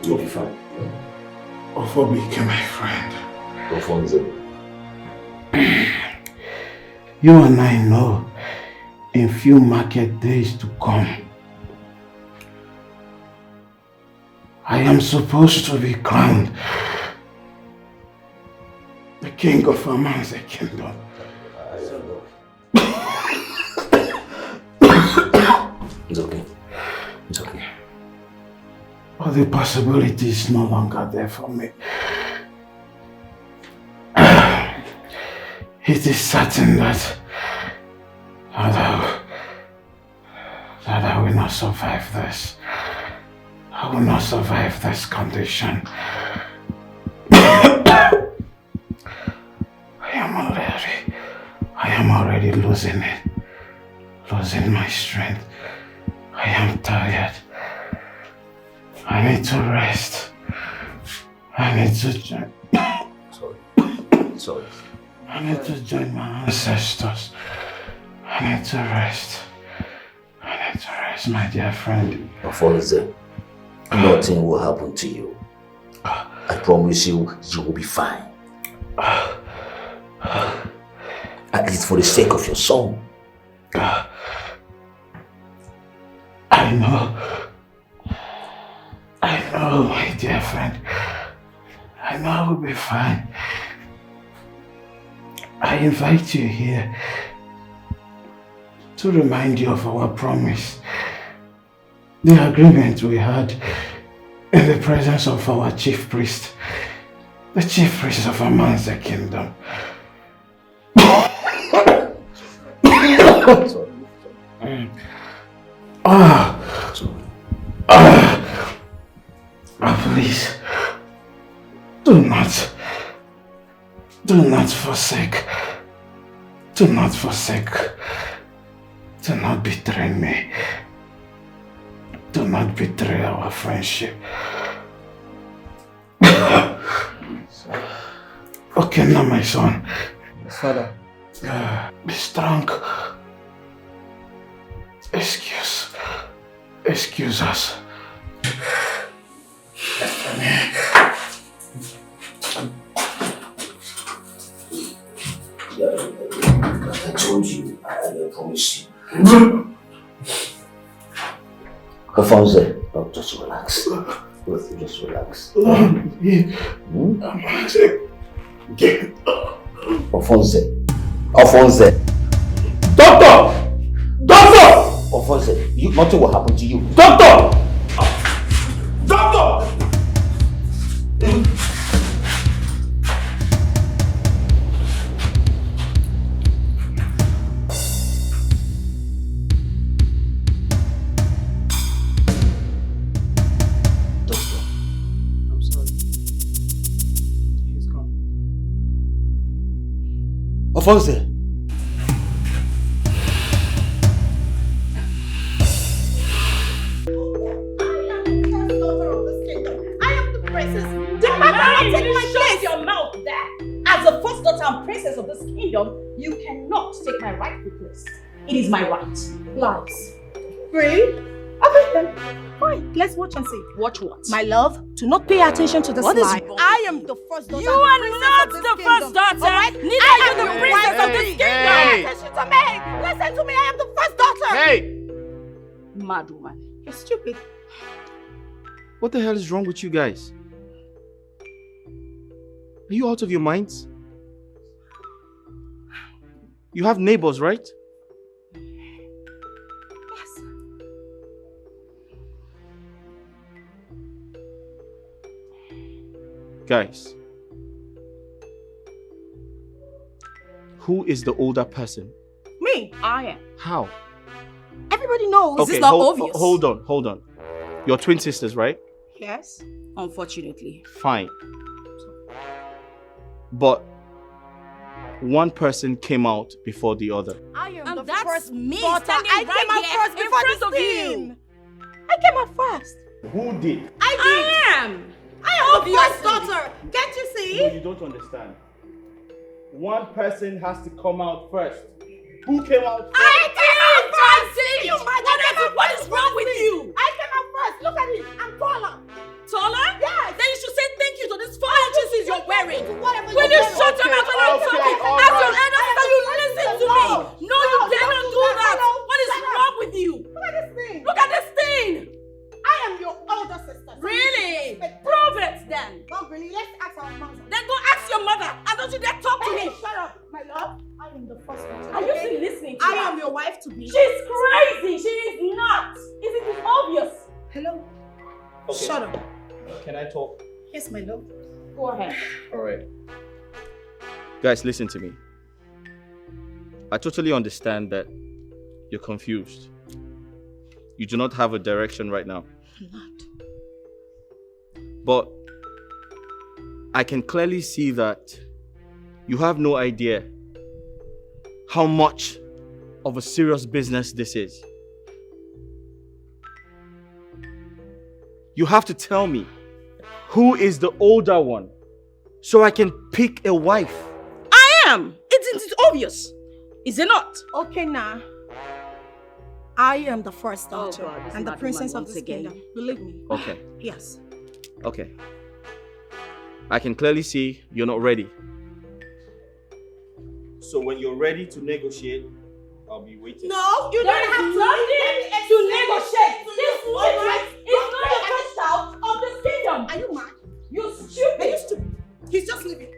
You'll be fine. Ofobike, my friend. Alfonso. You and I know in few market days to come, I am supposed to be crowned the king of Aman's kingdom. It's okay. It's okay. But the possibility is no longer there for me. It is certain that I will not survive this. I will not survive this condition. I am already losing it. Losing my strength. I am tired. I need to rest. I need to join. Sorry. I need to join my ancestors. I need to rest. I need to rest, my dear friend. Alfonso, nothing will happen to you. I promise you, you will be fine. At least for the sake of your soul. I know, my dear friend. I know I will be fine. I invite you here to remind you of our promise. The agreement we had in the presence of our chief priest. The chief priest of Aman's kingdom. Please, do not forsake, do not betray me, do not betray our friendship. Okay, now my son. Father. Be strong. Excuse us. I told you, I promise you. Alfonso, just relax. Just relax. Alfonso. Doctor! Alfonso, nothing will happen to you. Doctor! Alfonso. I am the princess. The man cannot take my place. Shut your mouth there. As the first daughter and princess of this kingdom, you cannot take my rightful place. It is my right. Lies. Really? Okay then. Fine. Let's watch and see. Watch what? My love, do not pay attention to this lie. I am the first daughter. You are not the first daughter. Right? Neither are you the princess of this kingdom. Pay attention to me. Listen to me. I am the first daughter. Hey! Mad woman. You're stupid. What the hell is wrong with you guys? Are you out of your minds? You have neighbors, right? Yes. Guys, who is the older person? Me. I am. How? Everybody knows. Okay, This is not obvious. Hold on. You're twin sisters, right? Yes. Unfortunately. Fine. But one person came out before the other. I am And the that's first me daughter. standing I right came out here first in before front this of you. team. I came out first. Who did? I am. am the first daughter. Can't you see? No, you don't understand. One person has to come out first. Who came out first? I came out first. You What is wrong with you? I came out first. you. Look at this thing. Look at this thing. I am your older sister. So Really? Prove it then. Not really. Let's ask our mother. Then go ask your mother. And don't you dare talk to Hey, me. shut up, my love. I am the first one. Are you still listening to I her? am your wife to be. She's crazy. She is not. Isn't it obvious? Hello. Okay. Shut up. Can I talk? Yes, my love. Go ahead. Alright. Guys, listen to me. I totally understand that you're confused. You do not have a direction right now. But I can clearly see that you have no idea how much of a serious business this is. You have to tell me who is the older one so I can pick a wife. I am. It's obvious. Is it not? Okay, now. I am the first daughter God, this and the bad princess woman of this once again. kingdom. Believe me. Okay, Yes. okay. I can clearly see you're not ready. So when you're ready to negotiate, I'll be waiting. No, you There don't is have to. nothing to negotiate. This woman is not the first child of this kingdom. Are you mad? You Are stupid. you stupid? He's just leaving.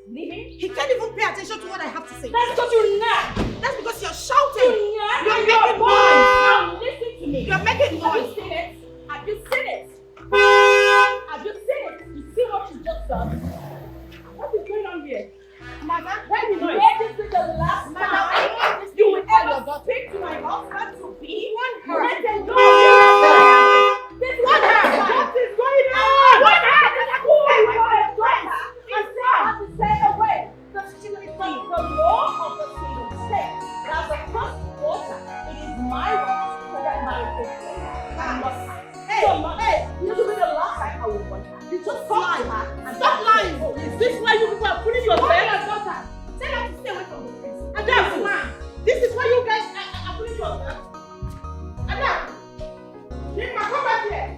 Leaving? He can't even pay attention to what I have to say. That's because you nag. That's because you're shouting. You nag You're and making you're boys. noise. Now listen to me. You're making Have you noise. seen it? Have you seen it? Have you seen it? You see what you just done? What is going on here? Mother, Let me know. This is the last Mother, time you you will will tell your ever daughter. speak to my husband to be. her. Let them know. What? This is What the her? last time. What is going on? What her? Who is your daughter? And say how to say away. The law of the kingdom says that the first daughter, it is my right to get married to her. Hey, this will be the last time I will want her. You just talk to her and Stop lying. Is this why you people are putting your What bed? your daughter? Tell her to stay away from the prince. Adam, man. This is why you guys are putting yourself. Adam. Nima, come back here.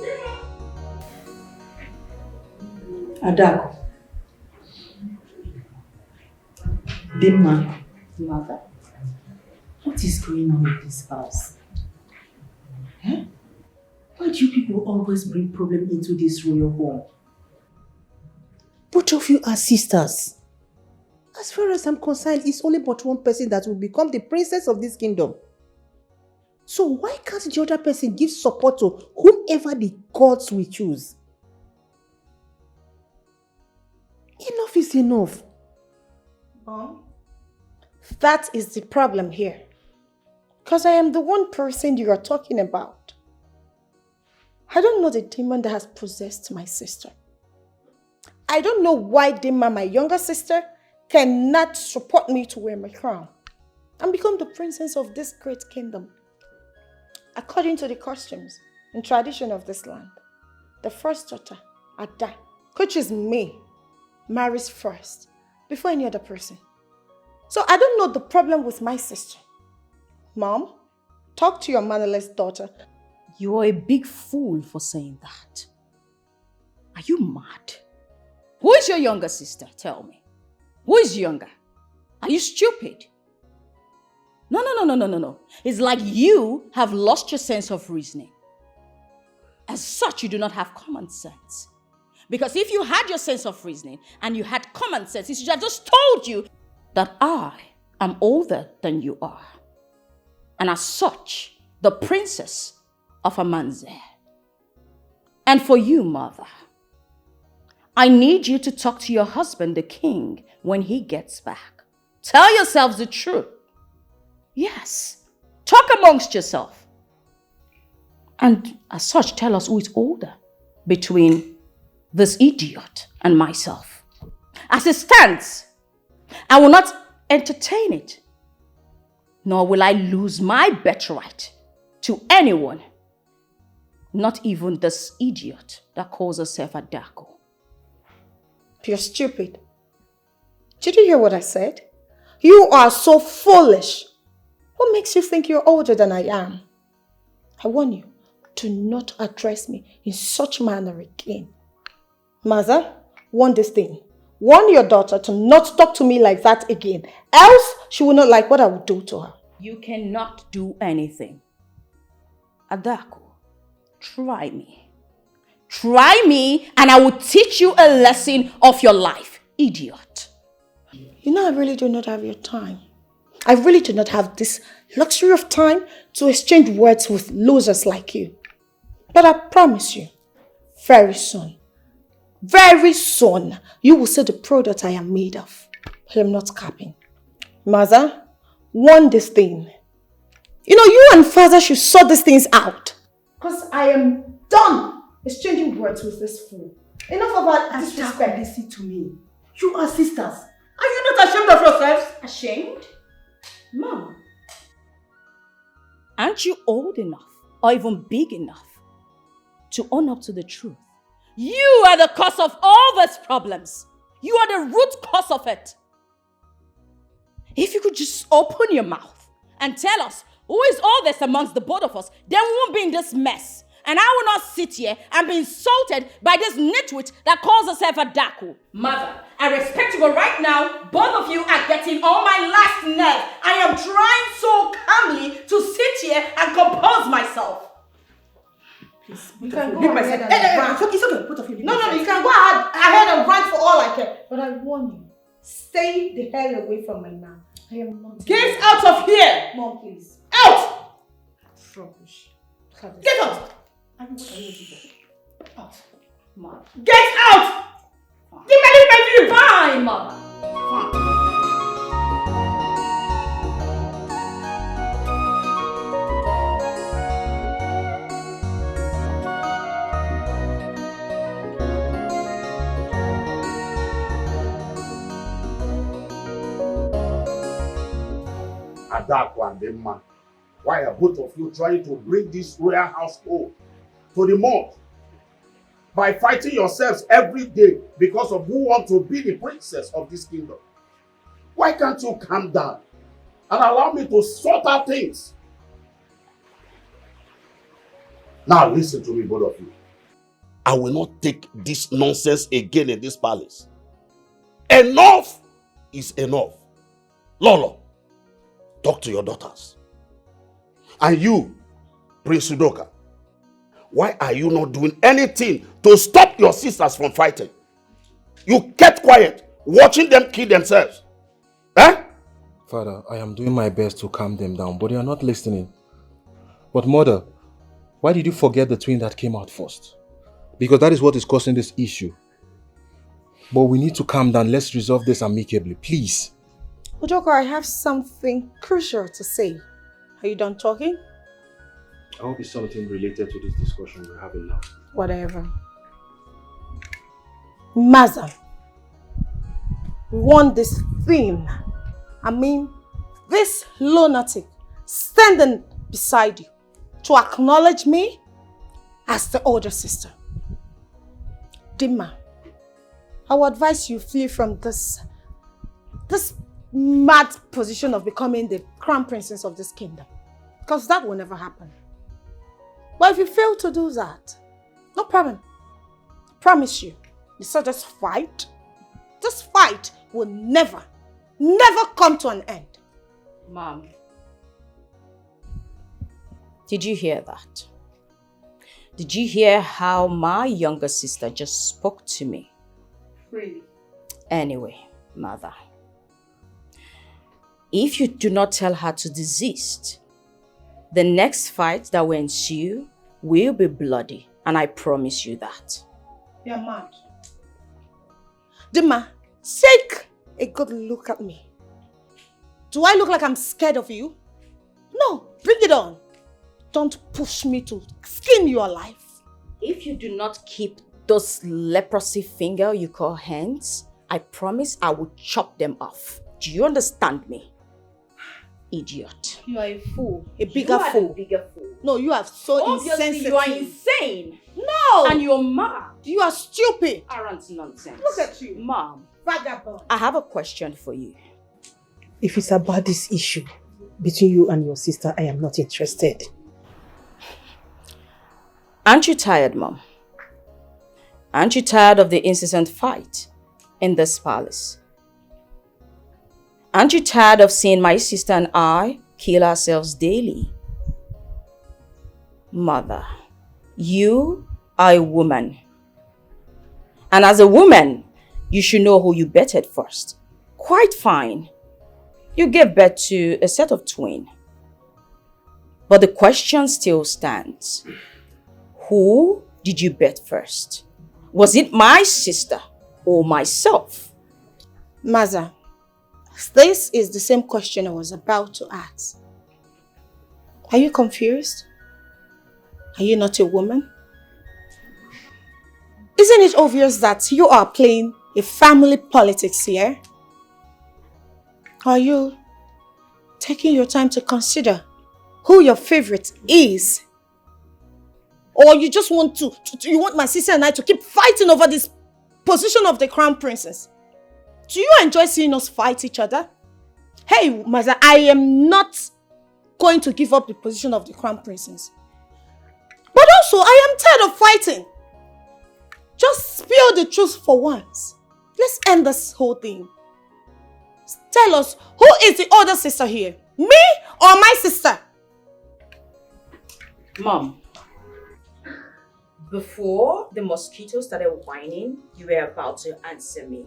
Nima. Adako. Dimma, mother, what is going on with this house? Eh? Why do you people always bring problem into this royal home? Both of you are sisters. As far as I'm concerned, it's only but one person that will become the princess of this kingdom. So why can't the other person give support to whomever the gods will choose? Enough is enough. Mom, That is the problem here. Because I am the one person you are talking about. I don't know the demon that has possessed my sister. I don't know why Dima, my younger sister, cannot support me to wear my crown and become the princess of this great kingdom. According to the customs and tradition of this land, the first daughter, Ada, which is me, marries first before any other person. So I don't know the problem with my sister. Mom, talk to your mannerless daughter. You are a big fool for saying that. Are you mad? Who is your younger sister? Tell me. Who is younger? Are you stupid? No. It's like you have lost your sense of reasoning. As such, you do not have common sense. Because if you had your sense of reasoning and you had common sense, it should have just told you that I am older than you are. And as such, the princess of Amanze. And for you, mother, I need you to talk to your husband, the king, when he gets back. Tell yourselves the truth. Yes, talk amongst yourself. And as such, tell us who is older between this idiot and myself. As it stands, I will not entertain it, nor will I lose my birthright to anyone, not even this idiot that calls herself Adako. You're stupid. Did you hear what I said? You are so foolish. What makes you think you're older than I am? I warn you, do not address me in such manner again. Mother, warn this thing. Warn your daughter to not talk to me like that again. Else, she will not like what I will do to her. You cannot do anything. Adako, try me. Try me and I will teach you a lesson of your life, idiot. You know, I really do not have your time. I really do not have this luxury of time to exchange words with losers like you. But I promise you, very soon, you will see the product I am made of. I am not capping. Mother, warn this thing. You know, you and father should sort these things out. Because I am done exchanging words with this fool. Enough about disrespect. Listen to me. You are sisters. Are you not ashamed of yourselves? Ashamed? Mom, aren't you old enough or even big enough to own up to the truth? You are the cause of all these problems. You are the root cause of it. If you could just open your mouth and tell us who is all this amongst the both of us, then we won't be in this mess. And I will not sit here and be insulted by this nitwit that calls herself a Daku. Mother, I respect you, but right now, both of you are getting on my last nerve. I am trying so calmly to sit here and compose myself. Please, you can go ahead and rant. It's okay, both of you. No, you can go ahead and rant for all I care. But I warn you, stay the hell away from my man. I am not. Get out of here! Mom, please. Out! Rubbish. Get out! What are you doing? Out. Mom. Get out! Give me my view! Fine, Mother. Fine. Adako and Demma, why are both of you trying to bring this royal household to the mud by fighting yourselves every day because of who wants to be the princess of this kingdom? Why can't you calm down and allow me to sort out things? Now listen to me, both of you. I will not take this nonsense again in this palace. Enough is enough. Lolo, talk to your daughters. And you, Prince Udoka, why are you not doing anything to stop your sisters from fighting? You kept quiet, watching them kill themselves. Eh? Father, I am doing my best to calm them down, but they are not listening. But Mother, why did you forget the twin that came out first? Because that is what is causing this issue. But we need to calm down. Let's resolve this amicably, please. Udoka, I have something crucial to say. Are you done talking? I hope it's something related to this discussion we're having now. Whatever. Maza, want this thing. This lunatic standing beside you to acknowledge me as the older sister. Dimma, I would advise you flee from this mad position of becoming the crown princess of this kingdom. Because that will never happen. But if you fail to do that, no problem. I promise you, this fight will never come to an end. Mom, did you hear that? Did you hear how my younger sister just spoke to me? Really? Anyway, Mother, if you do not tell her to desist, the next fight that will ensue will be bloody, and I promise you that. You're mad. Dimma, take a good look at me. Do I look like I'm scared of you? No, bring it on. Don't push me to skin your life. If you do not keep those leprosy finger you call hands, I promise I will chop them off. Do you understand me? Idiot. You are a fool. A bigger fool. Bigger fool. No, you are so Obviously, insensitive. you are insane. No! And you're mad. You are stupid. Arrant nonsense. Look at you. Mom, Vagabond. I have a question for you. If it's about this issue between you and your sister, I am not interested. Aren't you tired, Mom? Aren't you tired of the incessant fight in this palace? Aren't you tired of seeing my sister and I kill ourselves daily. Mother, you are a woman. And as a woman, you should know who you betted first. Quite fine. You gave birth to a set of twins. But the question still stands. Who did you bet first? Was it my sister or myself? Maza, this is the same question I was about to ask. Are you confused? Are you not a woman? Isn't it obvious that you are playing a family politics here? Are you taking your time to consider who your favorite is? Or you just want you want my sister and I to keep fighting over this position of the crown princess? Do you enjoy seeing us fight each other? Hey, Maza, I am not going to give up the position of the crown princess. But also, I am tired of fighting. Just spill the truth for once. Let's end this whole thing. Tell us, who is the older sister here? Me or my sister? Mom, before the mosquitoes started whining, you were about to answer me.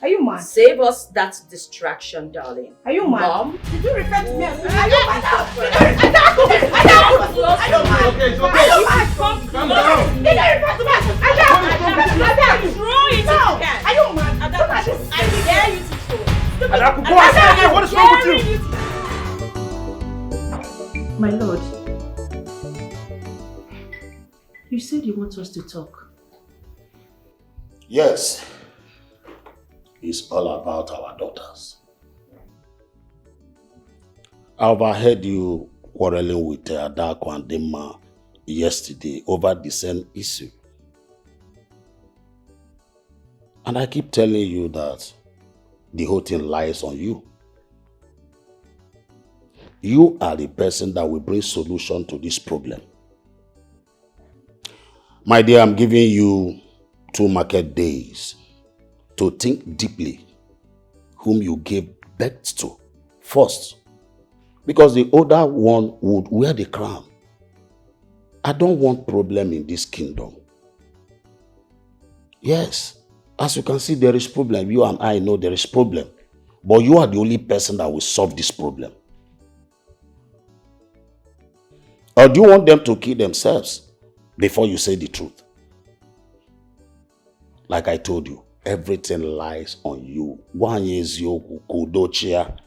Are you mad? Save us that distraction, darling. Are you mad? Mom? Did you refer to me as... Are you mad? Okay, it's okay. Calm down. Did you refer to me as... Throw it if you can. Are you mad? I dare you to throw. Adaku, go outside. What is wrong with you? My lord, you said you want us to talk. Yes. It's all about our daughters. I overheard you quarreling with Adaku and Dima yesterday over the same issue. And I keep telling you that the whole thing lies on you. You are the person that will bring solution to this problem. My dear, I'm giving you 2 market days to think deeply whom you gave birth to first. Because the older one would wear the crown. I don't want problem in this kingdom. Yes, as you can see, there is problem. You and I know there is problem. But you are the only person that will solve this problem. Or do you want them to kill themselves before you say the truth? Like I told you, everything lies on you. One is your kudochia.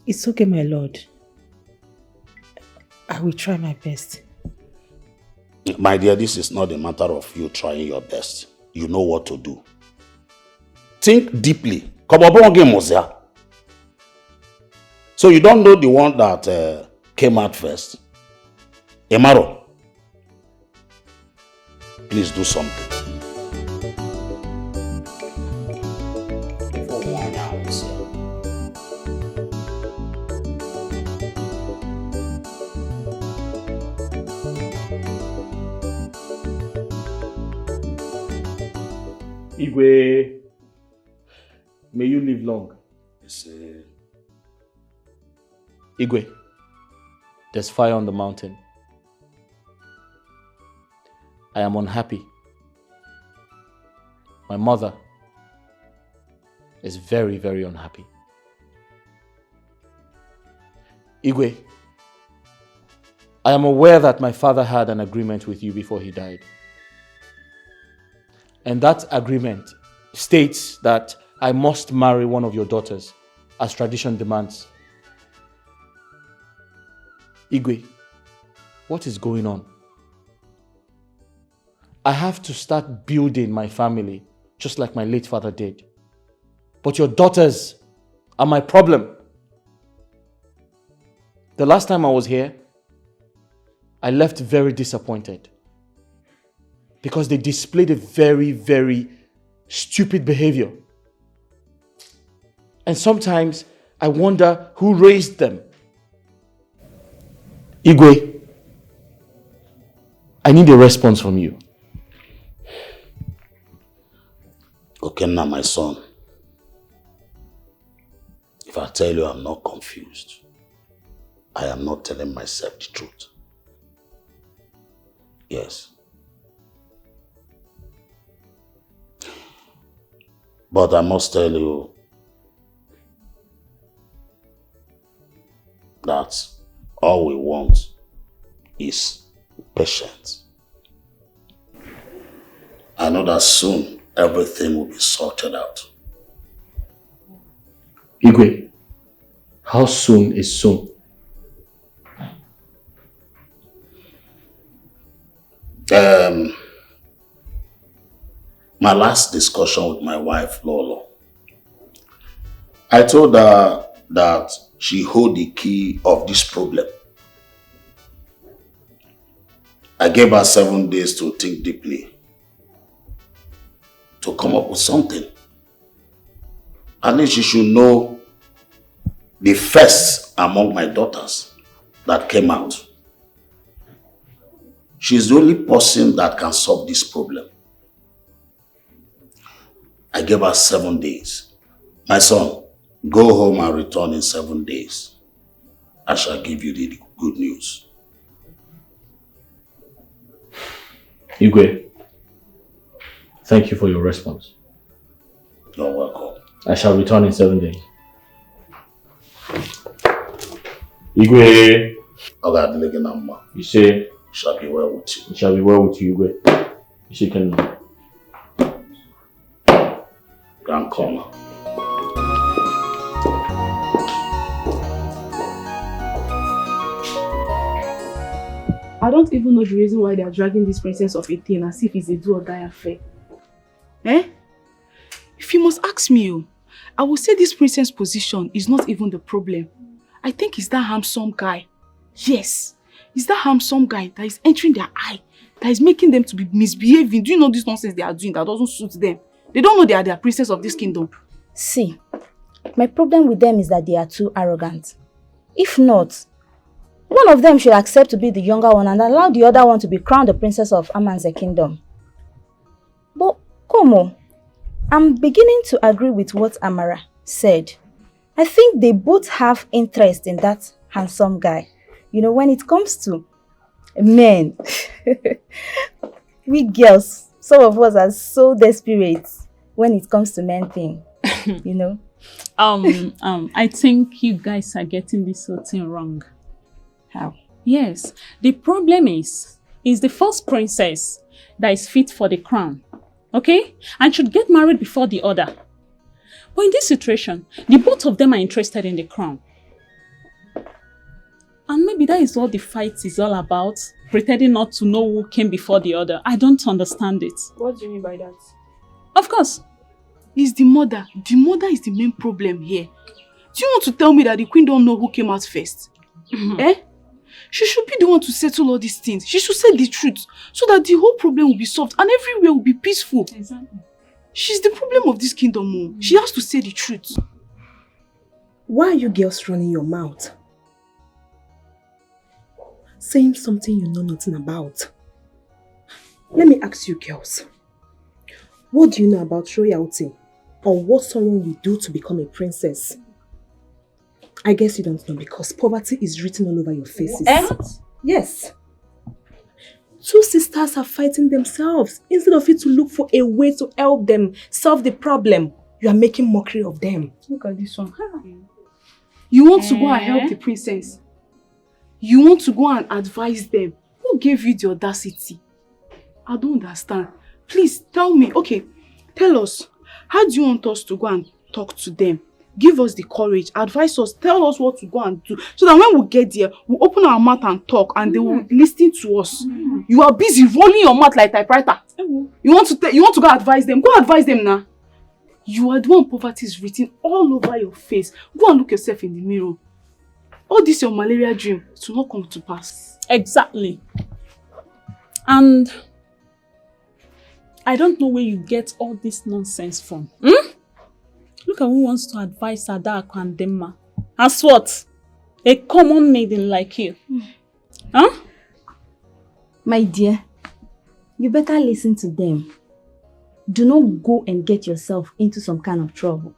It's okay, my lord. I will try my best. My dear, this is not a matter of you trying your best. You know what to do. Think deeply. So you don't know the one that came out first? Emaro, please do something. Before one hour, Igwe, may you live long. Yes, Igwe, there's fire on the mountain. I am unhappy. My mother is very, very unhappy. Igwe, I am aware that my father had an agreement with you before he died. And that agreement states that I must marry one of your daughters, as tradition demands. Igwe, what is going on? I have to start building my family, just like my late father did. But your daughters are my problem. The last time I was here, I left very disappointed because they displayed a very, very stupid behavior. And sometimes I wonder who raised them. Igwe, I need a response from you. Okay, now my son. If I tell you I'm not confused, I am not telling myself the truth. Yes. But I must tell you that all we want is patience. I know that soon everything will be sorted out. Igwe, how soon is soon? My last discussion with my wife, Lolo, I told her that she hold the key of this problem. I gave her 7 days to think deeply, to come up with something. At least she should know the first among my daughters that came out. She's the only person that can solve this problem. I gave her 7 days. My son, go home and return in 7 days. I shall give you the good news. Igwe, thank you for your response. You're welcome. I shall return in 7 days. Igwe! You say? Shall be well with you. It shall be well with you, Igwe. You can... Grand corner. I don't even know the reason why they are dragging this princess of 18 as if it's a do or die affair. Eh? If you must ask me, I will say this princess position is not even the problem. I think it's that handsome guy. Yes, it's that handsome guy that is entering their eye, that is making them to be misbehaving. Do you know this nonsense they are doing that doesn't suit them? They don't know they are the princess of this kingdom. See, my problem with them is that they are too arrogant. If not, one of them should accept to be the younger one and allow the other one to be crowned the princess of Amanze kingdom. But, Komo, I'm beginning to agree with what Amara said. I think they both have interest in that handsome guy. You know, when it comes to men, we girls, some of us are so desperate when it comes to men thing, you know. I think you guys are getting this whole thing wrong. How? Yes, the problem is the first princess that is fit for the crown, okay? And should get married before the other. But in this situation, the both of them are interested in the crown. And maybe that is what the fight is all about, pretending not to know who came before the other. I don't understand it. What do you mean by that? Of course. It's the mother. The mother is the main problem here. Do you want to tell me that the queen don't know who came out first? Eh? She should be the one to settle all these things. She should say the truth so that the whole problem will be solved and everywhere will be peaceful. Exactly. She's the problem of this kingdom. She has to say the truth. Why are you girls running your mouth? Saying something you know nothing about. Let me ask you girls. What do you know about royalty? Or what someone will do to become a princess? I guess you don't know because poverty is written all over your faces. Yes. Two sisters are fighting themselves. Instead of you to look for a way to help them solve the problem, you are making mockery of them. Look at this one. You want to go and help the princess? You want to go and advise them? Who gave you the audacity? I don't understand. Please tell me. Okay, tell us. How do you want us to go and talk to them? Give us the courage, advise us, tell us what to go and do. So that when we get there, we'll open our mouth and talk and they will listen to us. You are busy rolling your mouth like typewriter. You want to go advise them? Go advise them now. You are the one poverty is written all over your face. Go and look yourself in the mirror. All this your malaria dream to not come to pass. Exactly. And I don't know where you get all this nonsense from. Look at who wants to advise Adaku and Demma. As what? A common maiden like you. Huh? My dear, you better listen to them. Do not go and get yourself into some kind of trouble.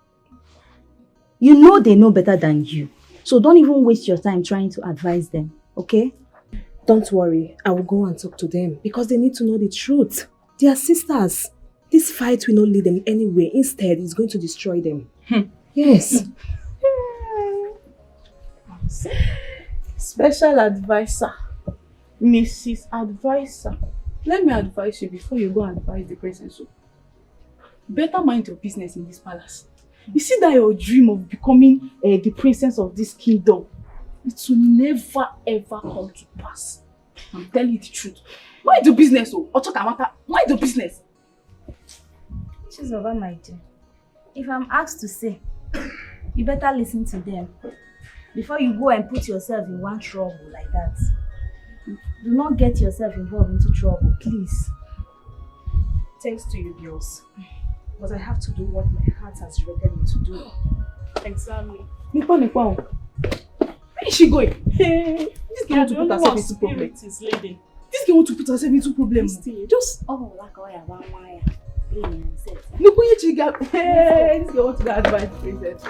You know they know better than you. So don't even waste your time trying to advise them, okay? Don't worry, I will go and talk to them because they need to know the truth. They are sisters. This fight will not lead them anywhere. Instead, it's going to destroy them. Yes. Special advisor. Mrs. Advisor. Let me advise you before you go and advise the princess. Better mind your business in this palace. You see that your dream of becoming the princess of this kingdom, it will never ever come to pass. I'm telling you the truth. Mind your business, mind your business. Chisoba, my dear. If I'm asked to say, you better listen to them before you go and put yourself in one trouble like that. Do not get yourself involved into trouble, please. Thanks to you girls. But I have to do what my heart has directed me to do. Exactly. Nipa. Where is she going? This girl want to put herself into problem. This girl want to put herself into problem. Just this girl want to go advise the princess.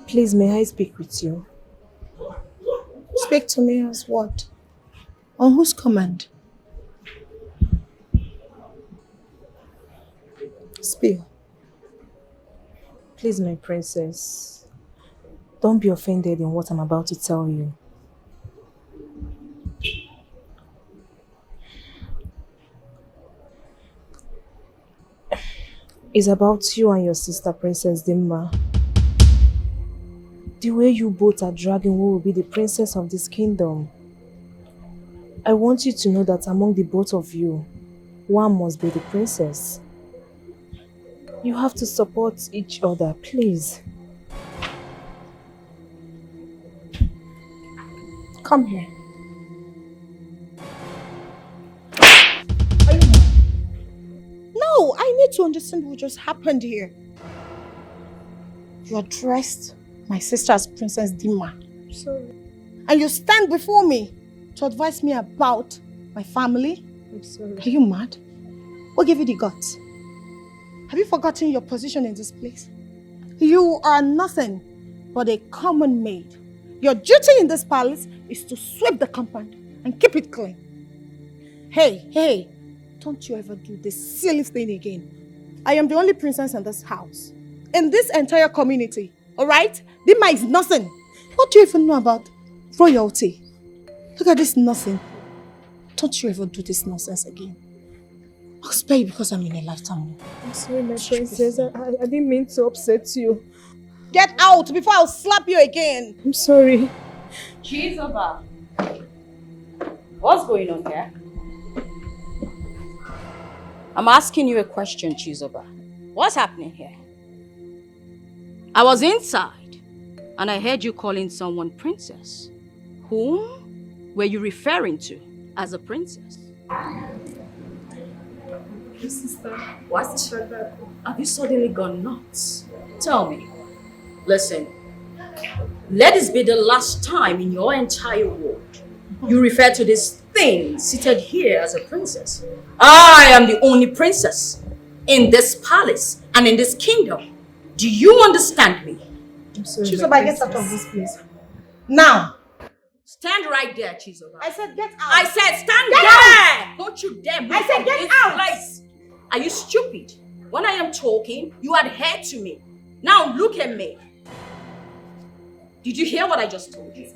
Please, may I speak with you? Speak to me as what? On whose command? Speak. Please, my princess, don't be offended in what I'm about to tell you. It's about you and your sister, Princess Dimma. The way you both are dragging who will be the princess of this kingdom. I want you to know that among the both of you, one must be the princess. You have to support each other, please. Come here. No, I need to understand what just happened here. You are dressed my sister as Princess Dimma. Sorry. And you stand before me to advise me about my family? I'm sorry. Are you mad? What gave you the guts? Have you forgotten your position in this place? You are nothing but a common maid. Your duty in this palace is to sweep the compound and keep it clean. Hey, don't you ever do this silly thing again. I am the only princess in this house, in this entire community. Alright? Dimma is nothing. What do you even know about royalty? Look at this nothing. Don't you ever do this nonsense again. I'll spare you because I'm in a lifetime. I'm sorry, my princess. I didn't mean to upset you. Get out before I'll slap you again. I'm sorry. Chisoba. What's going on here? I'm asking you a question, Chisoba. What's happening here? I was inside and I heard you calling someone princess. Whom were you referring to as a princess? Sister. What? Have you suddenly gone nuts? Tell me. Listen. Let this be the last time in your entire world you refer to this thing seated here as a princess. I am the only princess in this palace and in this kingdom. Do you understand me? I'm sorry. Chisoba, get out of this place. Now. Stand right there, Chisoba. I said get out. I said stand get there. Out. Don't you dare move I said from get this out. place. Are you stupid? When I am talking, you adhere to me. Now look at me. Did you hear what I just told you?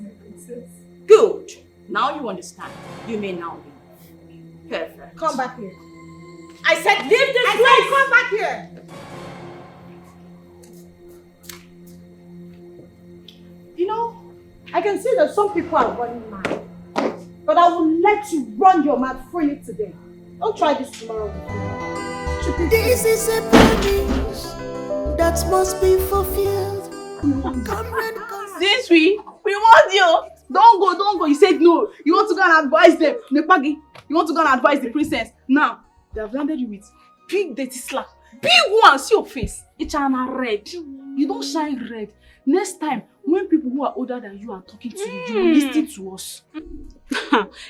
Good. Now you understand. You may now leave. Perfect. Come back here. I said leave this place. I said come back here. You know, I can see that some people are running mad. But I will let you run your mouth freely today. Don't try this tomorrow with me. This is a promise that must be fulfilled. Since we want you. Don't go. You said no. You want to go and advise them. Nepagi, you want to go and advise the princess. Now, they have landed you with big dirty slap. Big one, see your face. It's red. You don't shine red. Next time, when people who are older than you are talking to you, you will listen to us.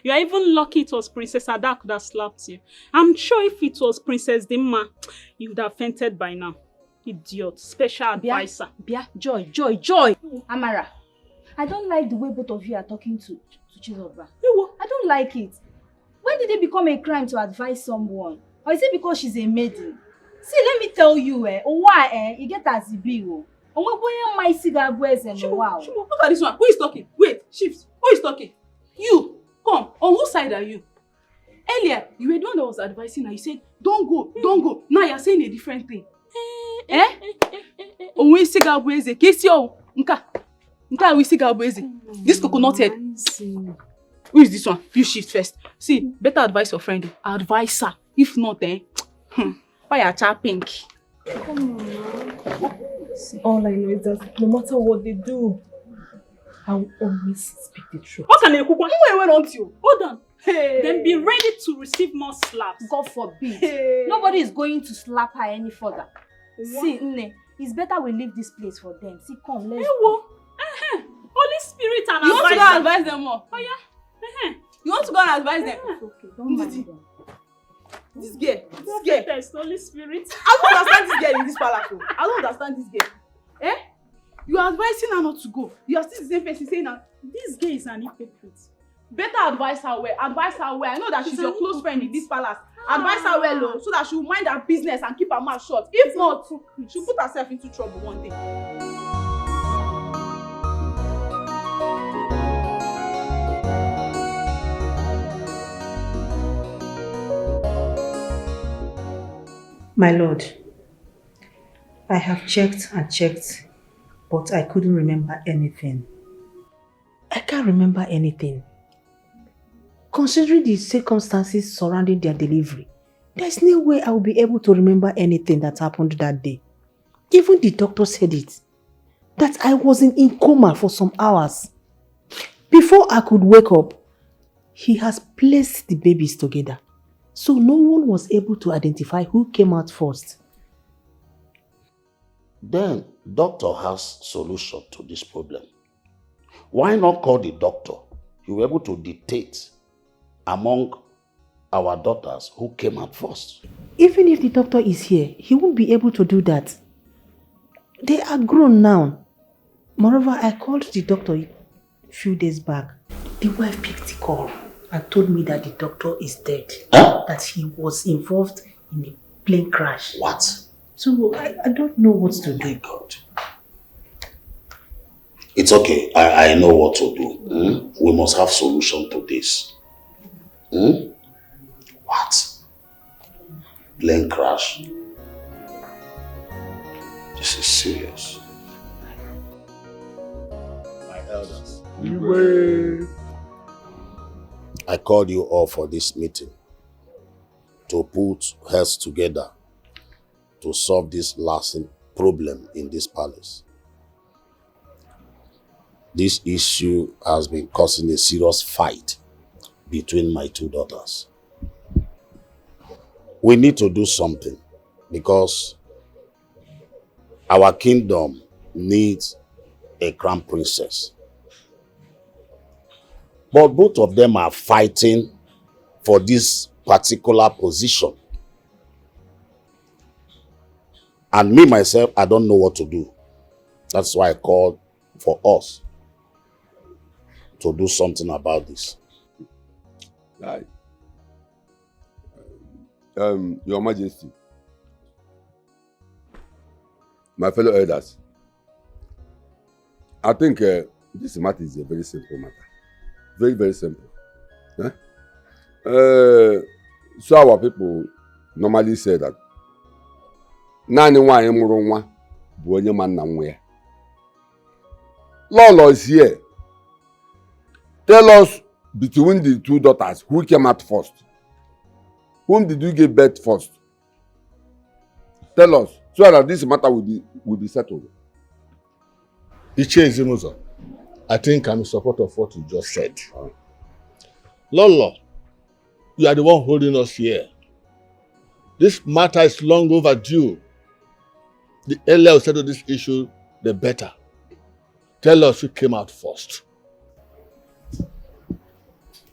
You are even lucky it was Princess Ada that slapped you. I'm sure if it was Princess Dimma, you would have fainted by now. Idiot. Special advisor. Bia, Joy. Amara, I don't like the way both of you are talking to Chisoba. I don't like it. When did it become a crime to advise someone? Or is it because she's a maiden? See, let me tell you, why you get as a big. Wow. Look at this one. Who is talking? Wait, shift. Who is talking? You. Come. On whose side are you? Earlier, you were the one that was advising her. You said, don't go. Now you're saying a different thing. This coconut head. Who is this one? You shift first. See, better advise your friend. Advise her. If not, why are you pink? All I know is that no matter what they do, I will always speak the truth. What can you cook? Hold on. Hey. Then be ready to receive more slaps. God forbid. Hey. Nobody is going to slap her any further. What? See, Nne, it's better we leave this place for them. See, come, let's go. Holy Spirit and you want to go and advise them more? Oh yeah. You want to go and advise them? Okay, don't mind them. This girl. Holy Spirit. I don't understand this girl in this palace. I don't understand this girl. You are advising her not to go. You are still the same person saying that this girl is an hypocrite. Better advise her well. I know that she's your close friend in this palace. Advise her well, so that she will mind her business and keep her mouth shut. If not, she'll put herself into trouble one day. My lord, I have checked and checked, but I couldn't remember anything. I can't remember anything. Considering the circumstances surrounding their delivery, there's no way I will be able to remember anything that happened that day. Even the doctor said it, that I was in coma for some hours. Before I could wake up, he has placed the babies together. So no one was able to identify who came out first. Then, doctor has solution to this problem. Why not call the doctor? He will be able to dictate among our daughters who came out first. Even if the doctor is here, he won't be able to do that. They are grown now. Moreover, I called the doctor a few days back. The wife picked the call and told me that the doctor is dead. Huh? That he was involved in a plane crash. What? So I don't know what to do. My God. It's okay. I know what to do. We must have solution to this. What? Plane crash. This is serious. My elders. I called you all for this meeting to put heads together to solve this lasting problem in this palace. This issue has been causing a serious fight between my two daughters. We need to do something because our kingdom needs a crown princess. But both of them are fighting for this particular position. And me, myself, I don't know what to do. That's why I called for us to do something about this. Right. Your Majesty, my fellow elders, I think this matter is a very simple matter. Very, very simple. So our people normally say that Nani wa emuru nwa bụ onye ma nna nwa ya. Lolo is here. Tell us between the two daughters who came out first. Whom did you give birth first? Tell us so that this matter will be settled. Zimuzo, I think I'm in support of what you just said. Lolo, you are the one holding us here. This matter is long overdue. The earlier we settle this issue, the better. Tell us who came out first.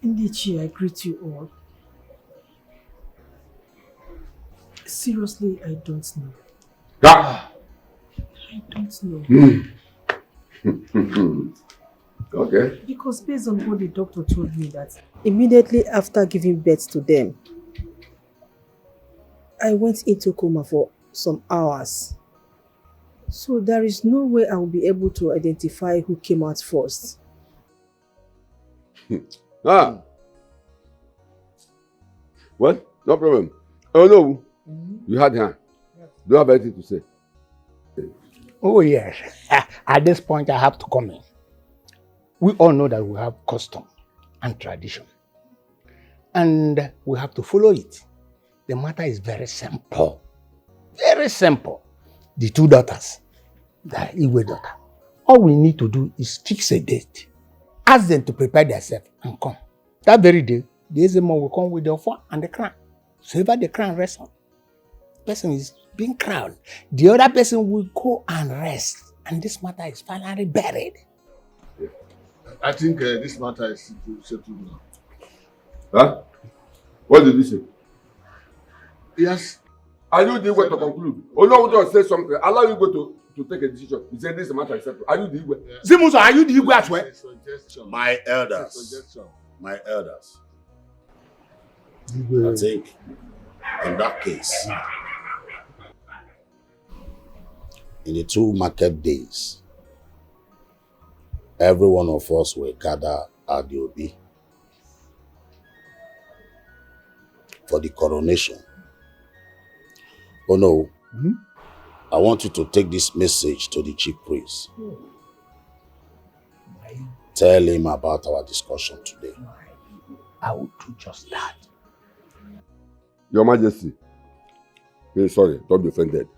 Ndichi, I greet you all. Seriously, I don't know. Ah. I don't know. Okay. Because based on what the doctor told me that immediately after giving birth to them, I went into coma for some hours. So there is no way I will be able to identify who came out first. Ah. What? No problem. Oh no. You had her. Do you have anything to say? Oh yes. At this point I have to comment. We all know that we have custom and tradition. And we have to follow it. The matter is very simple. Very simple. The two daughters, the Igwe daughter. All we need to do is fix a date. Ask them to prepare themselves and come. That very day, the Ezemo will come with the offer and the crown. So ever the crown rests on, the person is being crowned. The other person will go and rest. And this matter is finally buried. I think this matter is settled now. Huh? What did you say? Yes. Are you the way to conclude? Oh no, just say something. Allow you go to take a decision. You say this matter is settled. Are you the way? Zimuzo, are you the Igwe as well? My elders. My elders. I think in that case, in the 2 market days, every one of us will gather at the Obi for the coronation. Oh no, I want you to take this message to the chief priest. Tell him about our discussion today. I will do just that. Your Majesty. Sorry, don't be offended.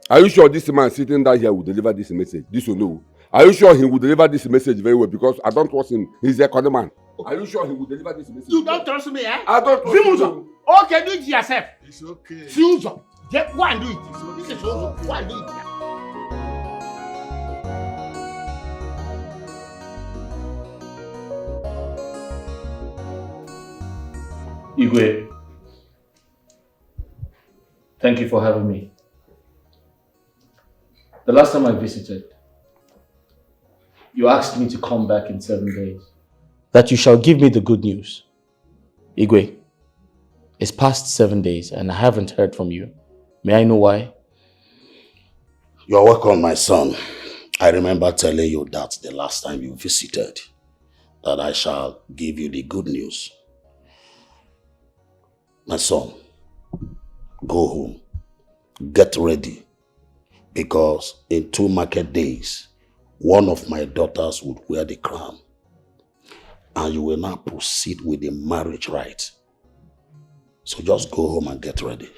Are you sure this man sitting down here will deliver this message? This will know. Are you sure he will deliver this message very well? Because I don't trust him. He's a con man. Are you sure he will deliver this message? You don't trust me, eh? I don't trust Zimuzo, okay, do it yourself. It's okay. Zimuzo, go and do it. This is Zimuzo, go and do it. Igwe, thank you for having me. The last time I visited, you asked me to come back in 7 days. That you shall give me the good news. Igwe, it's past 7 days and I haven't heard from you. May I know why? You're welcome, my son. I remember telling you that the last time you visited, that I shall give you the good news. My son, go home, get ready, because in 2 market days, one of my daughters would wear the crown, and you will now proceed with the marriage rite. So just go home and get ready.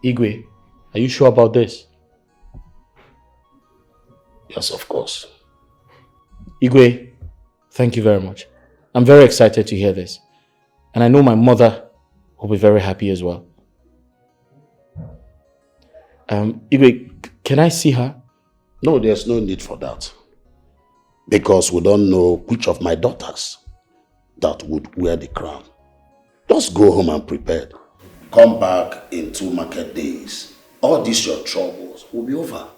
Igwe, are you sure about this? Yes, of course. Igwe, thank you very much. I'm very excited to hear this. And I know my mother will be very happy as well. Igwe, can I see her? No, there's no need for that. Because we don't know which of my daughters that would wear the crown. Just go home and prepare. Come back in 2 market days. All these your troubles will be over.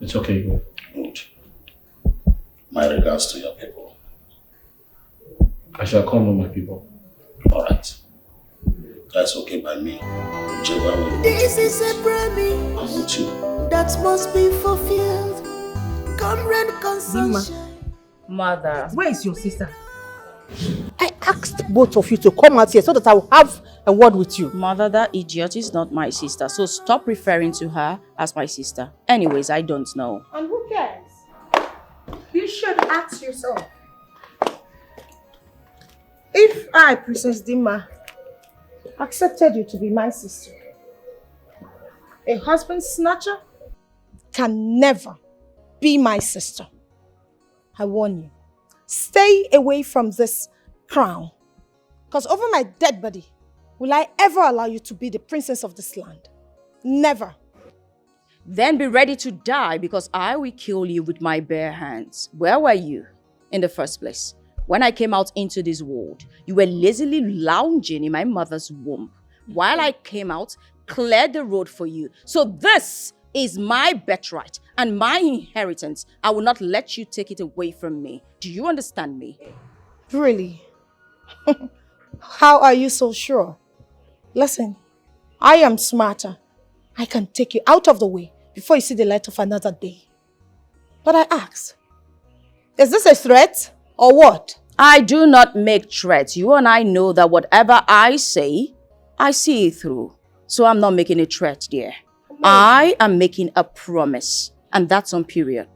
It's okay, Igwe. Good. My regards to your people. I shall come with my people. All right. That's okay by me. Whichever way. This is a promise I want you. that must be fulfilled. Comrade consumption. Mother. Where is your sister? I asked both of you to come out here so that I will have a word with you. Mother, that idiot is not my sister, so stop referring to her as my sister. Anyways, I don't know. And who cares? You should ask yourself. If I, Princess Dima, accepted you to be my sister, a husband snatcher can never be my sister. I warn you, stay away from this crown. Because over my dead body, will I ever allow you to be the princess of this land? Never. Then be ready to die because I will kill you with my bare hands. Where were you in the first place? When I came out into this world, you were lazily lounging in my mother's womb. While I came out, cleared the road for you. So this is my birthright and my inheritance. I will not let you take it away from me. Do you understand me? Really? How are you so sure? Listen, I am smarter. I can take you out of the way before you see the light of another day. But I ask, is this a threat or what? I do not make threats. You and I know that whatever I say, I see it through. So I'm not making a threat, dear. I am making a promise. And that's on period.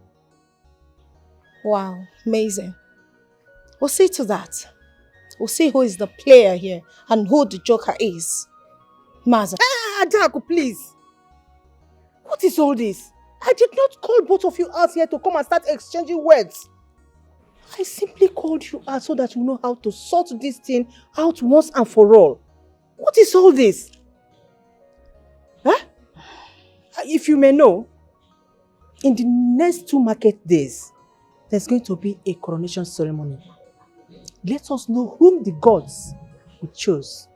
Wow, amazing. We'll see to that. We'll see who is the player here and who the joker is. Maza. Adaku, please. What is all this? I did not call both of you out here to come and start exchanging words. I simply called you out so that you know how to sort this thing out once and for all. What is all this? Huh? If you may know, in the next 2 market days, there's going to be a coronation ceremony. Let us know whom the gods will choose.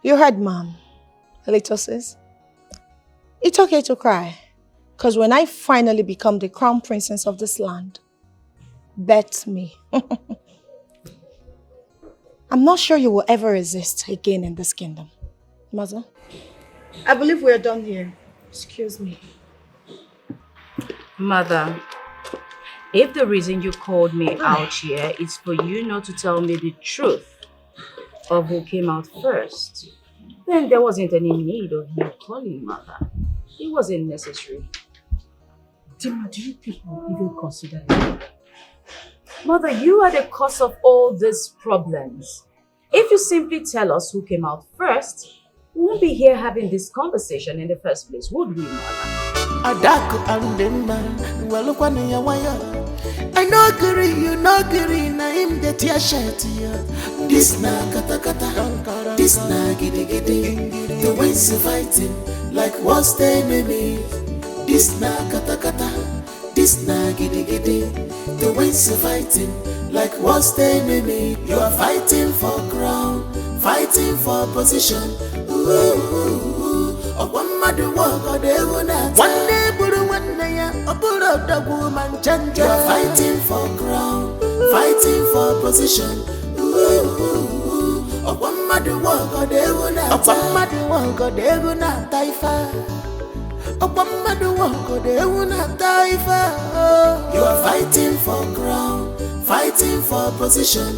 You heard, Mom. Little sis. It's okay to cry. Because when I finally become the crown princess of this land, bet me. I'm not sure you will ever resist again in this kingdom. Mother, I believe we're done here. Excuse me. Mother, if the reason you called me out here is for you not to tell me the truth of who came out first, then there wasn't any need of you calling Mother. It wasn't necessary. Dima, do you people even consider it? Mother, you are the cause of all these problems. If you simply tell us who came out first, we won't be here having this conversation in the first place, would we, Mother? Adaku and Dima, well, I know agree, you know agree, na him the tia shirt. This na kata kata, this na giddy giddy. The ways of fighting, like what's the enemy? This na kata kata, this na giddy giddy. The ways of fighting, like what's the enemy? You are fighting for crown, fighting for position. Of one mother walk or they will not. One day, Buru, one day, a pull up the woman change. You are fighting for crown, fighting for position. Of one mother walk or they will not. Of one mother walk or they will not die far. Of one mother walk or they will not die far. You are fighting for crown, fighting for position.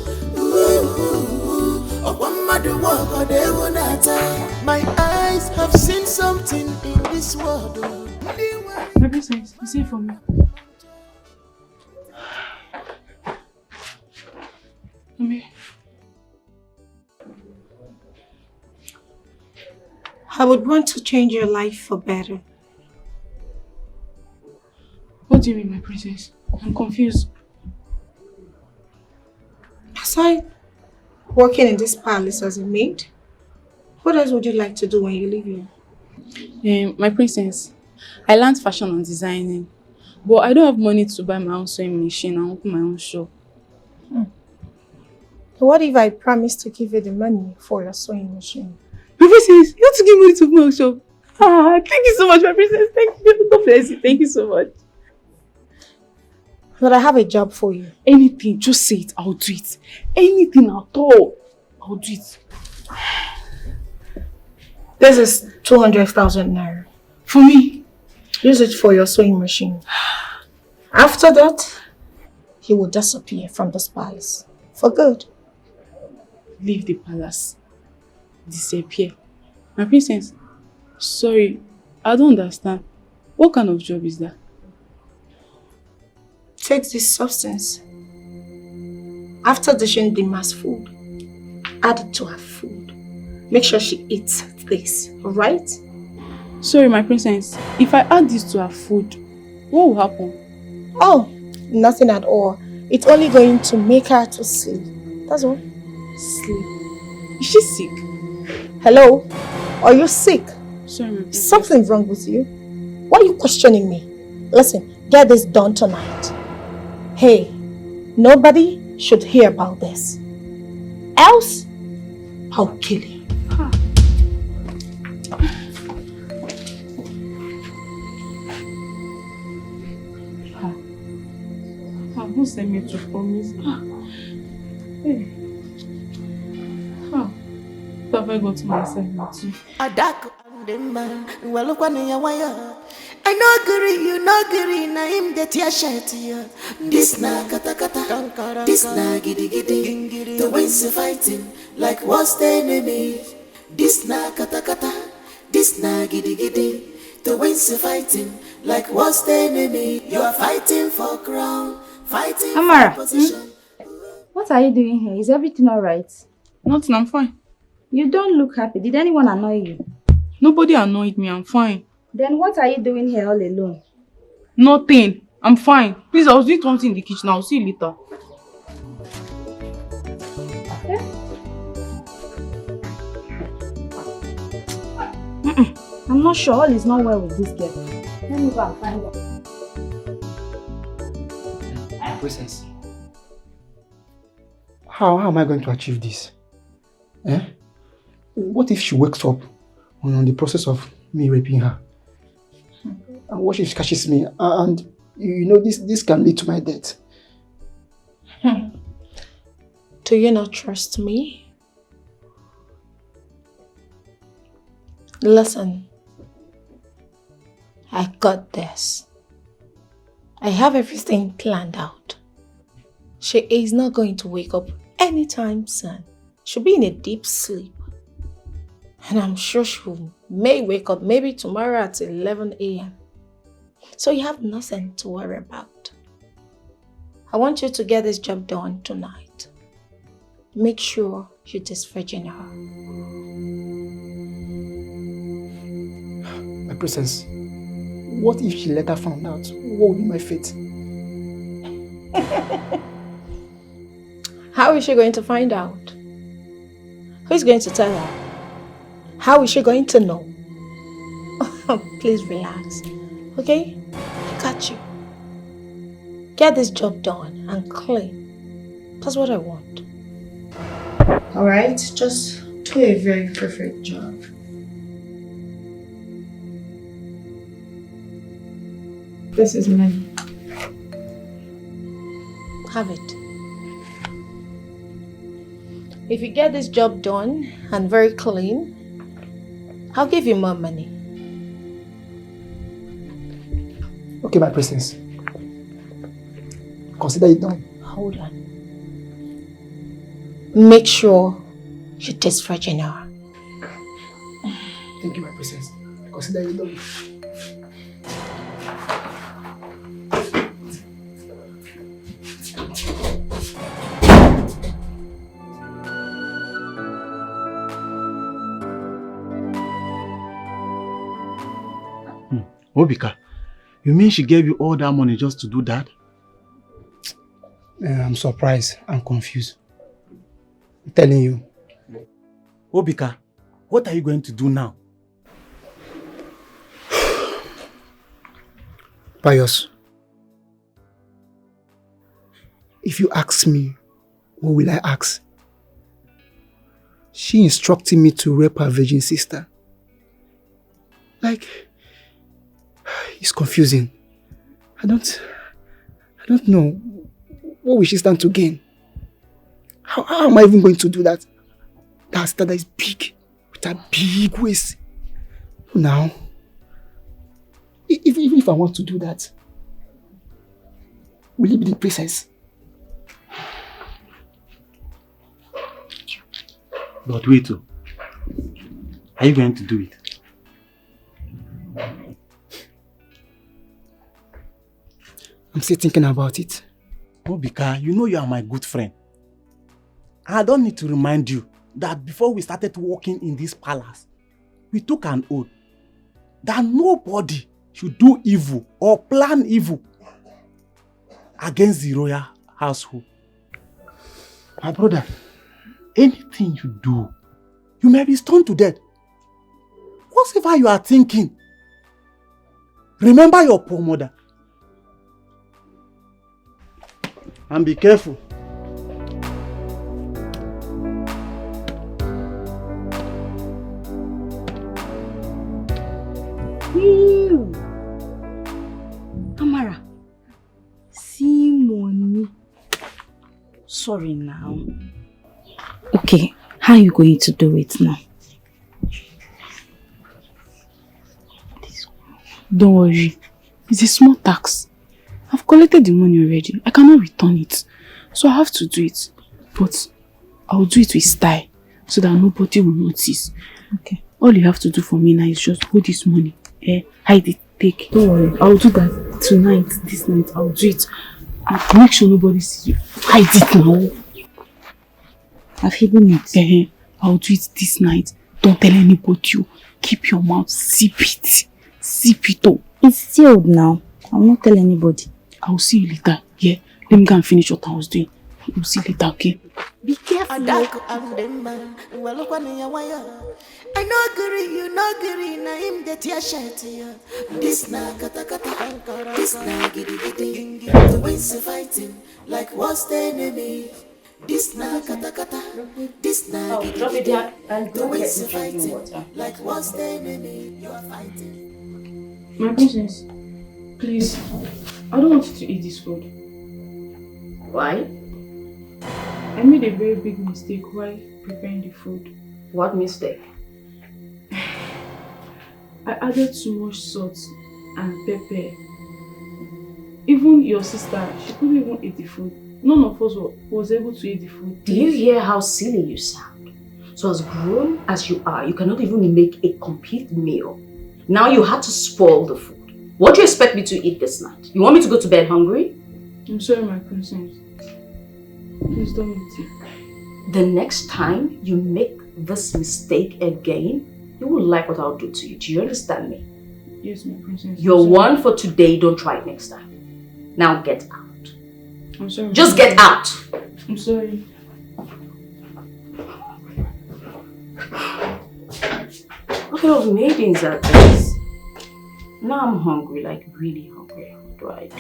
Of one mother walk or they will not die. My eyes have seen something in this world. My princess, you say it for me. Mommy. I would want to change your life for better. What do you mean, my princess? I'm confused. Aside working in this palace as a maid, what else would you like to do when you leave here? My princess, I learned fashion and designing, but I don't have money to buy my own sewing machine and open my own shop. What if I promise to give you the money for your sewing machine? My princess, you want to give money to open my own shop? Thank you so much, my princess. Thank you. God bless you. Thank you so much. But I have a job for you. Anything, just say it, I'll do it. Anything at all, I'll do it. This is 200,000 naira. For me? Use it for your sewing machine. After that, he will disappear from this palace. For good. Leave the palace. Disappear. My princess, sorry, I don't understand. What kind of job is that? Take this substance. After dishing Dima's food, add it to her food. Make sure she eats this, alright? Sorry, my princess. If I add this to her food, what will happen? Oh, nothing at all. It's only going to make her to sleep. That's all. Sleep? Is she sick? Hello? Are you sick? Sorry, my princess. Something's wrong with you. Why are you questioning me? Listen, get this done tonight. Hey, nobody should hear about this. Else, I'll kill you. Who sent me to promise? Hey. What have I got to myself now too? I no agree, you no agree, na him the tear shirt here. This na kata kata, this na giddy giddy. The winds are fighting like what's the enemy? This na kata kata, this na giddy giddy. The winds are fighting like what's the enemy? You are fighting for crown, fighting Amara, for position. What are you doing here? Is everything alright? Nothing, I'm fine. You don't look happy. Did anyone annoy you? Nobody annoyed me, I'm fine. Then what are you doing here all alone? Nothing, I'm fine. Please, I was doing something in the kitchen. I'll see you later. I'm not sure. All is not well with this girl. Let me go and find her. Princess. How am I going to achieve this? What if she wakes up on the process of me raping her? And what if she catches me? And you know this can lead to my death. Do you not trust me? Listen, I got this. I have everything planned out. She is not going to wake up anytime soon. She'll be in a deep sleep. And I'm sure she may wake up maybe tomorrow at 11 a.m. So you have nothing to worry about. I want you to get this job done tonight. Make sure you disvirgin her. My princess, what if she later found out? What would be my fate? How is she going to find out? Who is going to tell her? How is she going to know? Please relax, okay? I got you. Get this job done and clean. That's what I want. Alright, just do a very perfect job. This is money. Have it. If you get this job done and very clean, I'll give you more money. Okay, my princess. Consider it done. Hold on. Make sure you disvirgin her. Thank you, my princess. Consider it done. Obika, you mean she gave you all that money just to do that? I'm surprised and confused. I'm telling you. Obika, what are you going to do now? Pius, if you ask me, what will I ask? She instructed me to rape her virgin sister. Like, it's confusing. I don't know. What will she stand to gain? How am I even going to do that? That sister that is big, with a big waist. Now, even if I want to do that, will it be the princess? But wait, are you going to do it? I'm still thinking about it. Obika, you know you are my good friend. I don't need to remind you that before we started working in this palace, we took an oath that nobody should do evil or plan evil against the royal household. My brother, anything you do, you may be stoned to death. Whatever you are thinking, remember your poor mother. And be careful. Amara, see money. Sorry now. Okay, how are you going to do it now? Don't worry. It's a small tax. I've collected the money already. I cannot return it. So I have to do it. But I'll do it with style so that nobody will notice. Okay. All you have to do for me now is just hold this money. Hide it. Take. Don't worry. I'll do that tonight, this night. I'll do it. I'll make sure nobody sees you. Hide it now. I've hidden it. I'll do it this night. Don't tell anybody. Keep your mouth. Sip it. Sip it up. It's sealed now. I'll not tell anybody. I'll see you later. Yeah. Let me go and finish what I was doing. We'll see you later, okay? Be careful. I no agree, you no agree, na him that ya shet ya. This na kata kata, this na giddy giddy. The winds are fighting like what's the enemy. This na kata kata, this na giddy giddy. The winds are fighting like what's the enemy. You are fighting. My princess, please, I don't want you to eat this food. Why? I made a very big mistake while preparing the food. What mistake? I added too much salt and pepper. Even your sister, she couldn't even eat the food. None of us was able to eat the food. Do you hear how silly you sound? So as grown as you are, you cannot even make a complete meal. Now you had to spoil the food. What do you expect me to eat this night? You want me to go to bed hungry? I'm sorry, my princess. Please don't eat it. The next time you make this mistake again, you will like what I'll do to you. Do you understand me? Yes, my princess. You're one for today, don't try it next time. Now get out. I'm sorry. Just get out! I'm sorry. What kind of maidens are these? Now I'm hungry, like really hungry. What do I do?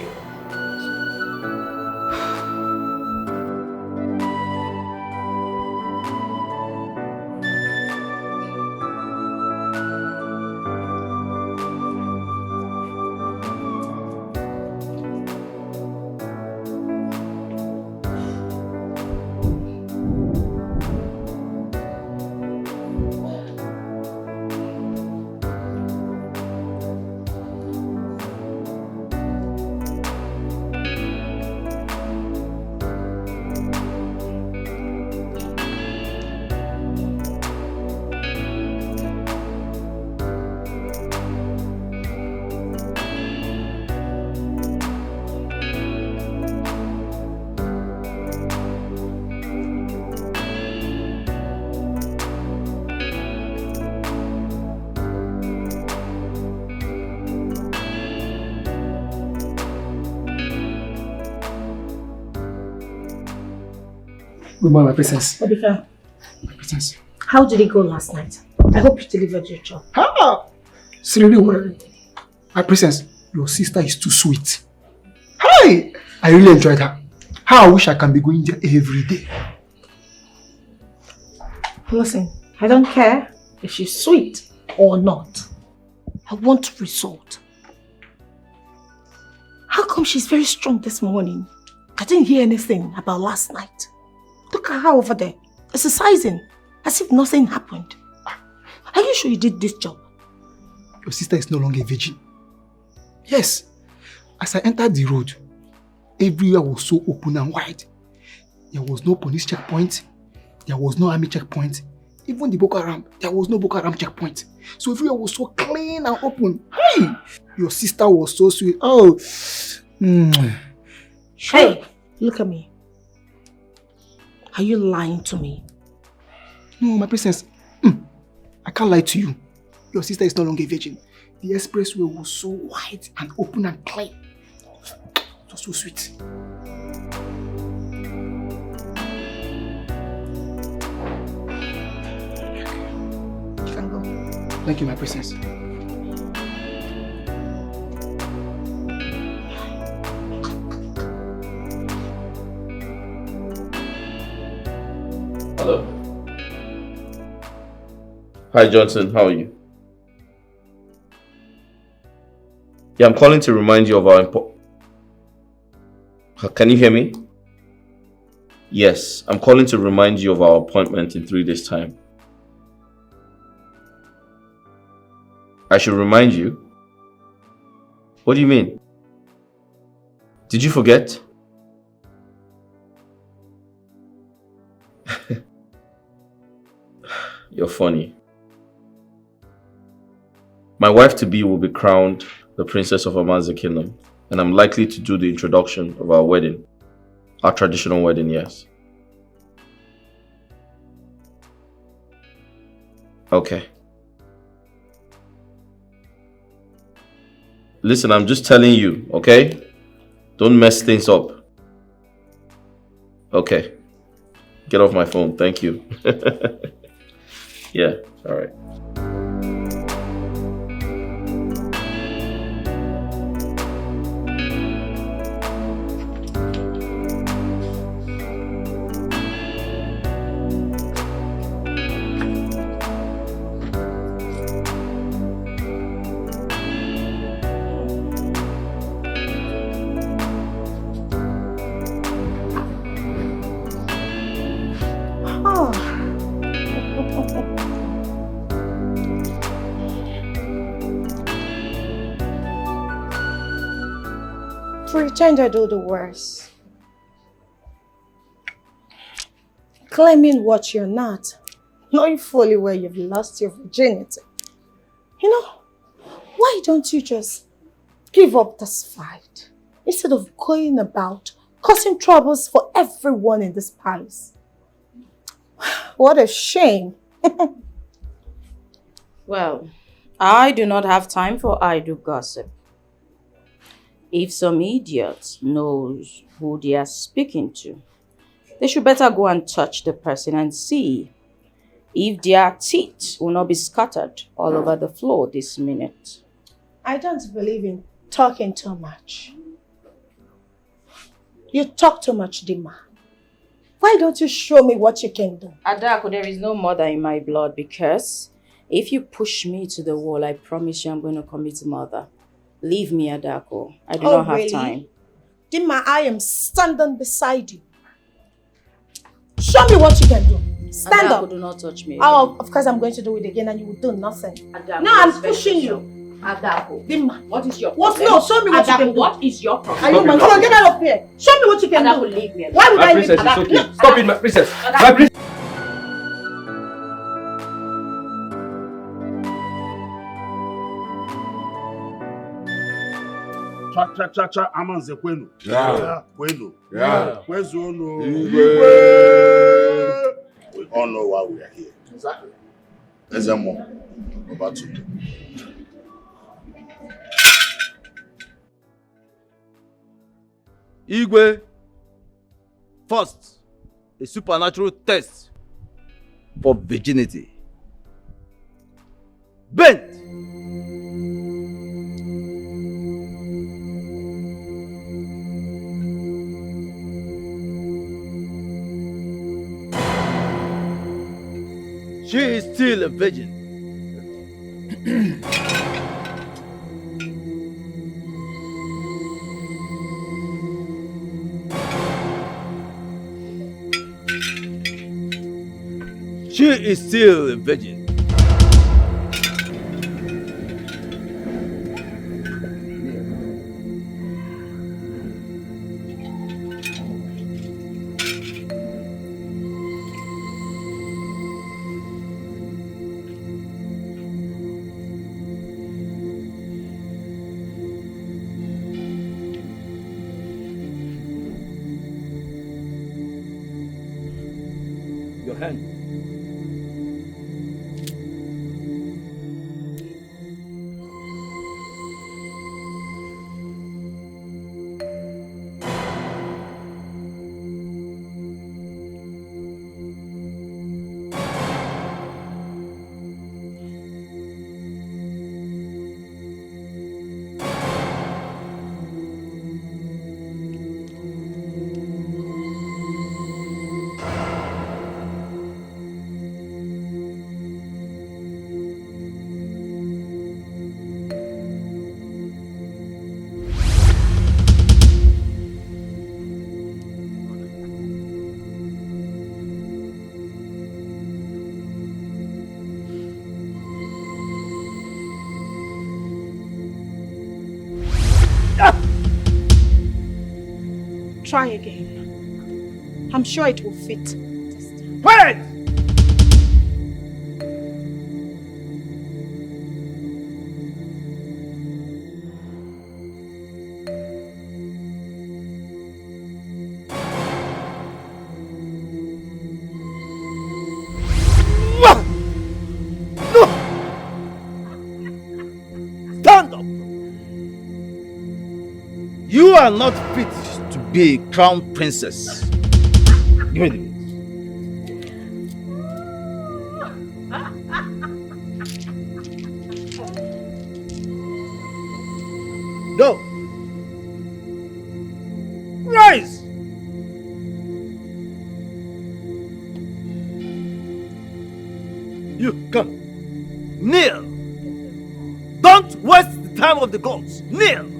Good morning, my princess. Obika, My princess. how did it go last night? I hope you delivered your job. Ah! It's really well. My princess, your sister is too sweet. Hi! I really enjoyed her. How I wish I can be going there every day. Listen, I don't care if she's sweet or not. I want result. How come she's very strong this morning? I didn't hear anything about last night. Look at her over there, exercising, as if nothing happened. Are you sure you did this job? Your sister is no longer a virgin. Yes. As I entered the road, everywhere was so open and wide. There was no police checkpoint. There was no army checkpoint. Even the Boko Haram, there was no Boko Haram checkpoint. So everywhere was so clean and open. Hey! Your sister was so sweet. Oh. Hey, look at me. Are you lying to me? No, my princess. I can't lie to you. Your sister is no longer a virgin. The expressway was so wide and open and clean. It was so sweet. You can go. Thank you, my princess. Hello. Hi, Johnson. How are you? Yeah, I'm calling to remind you of our Can you hear me? Yes, I'm calling to remind you of our appointment in 3 days' time. I should remind you? What do you mean? Did you forget? You're funny. My wife-to-be will be crowned the princess of Amanze Kingdom, and I'm likely to do the introduction of our wedding. Our traditional wedding, yes. Okay. Listen, I'm just telling you, okay? Don't mess things up. Okay. Get off my phone, thank you. Yeah, alright. Pretend I do the worst. Claiming what you're not, knowing fully well you've lost your virginity. You know, why don't you just give up this fight instead of going about causing troubles for everyone in this palace? What a shame. Well, I do not have time for idle gossip. If some idiot knows who they are speaking to, they should better go and touch the person and see if their teeth will not be scattered all over the floor this minute. I don't believe in talking too much. You talk too much, Dima. Why don't you show me what you can do? Adako, there is no murder in my blood because if you push me to the wall, I promise you I'm going to commit murder. Leave me, Adako. I do not have time. Dima, I am standing beside you. Show me what you can do. Stand Adako, up. do not touch me. Oh, of course I'm going to do it again and you will do nothing. Adako, No, I'm pushing you. Adako, Dima, what is your what? problem? No, show me what you can do. What is your problem? Are you my? Come on, get out of here. Show me what you can Adako, do. leave me. Why would My I princess, leave? it's okay. Stop it, my princess. My princess. Cha amanze kwenu. Yeah. Kwenu. Yeah. Kwezono. Igwe. We all know why we are here. Exactly. Ezemo. About to. Igwe. First, a supernatural test for virginity. Bent. She is still a virgin. She is still a virgin. Your hand. Try again. I'm sure it will fit. Wait! No! Stand up! You are not fit to be a crown princess. Give me the book. Go! Rise! You, come. Kneel! Don't waste the time of the gods. Kneel!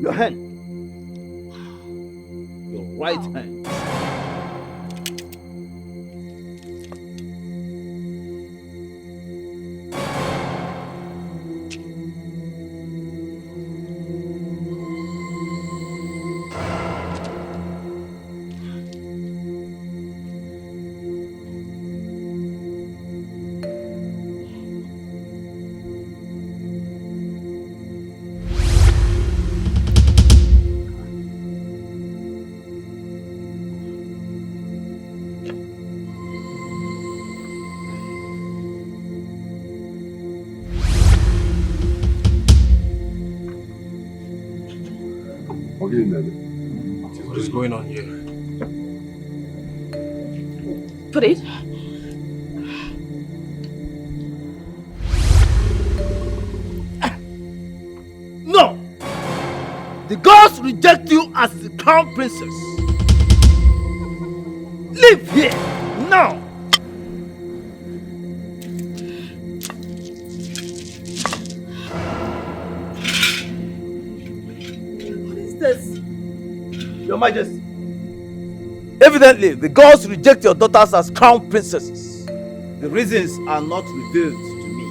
Your hand. Your right hand. What is going on here? Put it. No! The gods reject you as the crown princess. Leave here now! What is this? Your Majesty, evidently the gods reject your daughters as crown princesses. The reasons are not revealed to me.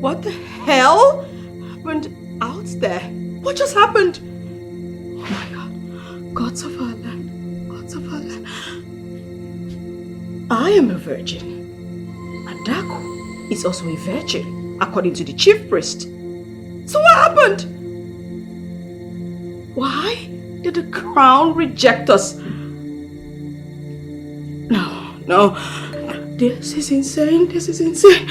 What the hell happened out there? What just happened? Oh my god. Gods of our land. Gods of our land. I am a virgin. Adako is also a virgin, according to the chief priest. So what happened? Why did the crown reject us? No. This is insane. This is insane.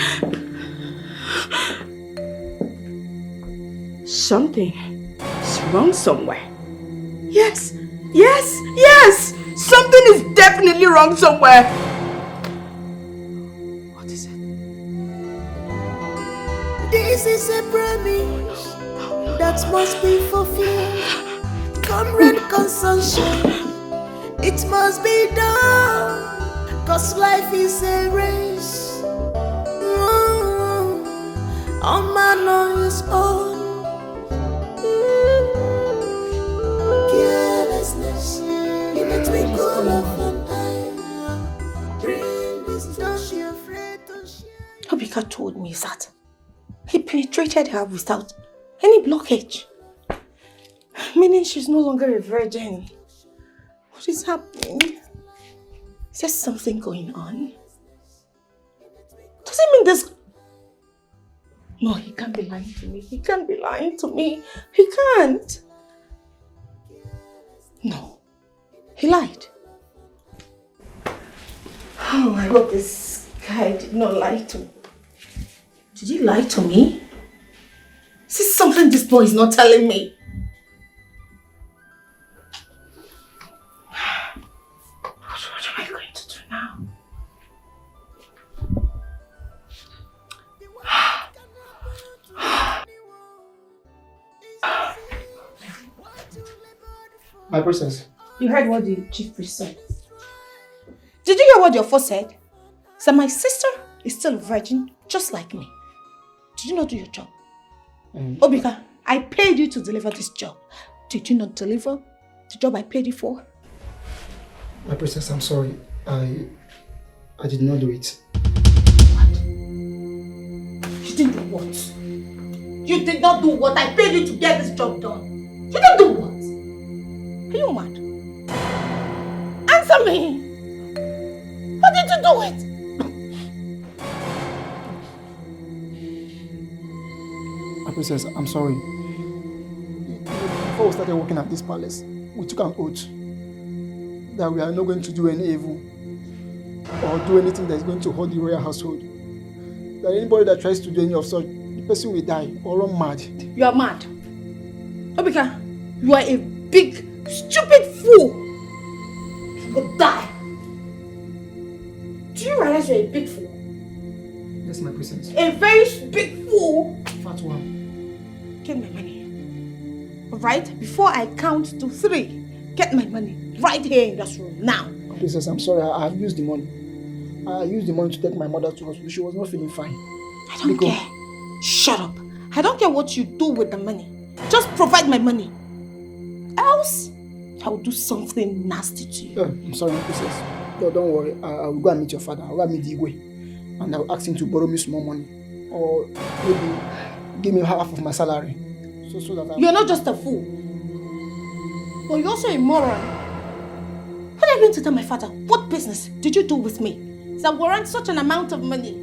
Something is wrong somewhere. Yes! Something is definitely wrong somewhere. is a promise that must be fulfilled. Comrade consumption, it must be done, cause life is a race. All man on his own. Carelessness in the twinkle of an eye. Bring this, don't be afraid to share. Obika told me that he penetrated her without any blockage. Meaning she's no longer a virgin. What is happening? Is there something going on? Does it mean this? No, he can't be lying to me. He can't be lying to me. He can't. No. He lied. Oh, I hope this guy did not lie to me. Did he lie to me? Is this something this boy is not telling me? What am I going to do now? My princess. You heard what the chief priest said. Did you hear what your first said? So my sister is still a virgin, just like me. Did you not do your job? Obika, I paid you to deliver this job. Did you not deliver the job I paid you for? My princess, I'm sorry. I did not do it. You didn't do what? You did not do what? I paid you to get this job done. You didn't do what? Are you mad? Answer me! Why did you do it? My princess, I'm sorry. Before we started working at this palace, we took an oath that we are not going to do any evil or do anything that is going to hurt the royal household. That anybody that tries to do any of such, the person will die or run mad. You are mad. Obika, you are a big, stupid fool. You will die. Do you realize you're a big fool? Yes, my princess. A very big fool. Fat one. Get my money. Alright? Before I count to 3, get my money right here in this room now. Princess, I'm sorry. I have used the money. I used the money to take my mother to hospital. She was not feeling fine. I don't care. Shut up. I don't care what you do with the money. Just provide my money. Else, I will do something nasty to you. I'm sorry, princess. No, don't worry. I will go and meet your father. I will go and meet the Igwe. And I will ask him to borrow me some more money. Or maybe give me half of my salary. So that You're not just a fool. But you're also a moron. What are you going to tell my father? What business did you do with me? That warrants such an amount of money?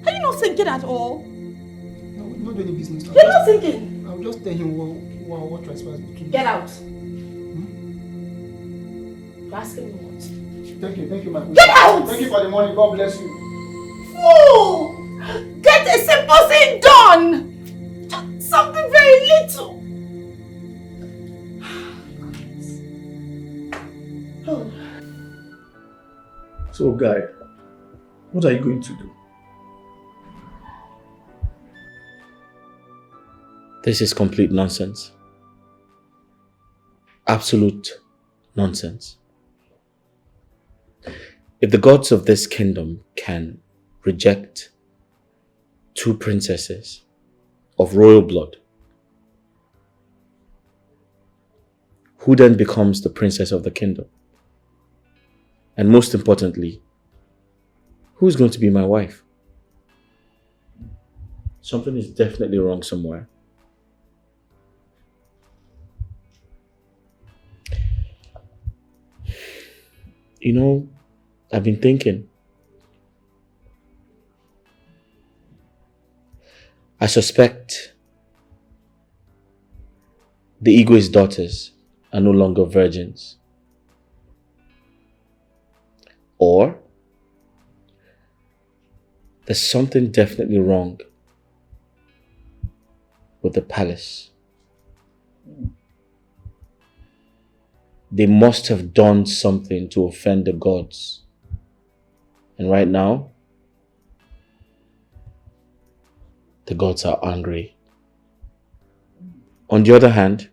Are you not thinking at all? No, not doing any business. You're not thinking? I'll just tell him what trespass between. Get out. You're asking me what? Thank you, my princess. Get out! Thank you for the money. God bless you. Fool! Get a simple thing done! Something very little. Oh. So, guy, what are you going to do? This is complete nonsense. Absolute nonsense. If the gods of this kingdom can reject 2 princesses of royal blood, who then becomes the princess of the kingdom? And most importantly, who's going to be my wife? Something is definitely wrong somewhere. You know, I've been thinking. I suspect the Igwe's daughters are no longer virgins. Or there's something definitely wrong with the palace. They must have done something to offend the gods. And right now, the gods are angry On the other hand,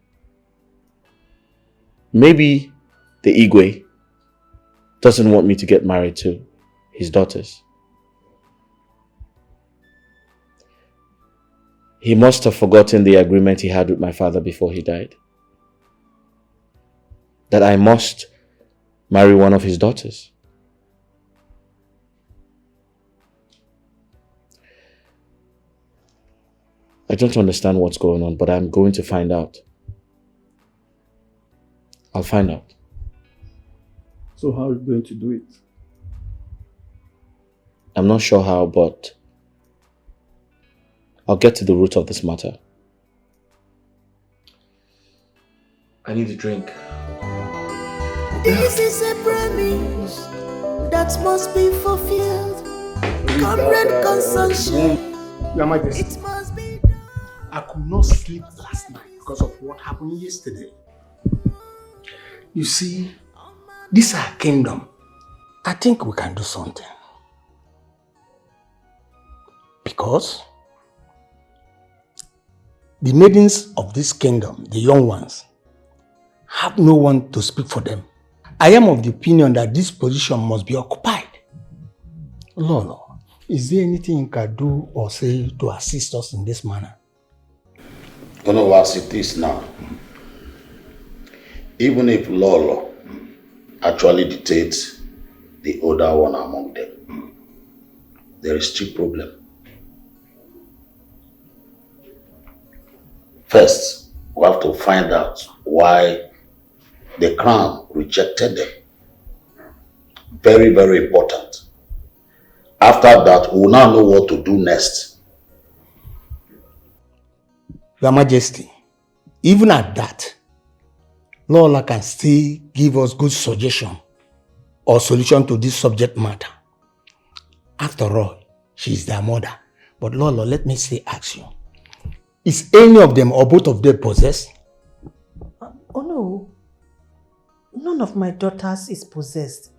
maybe the Igwe doesn't want me to get married to his daughters. He must have forgotten the agreement he had with my father before he died. That I must marry one of his daughters. I don't understand what's going on, but I'm going to find out. I'll find out. So how are you going to do it? I'm not sure how, but I'll get to the root of this matter. I need a drink. This is a promise that must be fulfilled. Comrade consumption. Your Majesty, It must be. I could not sleep last night because of what happened yesterday. You see, this is our kingdom. I think we can do something. Because the maidens of this kingdom, the young ones, have no one to speak for them. I am of the opinion that this position must be occupied. Lolo, is there anything you can do or say to assist us in this manner? You know, as it is now, even if Lolo actually dictates the older one among them, there is still problem. First, we have to find out why the crown rejected them. Very, very important. After that, we will now know what to do next. Your Majesty, even at that, Lola can still give us good suggestion or solution to this subject matter. After all, she is their mother. But Lola, let me ask you, is any of them or both of them possessed? Oh no. None of my daughters is possessed.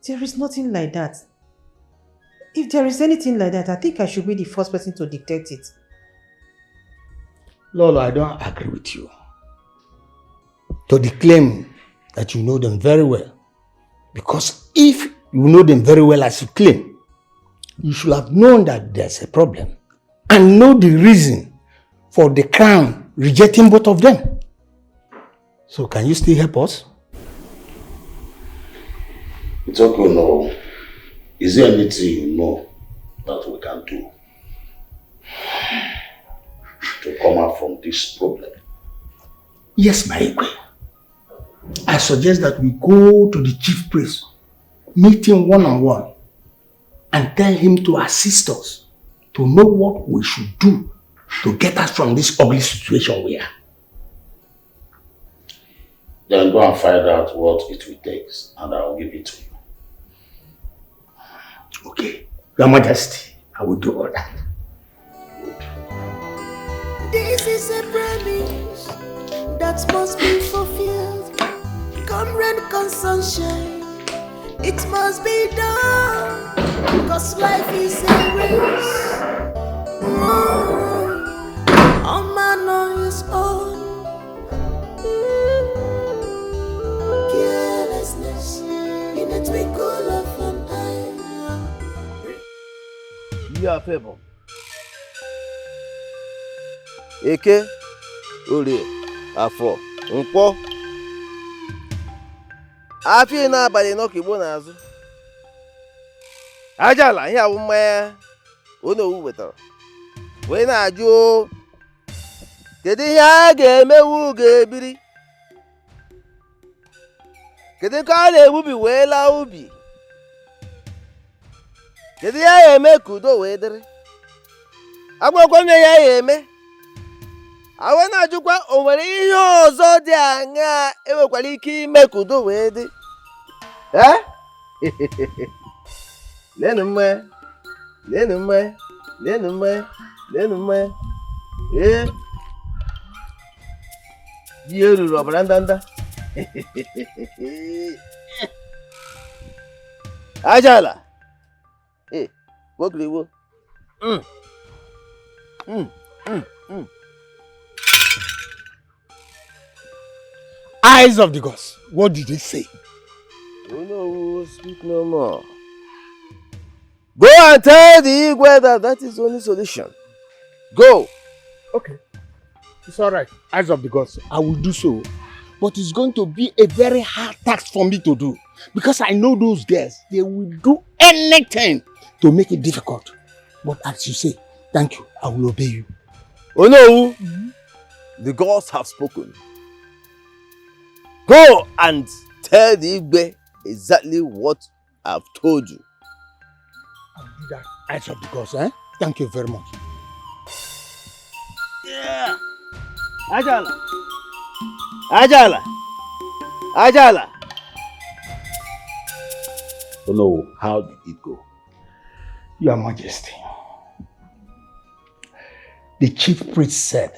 There is nothing like that. If there is anything like that, I think I should be the first person to detect it. Lola, I don't agree with you. To the claim that you know them very well. Because if you know them very well as you claim, you should have known that there's a problem and know the reason for the crown rejecting both of them. So can you still help us? It's okay, no. Is there anything you know that we can do to come out from this problem? Yes, my Igwe. I suggest that we go to the chief priest, meet him one-on-one, and tell him to assist us to know what we should do to get us from this ugly situation we are. Then go and find out what it will take, and I will give it to you. Okay, Your Majesty, I will do all that. This is a promise that must be fulfilled. Comrade consumption, it must be done. Cause life is a race. A man on his own. Carelessness in a twinkle of an eye. Your favor. Eke, Orie, Afọ, Nkwọ. Afọ n'abalị n'ọkigbo n'azụ. Ajala ihe awụ mmanya onye owu wetara. Wee na-ajụ kedu ihe a ga-emewu ga-ebiri? Kedu ka a na-egbubi wee laa ubi? Kedu ihe a ga-eme ka udo wee dịrị? Agwakwa nne ya ga-eme. Awe na-ajụkwa o nwere ihe ọzọ dị aṅaa enwekwara ike ime ka udo wee dị. Leenụ mmanya, leenụ mmanya, leenụ mmanya, leenụ mmanya. Ji eruru ọbara ndanda. Ajala. Wokiriwo. Eyes of the gods, what did they say? Oh no, speak no more. Go and tell the Igwe that is the only solution. Go. Okay. It's all right. Eyes of the gods, I will do so. But it's going to be a very hard task for me to do. Because I know those girls, they will do anything to make it difficult. But as you say, thank you, I will obey you. Oh no, the gods have spoken. Go and tell the Igwe exactly what I've told you. I'll do that. Eyes of the gods, eh? Thank you very much. Yeah. Ajala. Ajala. Ajala. Oh no, how did it go? Your Majesty, the chief priest said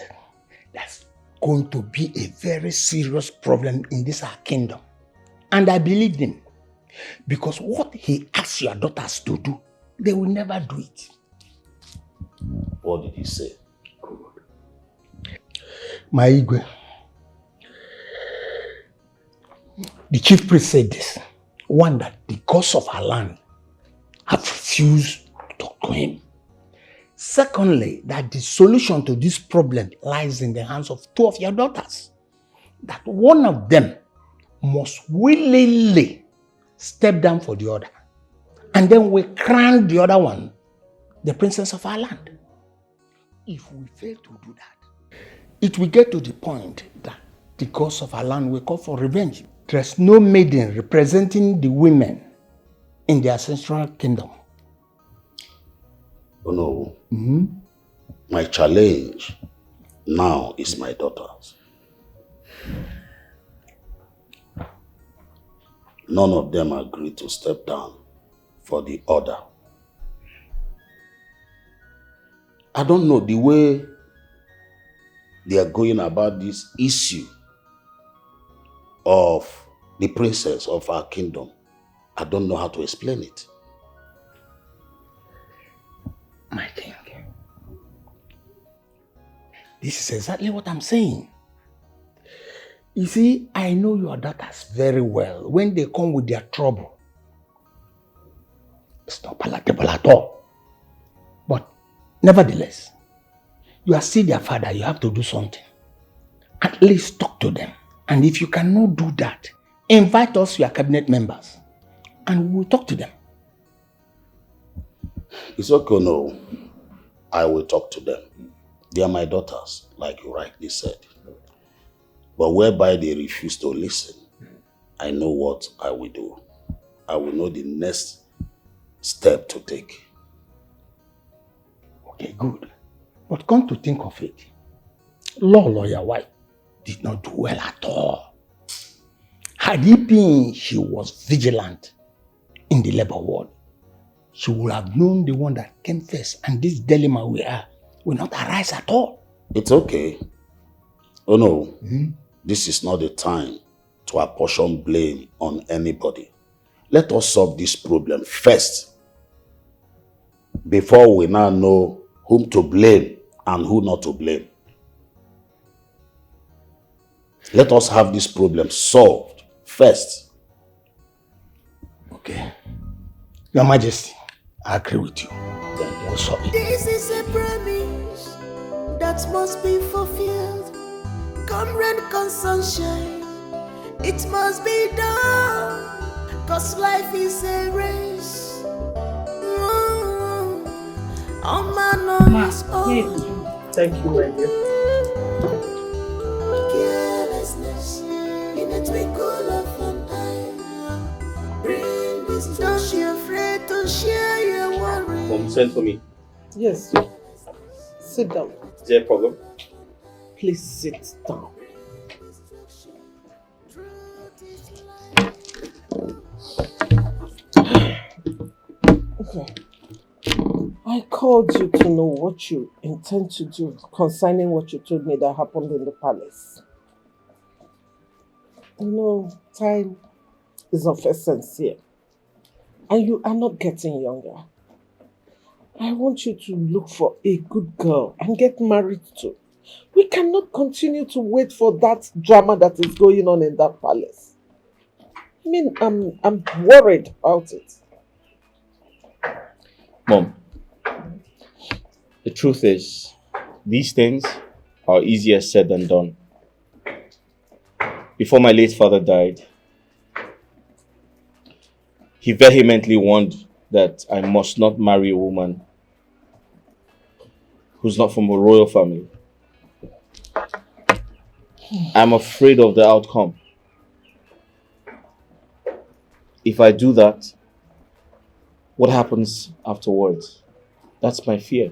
that's going to be a very serious problem in this our kingdom. And I believed him. Because what he asked your daughters to do, they will never do it. What did he say? My Igwe, the chief priest said this. One, that the gods of our land have refused to talk to him. Secondly, that the solution to this problem lies in the hands of two of your daughters. That one of them must willingly step down for the other. And then we crown the other one the princess of our land. If we fail to do that, it will get to the point that the gods of our land will call for revenge. There's no maiden representing the women in the ancestral kingdom. Oh no. My challenge now is my daughters. None of them agreed to step down for the order. I don't know the way they are going about this issue of the princess of our kingdom. I don't know how to explain it. My king, this is exactly what I'm saying. You see, I know your daughters very well. When they come with their trouble, it's not palatable at all. But nevertheless, you are still their father. You have to do something. At least talk to them. And if you cannot do that, invite us, your cabinet members, and we'll talk to them. It's okay, no. I will talk to them. They are my daughters, like you rightly said. But whereby they refuse to listen, I know what I will do. I will know the next step to take. Okay, good. But come to think of it, Lolo, your wife, did not do well at all. Had it been she was vigilant in the labor ward, she would have known the one that came first, and this dilemma we are will not arise at all. It's okay. Oh no, this is not the time to apportion blame on anybody. Let us solve this problem first, before we now know whom to blame and who not to blame. Let us have this problem solved first. Okay. Your Majesty, I agree with you. Then we'll solve it. This is a promise that must be fulfilled. Come rain, come sunshine, it must be done. Cause life is a race. All man on his own. Thank you, my dear. Carelessness in a twinkle of an eye. Bring this. Don't be afraid to share your worries. Mom, send for me. Yes. Sit down. Is there a problem? Please sit down. Okay. I called you to know what you intend to do concerning what you told me that happened in the palace. You know, time is of essence here. And you are not getting younger. I want you to look for a good girl and get married to. We cannot continue to wait for that drama that is going on in that palace. I mean, I'm worried about it. Mom, the truth is, these things are easier said than done. Before my late father died, he vehemently warned that I must not marry a woman who's not from a royal family. I'm afraid of the outcome. If I do that, what happens afterwards? That's my fear.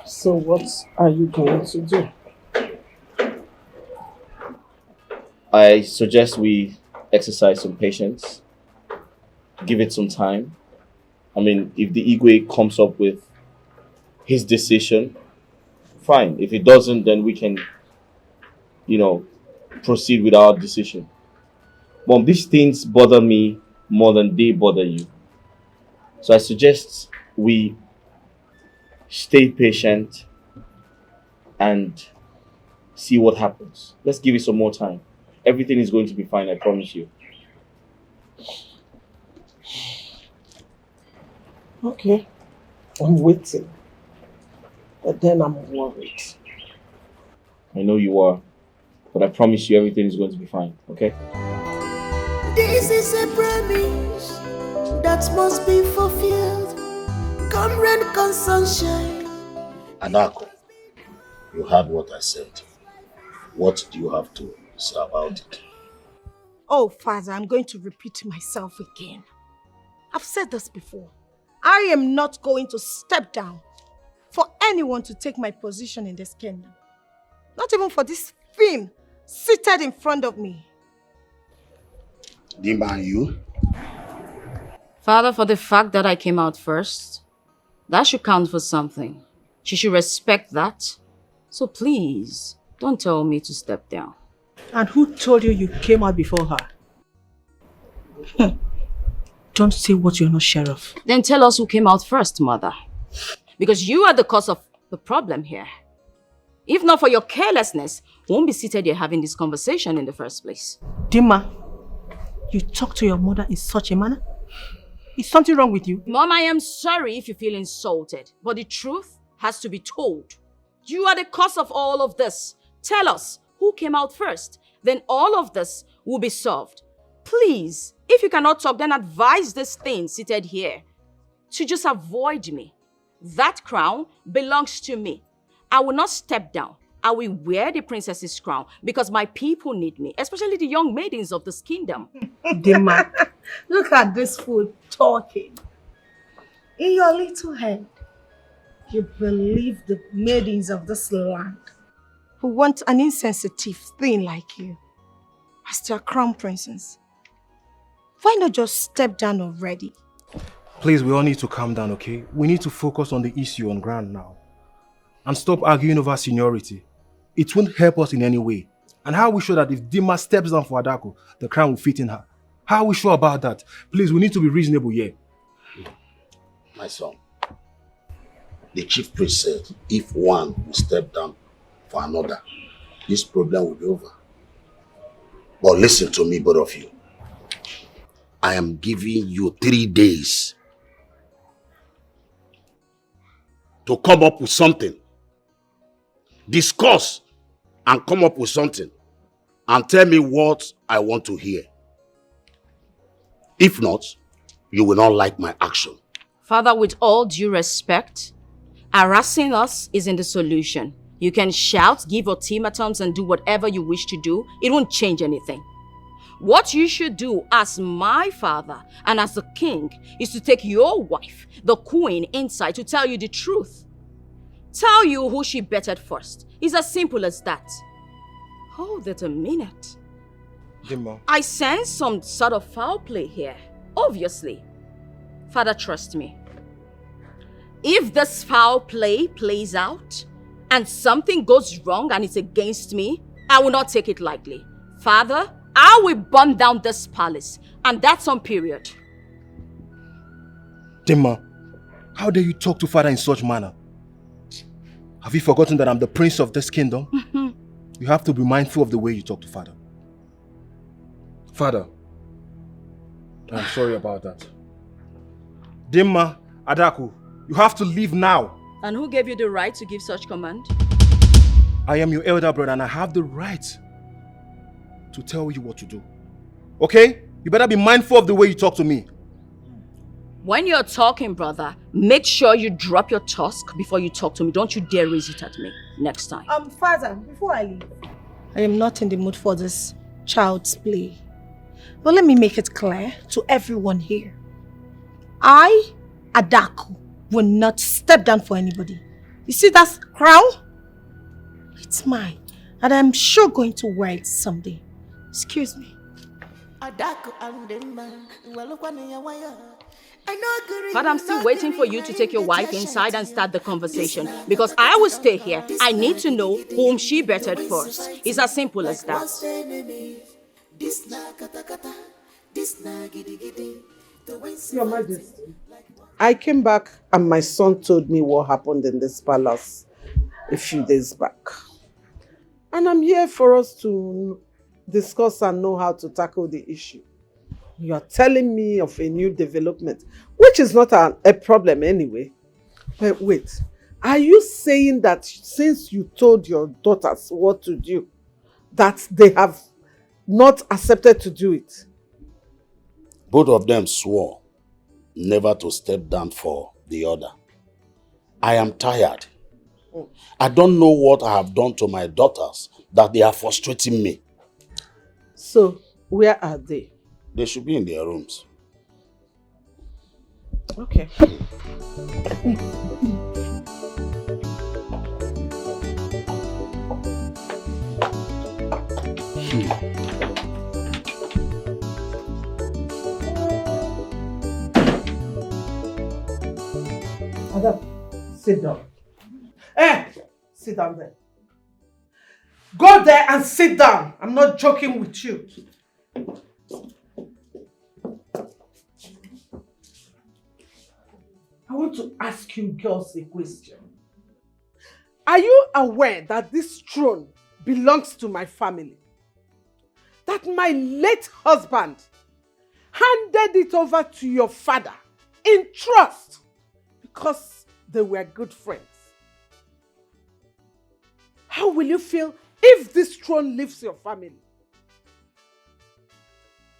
So what are you going to do? I suggest we exercise some patience, give it some time. I mean, if the Igwe comes up with his decision, fine. If it doesn't, then we can, proceed with our decision. Mom, these things bother me more than they bother you. So I suggest we stay patient and see what happens. Let's give it some more time. Everything is going to be fine, I promise you. Okay, I'm waiting. But then I'm worried. I know you are, but I promise you everything is going to be fine, okay? This is a promise that must be fulfilled. Come rain, come sunshine. Anako, you heard what I said. What do you have to say about it? Oh, Father, I'm going to repeat myself again. I've said this before. I am not going to step down for anyone to take my position in this kingdom. Not even for this fiend seated in front of me. Dimba, and you? Father, for the fact that I came out first, that should count for something. She should respect that. So please, don't tell me to step down. And who told you you came out before her? Don't say what you're not sure of. Then tell us who came out first, Mother. Because you are the cause of the problem here. If not for your carelessness, we won't be seated here having this conversation in the first place. Dima, you talk to your mother in such a manner? Is something wrong with you? Mom, I am sorry if you feel insulted, but the truth has to be told. You are the cause of all of this. Tell us who came out first. Then all of this will be solved. Please, if you cannot talk, then advise this thing seated here to just avoid me. That crown belongs to me. I will not step down. I will wear the princess's crown because my people need me, especially the young maidens of this kingdom. Dima, look at this fool talking. In your little head, you believe the maidens of this land who want an insensitive thing like you as their crown princess. Why not just step down already? Please, we all need to calm down, okay? We need to focus on the issue on ground now. And stop arguing over seniority. It won't help us in any way. And how are we sure that if Dima steps down for Adako, the crown will fit in her? How are we sure about that? Please, we need to be reasonable here. My son, the chief priest said if one will step down for another, this problem will be over. But listen to me, both of you. I am giving you 3 days to come up with something. Discuss and come up with something and tell me what I want to hear. If not, you will not like my action. Father, with all due respect, harassing us isn't the solution. You can shout, give ultimatums, and do whatever you wish to do. It won't change anything. What you should do as my father and as the king is to take your wife, the queen, inside to tell you the truth. Tell you who she betted first. It's as simple as that. Hold it a minute. Dima. I sense some sort of foul play here. Obviously. Father, trust me. If this foul play plays out and something goes wrong and it's against me, I will not take it lightly. Father, I will burn down this palace, and that's on period. Dima, how dare you talk to father in such manner? Have you forgotten that I'm the prince of this kingdom? You have to be mindful of the way you talk to father. Father, I'm sorry about that. Dimma, Adaku, you have to leave now. And who gave you the right to give such command? I am your elder brother and I have the right to tell you what to do. Okay? You better be mindful of the way you talk to me. When you're talking, brother, make sure you drop your tusk before you talk to me. Don't you dare raise it at me next time. Father, before I leave, I am not in the mood for this child's play. But let me make it clear to everyone here. I, Adaku, will not step down for anybody. You see that crown? It's mine. And I'm sure going to wear it someday. Excuse me. But I'm still waiting for you to take your wife inside and start the conversation. Because I will stay here. I need to know whom she bettered first. It's as simple as that. Your Majesty, I came back and my son told me what happened in this palace a few days back. And I'm here for us to discuss and know how to tackle the issue. You're telling me of a new development, which is not a problem anyway. But wait, are you saying that since you told your daughters what to do, that they have not accepted to do it? Both of them swore never to step down for the other. I am tired. I don't know what I have done to my daughters that they are frustrating me. So, where are they? They should be in their rooms. Okay. Madam, sit down. Sit down there. Go there and sit down. I'm not joking with you. I want to ask you girls a question. Are you aware that this throne belongs to my family? That my late husband handed it over to your father in trust because they were good friends. How will you feel if this throne leaves your family?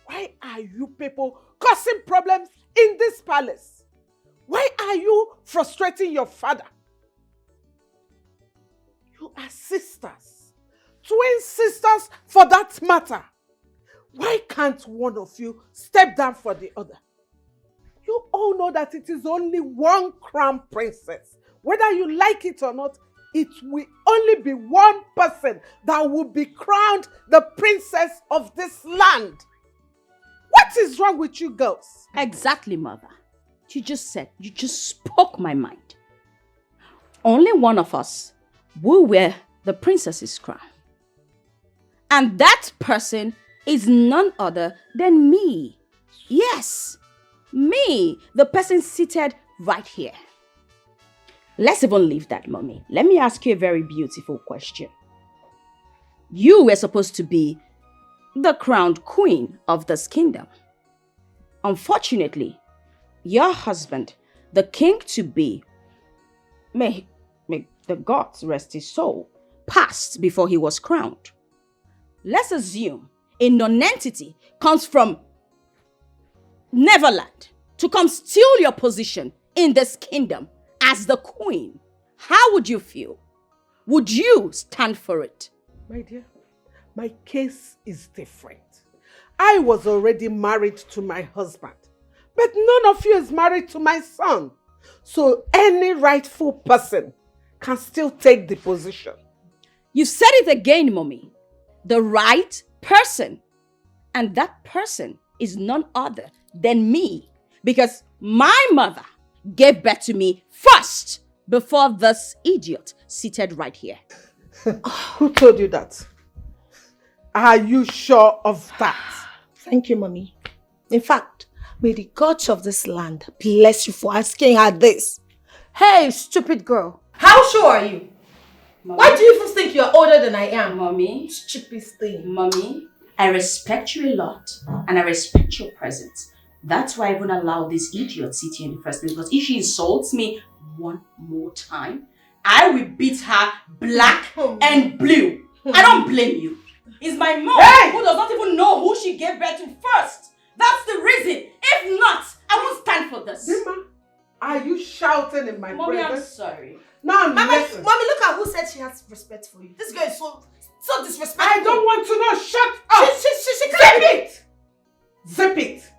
Why are you people causing problems in this palace? Why are you frustrating your father? You are sisters, twin sisters for that matter. Why can't one of you step down for the other? You all know that it is only one crown princess. Whether you like it or not, it will only be one person that will be crowned the princess of this land. What is wrong with you girls? Exactly, mother. You just spoke my mind. Only one of us will wear the princess's crown. And that person is none other than me. Yes, me, the person seated right here. Let's even leave that, mommy. Let me ask you a very beautiful question. You were supposed to be the crowned queen of this kingdom. Unfortunately, your husband, the king-to-be, may the gods rest his soul, passed before he was crowned. Let's assume a non-entity comes from Neverland to come steal your position in this kingdom as the queen. How would you feel? Would you stand for it? My dear, my case is different. I was already married to my husband, but none of you is married to my son. So any rightful person can still take the position. You said it again, mommy. The right person. And that person is none other than me. Because my mother gave birth to me first before this idiot seated right here. Who told you that? Are you sure of that? Thank you, mommy. In fact, may the gods of this land bless you for asking her this. Hey, stupid girl. How sure are you? Mommy. Why do you even think you're older than I am? Mommy. Stupidest thing. Mommy, I respect you a lot and I respect your presence. That's why I even allowed this idiot sit here in the first place. Because if she insults me one more time, I will beat her black and blue. I don't blame you. It's my mom who does not even know who she gave birth to first. That's the reason. If not, I won't stand for this. Dima, are you shouting in my Mommy, I'm presence? sorry. Now Mommy, listen. look at who said she has respect for you. This girl is so disrespectful. I don't want to know. Shut up. She Zip can't. it. Zip it.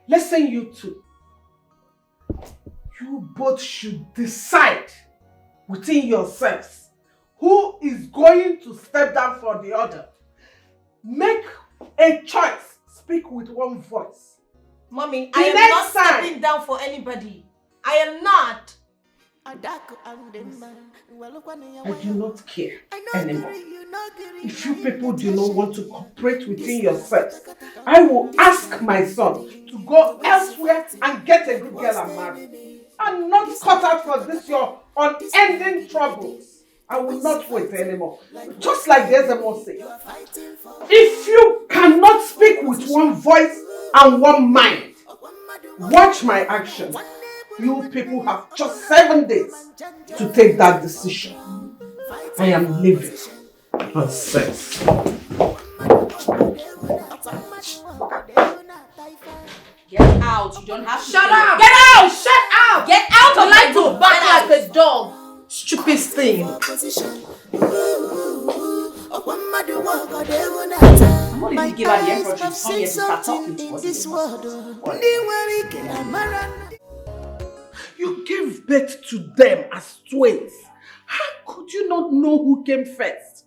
Listen, you two. You both should decide within yourselves who is going to step down for the other. Make a choice. Speak with one voice. Mommy, The I am next not time. stepping down for anybody. I am not. I do not care anymore. If you people do not want to cooperate within yourselves, I will ask my son to go elsewhere and get a good girl and marry. I'm not cut out for this your unending troubles. I will not wait anymore. Just like the SMO say, if you cannot speak with one voice and one mind, watch my action. You people have just 7 days to take that decision. I am leaving. Nonsense. Get out. You don't have to. Shut up! Get out! Shut up! Get out of You my like room! to bark like a dog. Stupid thing. I'm not even give her the effort to come here to start talking to us. You gave birth to them as twins. How could you not know who came first?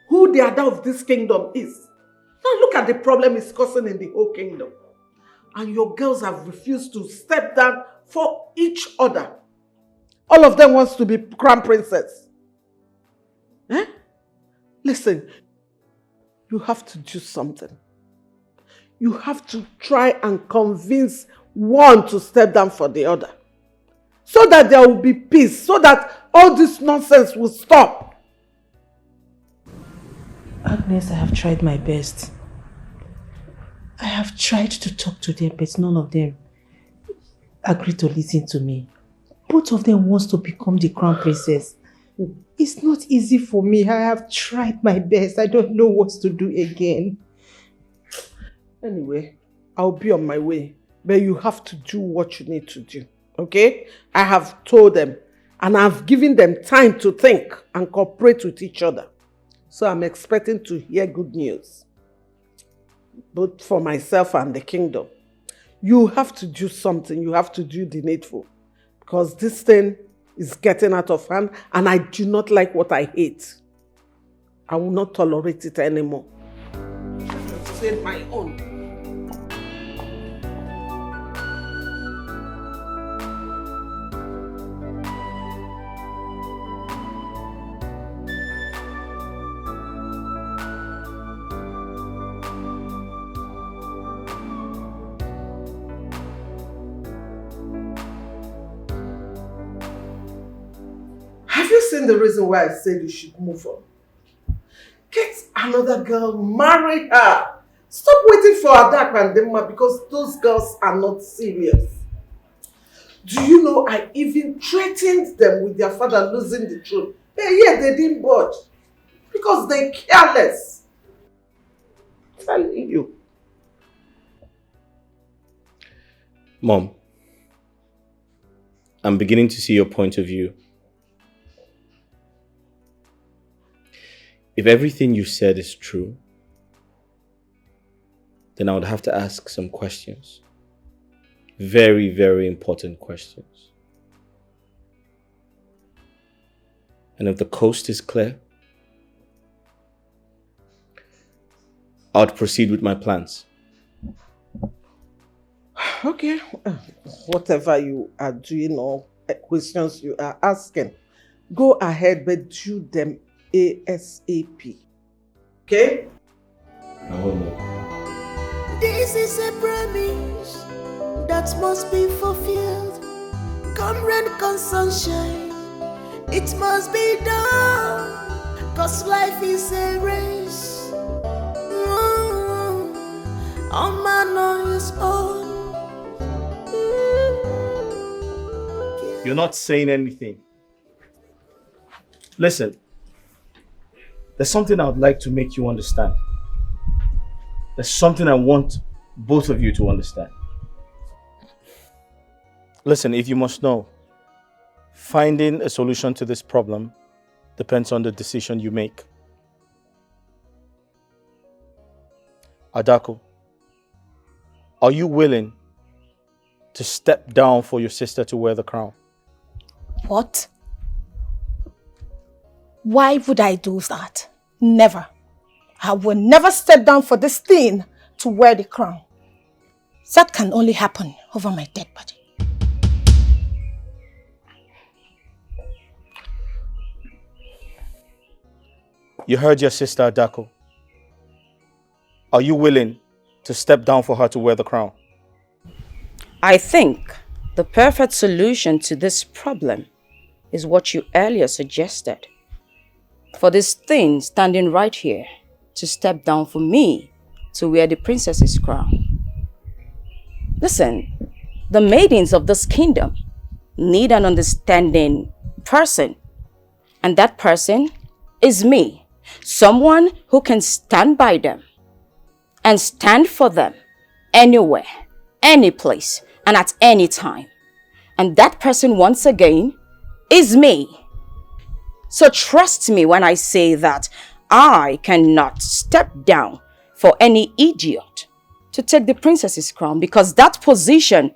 Who the other of this kingdom is? Now look at the problem it's causing in the whole kingdom. And your girls have refused to step down for each other. All of them wants to be crown princess. Eh? Listen, you have to do something. You have to try and convince one to step down for the other. So that there will be peace. So that all this nonsense will stop. Agnes, I have tried my best. I have tried to talk to them, but none of them agreed to listen to me. Both of them wants to become the crown princess. It's not easy for me. I have tried my best. I don't know what to do again. Anyway, I'll be on my way. But you have to do what you need to do. Okay? I have told them. And I've given them time to think and cooperate with each other. So I'm expecting to hear good news. Both for myself and the kingdom. You have to do something. You have to do the needful. Because this thing is getting out of hand and I do not like what I hate. I will not tolerate it anymore. I've said my own. Have you seen the reason why I said you should move on? Get another girl, marry her. Stop waiting for Adak and Demma because those girls are not serious. Do you know I even threatened them with their father losing the throne? Yet they didn't budge. Because they're careless. I'm telling you. Mom, I'm beginning to see your point of view. If everything you said is true, then I would have to ask some questions. Very, very important questions. And if the coast is clear, I would proceed with my plans. Okay. Whatever you are doing or questions you are asking, go ahead but do them ASAP. Okay? I will move. This is a promise that must be fulfilled. Come rain, come sunshine. It must be done, cause life is a race. A man on his own. You're not saying anything. Listen, there's something I would like to make you understand. There's something I want both of you to understand. Listen, if you must know, finding a solution to this problem depends on the decision you make. Adako, are you willing to step down for your sister to wear the crown? What? Why would I do that? Never. I will never step down for this thing to wear the crown. That can only happen over my dead body. You heard your sister, Adako. Are you willing to step down for her to wear the crown? I think the perfect solution to this problem is what you earlier suggested. For this thing standing right here to step down for me to wear the princess's crown. Listen, the maidens of this kingdom need an understanding person. And that person is me. Someone who can stand by them and stand for them anywhere, any place, and at any time. And that person, once again, is me. So trust me when I say that I cannot step down for any idiot to take the princess's crown, because that position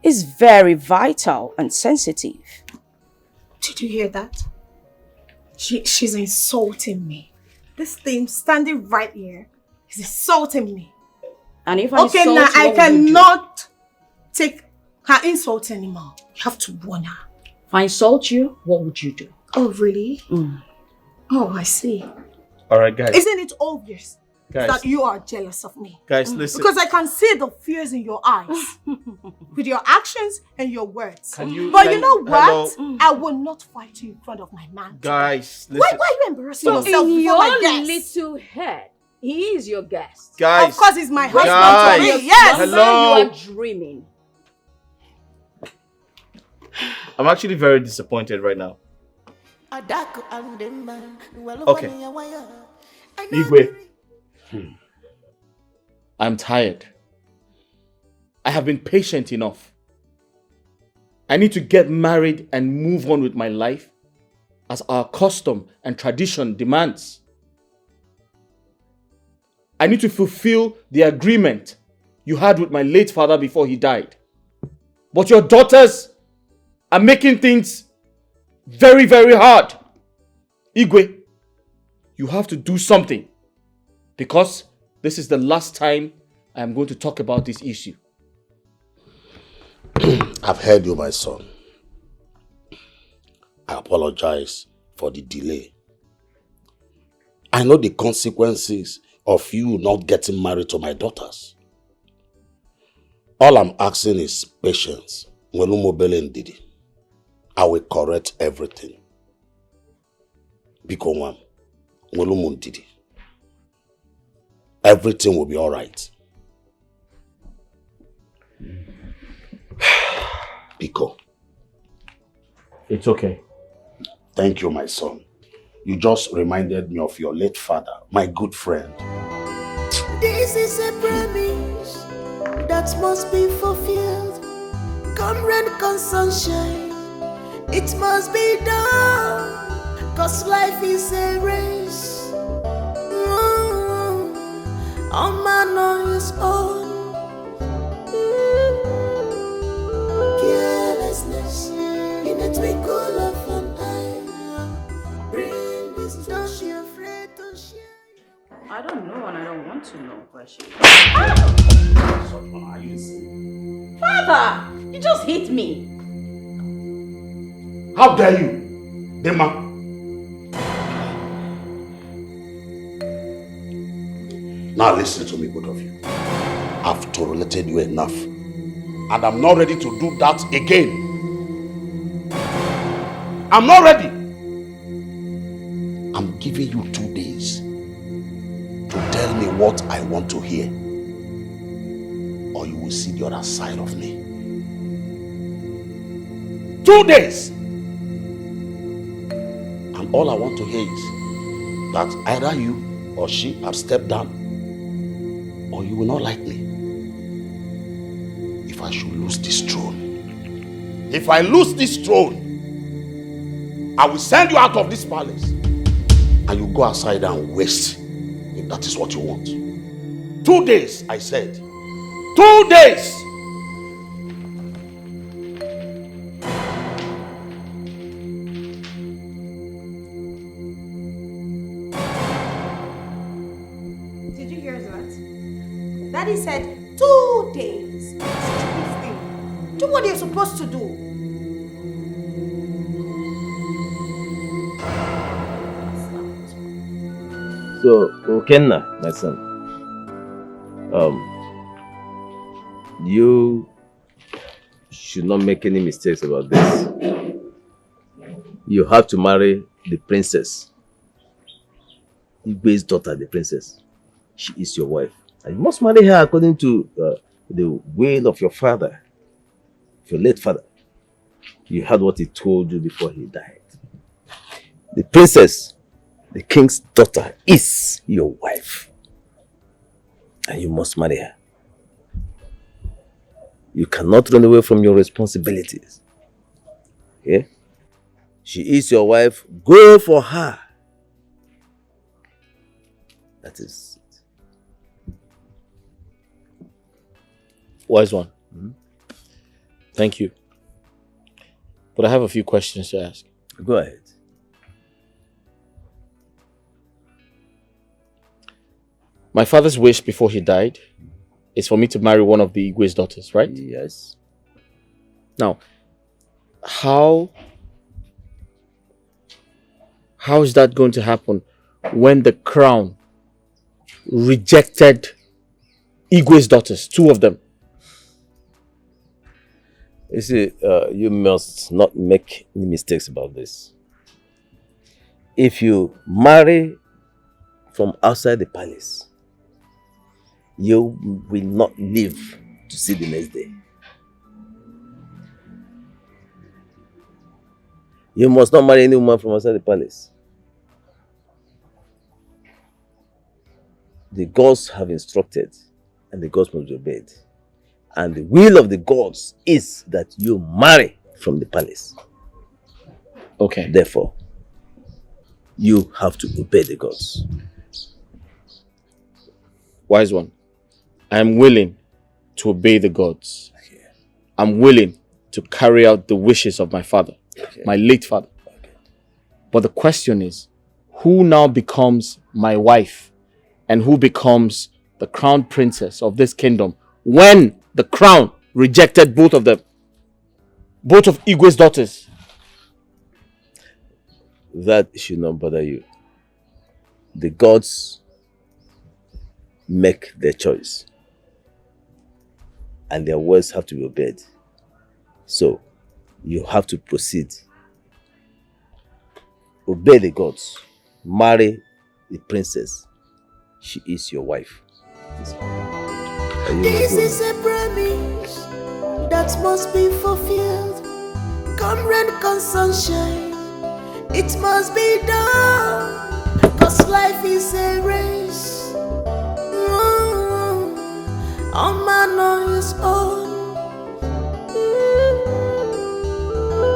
is very vital and sensitive. Did you hear that? She's insulting me. This thing standing right here is insulting me. And if I okay, insult, now I what will you do? cannot take her insult anymore. You have to warn her. If I insult you, what would you do? Oh, really? Oh, I see. All right, guys. Isn't it obvious Guys. that you are jealous of me? Guys, listen. Because I can see the fears in your eyes with your actions and your words. Can you- but can- you know what? hello? I will not fight you in front of my man. Guys, listen. Why are you embarrassing yourself in before my your guests? little head, he is your guest. Guys. Of course, he's my husband Guys. to me. Yes. Hello. You are dreaming. I'm actually very disappointed right now. Okay. Igwe. I'm tired. I have been patient enough. I need to get married and move on with my life as our custom and tradition demands. I need to fulfill the agreement you had with my late father before he died. But your daughters are making things very, very hard. Igwe, you have to do something, because this is the last time I am going to talk about this issue. I've heard you, my son. I apologize for the delay. I know the consequences of you not getting married to my daughters. All I'm asking is patience. I will correct everything. Everything will be all right. Pico. It's okay. Thank you, my son. You just reminded me of your late father, my good friend. This is a promise that must be fulfilled. Come rain, come sunshine, it must be done, cause life is a race. A man on his own. Carelessness in a twinkle of an eye. Bring this, don't she afraid to share. I don't know and I don't want to know where she is. Father, you just hit me. How dare you, Dema? Now listen to me, both of you. I've tolerated you enough. And I'm not ready to do that again. I'm not ready. I'm giving you 2 days to tell me what I want to hear, or you will see the other side of me. 2 days! And all I want to hear is that either you or she have stepped down, or you will not like me. If I should lose this throne, if I lose this throne, I will send you out of this palace and you go outside and waste, if that is what you want. 2 days, I said. 2 days! Did you hear that? Daddy said 2 days. Stupid thing. Do what you're supposed to do. So, Okenna, my son, you should not make any mistakes about this. You have to marry the princess. Igwe's daughter, the princess. She is your wife. And you must marry her according to the will of your father, your late father. You heard what he told you before he died. The princess, the king's daughter, is your wife. And you must marry her. You cannot run away from your responsibilities. Okay? She is your wife. Go for her. That is it. Wise one. Thank you. But I have a few questions to ask. Go ahead. My father's wish before he died is for me to marry one of the Igwe's daughters, right? Yes. Now, how is that going to happen when the crown rejected Igwe's daughters, 2 of them? You see, you must not make any mistakes about this. If you marry from outside the palace, you will not live to see the next day. You must not marry any woman from outside the palace. The gods have instructed, and the gods must be obeyed. And the will of the gods is that you marry from the palace. Okay. Therefore, you have to obey the gods. Wise one, I am willing to obey the gods. I'm willing to carry out the wishes of my father, my late father. But the question is, who now becomes my wife and who becomes the crown princess of this kingdom when the crown rejected both of them? Both of Igwe's daughters. That should not bother you. The gods make their choice, and their words have to be obeyed. So, you have to proceed. Obey the gods. Marry the princess. She is your wife. This is a promise that must be fulfilled. Come rain, come sunshine, it must be done. Cause life is a race. All man on his own.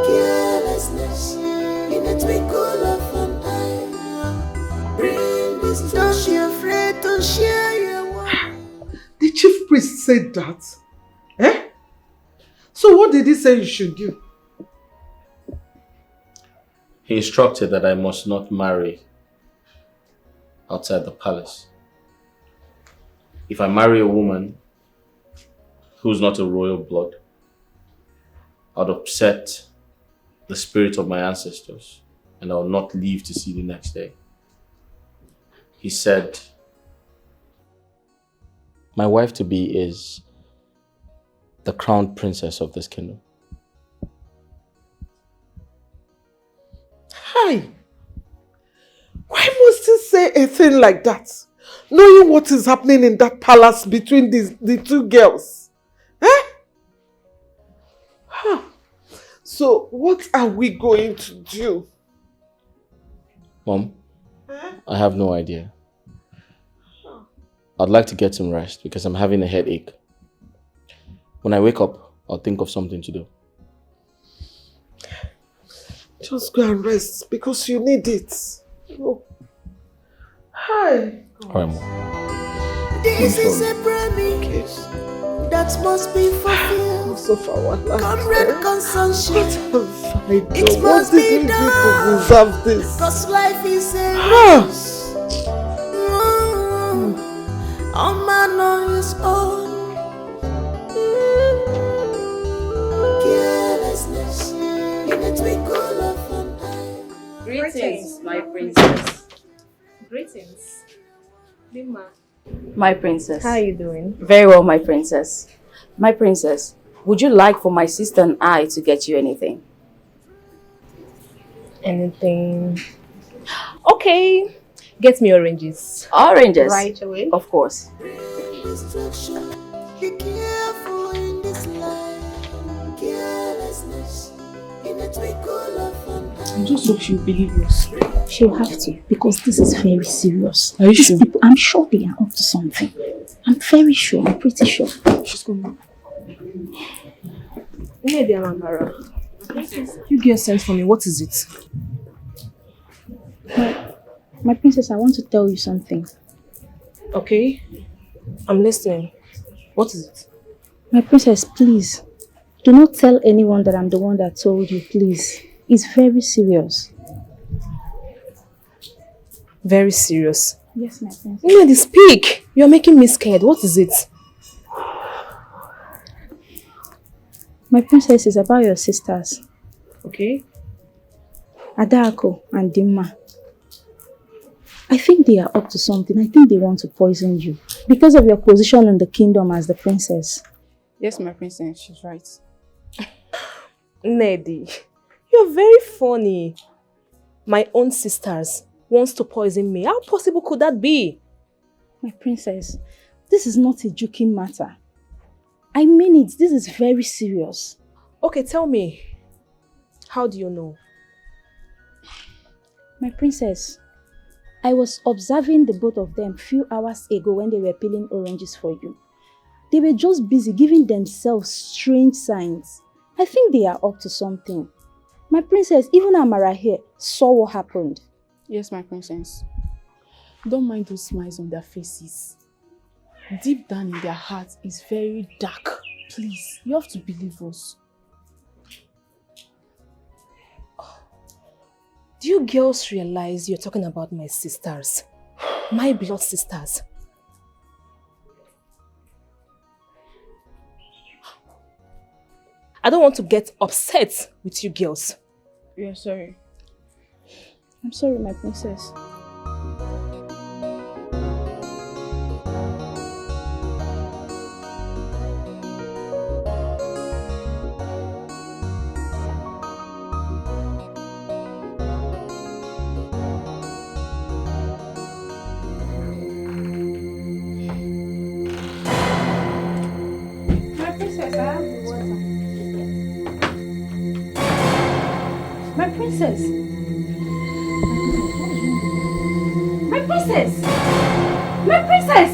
Carelessness in a twinkle of an eye. Bring this. Don't be afraid to share your one. The chief priest said that? Eh? So what did he say you should do? He instructed that I must not marry outside the palace. If I marry a woman who's not a royal blood, I'd upset the spirit of my ancestors and I'll not live to see the next day. He said, my wife-to-be is the crown princess of this kingdom. Hi. Why must he say a thing like that? Knowing what is happening in that palace between the two girls. Eh? Huh. So what are we going to do? Mom, I have no idea. I'd like to get some rest because I'm having a headache. When I wake up, I'll think of something to do. Just go and rest because you need it. Oh. Hi. Alright, Mom. This is a promise that must be fulfilled. So far, Comrade consumption. It must be done. To deserve this. Cause life is a race. A man on his own. Carelessness in a twinkle of an eye. Greetings, my princess. Greetings. Lima. My princess. How are you doing? Very well, my princess. My princess, would you like for my sister and I to get you anything? Anything? Okay. Get me oranges. Oranges? Right away. Of course. Be careful in this life. Carelessness in a twinkle of an eye. I just hope she'll believe us. She'll have to, because this is very serious. Are you These sure? people, I'm sure they are up to something. I'm very sure. I'm pretty sure. She's coming. Hey there, Mambara. You get sent for me. What is it? My princess, I want to tell you something. Okay. I'm listening. What is it? My princess, please. Do not tell anyone that I'm the one that told you, please. It's very serious. Very serious. Yes, my princess. Nedi, speak! You're making me scared. What is it? My princess is about your sisters. Okay. Adako and Dimma. I think they are up to something. I think they want to poison you because of your position in the kingdom as the princess. Yes, my princess, she's right. Nedi, you're very funny. My own sisters wants to poison me. How possible could that be? My princess, this is not a joking matter. I mean it. This is very serious. Okay, tell me. How do you know? My princess, I was observing the both of them few hours ago when they were peeling oranges for you. They were just busy giving themselves strange signs. I think they are up to something. My princess, even Amara here saw what happened. Yes, my princess. Don't mind those smiles on their faces. Deep down in their hearts is very dark. Please, you have to believe us. Do you girls realize you're talking about my sisters? My blood sisters. I don't want to get upset with you girls. Yeah, sorry. I'm sorry, my princess. My princess! My princess! My princess!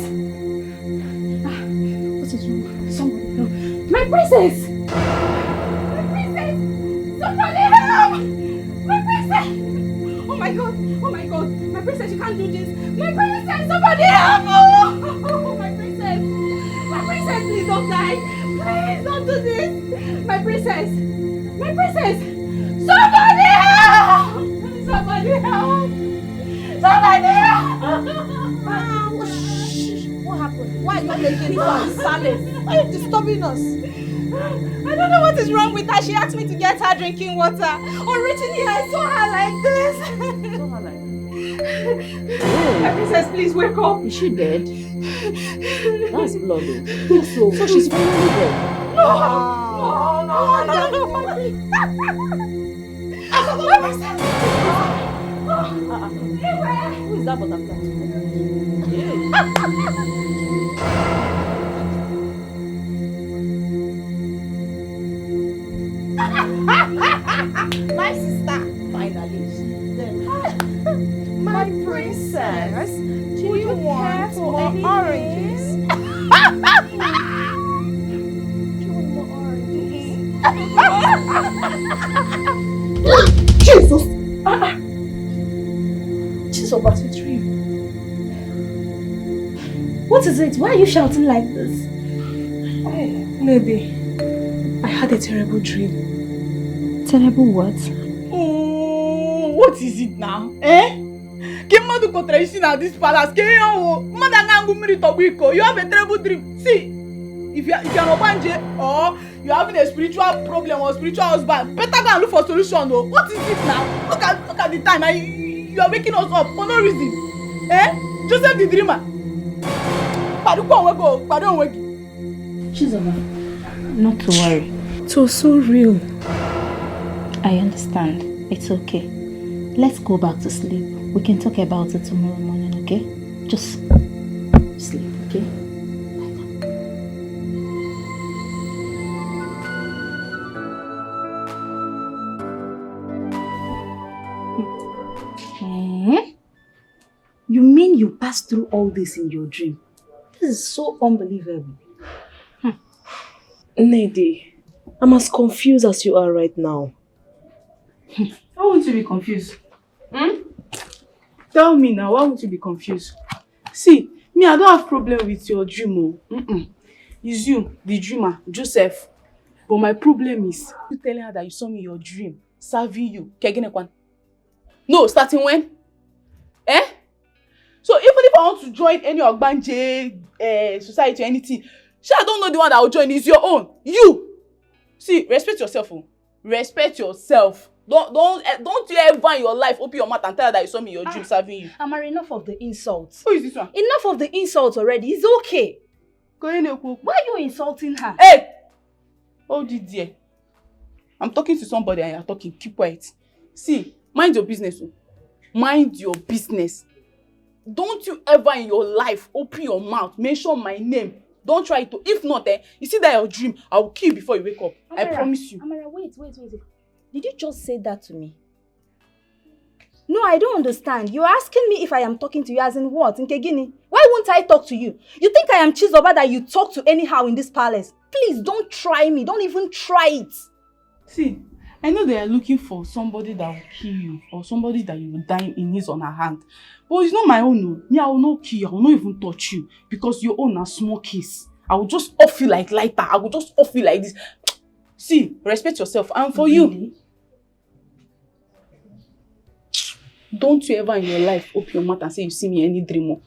What is wrong? Somebody help! My princess! My princess! Somebody help! My princess! Oh my god! Oh my god! My princess, you can't do this! My princess! Somebody help! Oh, my princess! My princess, please don't die! Please don't do this! My princess! My princess! Somebody help! Somebody help! Somebody help! What happened? Why are you making us silent? Why are you disturbing us? I don't know what is wrong with her. She asked me to get her drinking water. On reaching here, I saw her like this. My princess, please wake up. Is she dead? That's blood. Yes, so she's finally dead. No. My princess. Who is that butterfly? My sister, finally. My princess, do you want more oranges? Jesus! Chisoba, it's a dream. What is it? Why are you shouting like this? Maybe I had a terrible dream. Terrible what? Oh, what is it now? Eh? You have a terrible dream. See, if you're not banje or you're having a spiritual problem or spiritual husband, better go and look for solution. Though. What is it now? Look at the time. You are waking us up for no reason. Eh? Joseph the dreamer. Chisoba, not to worry. It was so real. I understand. It's okay. Let's go back to sleep. We can talk about it tomorrow morning, okay? Just sleep, okay? You mean you passed through all this in your dream? This is so unbelievable. Nedi, I'm as confused as you are right now. Why won't you be confused? Tell me now, why won't you be confused? See, me, I don't have problem with your dream. It's you, the dreamer, Joseph. But my problem is you telling her that you saw me in your dream, serving you. No, starting when? Eh? So even if I want to join any Ogbanje society or anything, I don't know the one that will join. It's your own. You. See, respect yourself. Respect yourself. Don't you ever in your life open your mouth and tell her that you saw me in your dream serving you. Amara, enough of the insults. Who is this one? Enough of the insults already. It's okay. Why are you insulting her? Hey! Hold it there. I'm talking to somebody and you're talking. Keep quiet. See, mind your business. Mind your business. Don't you ever in your life open your mouth, mention my name. Don't try to. If not, you see that your dream, I will kill you before you wake up. Amara, I promise you. Amara, wait. Did you just say that to me? No, I don't understand. You're asking me if I am talking to you as in what? In Kegini? Why won't I talk to you? You think I am Chisoba that you talk to anyhow in this palace? Please, don't try me. Don't even try it. See, I know they are looking for somebody that will kill you or somebody that you will die in his or her hand. But it's not my own. No. Me, I will not kill you. I will not even touch you because your own a small kiss. I will just off you like lighter. I will just off you like this. See, respect yourself. And for you, don't you ever in your life open your mouth and say you see me any dream more.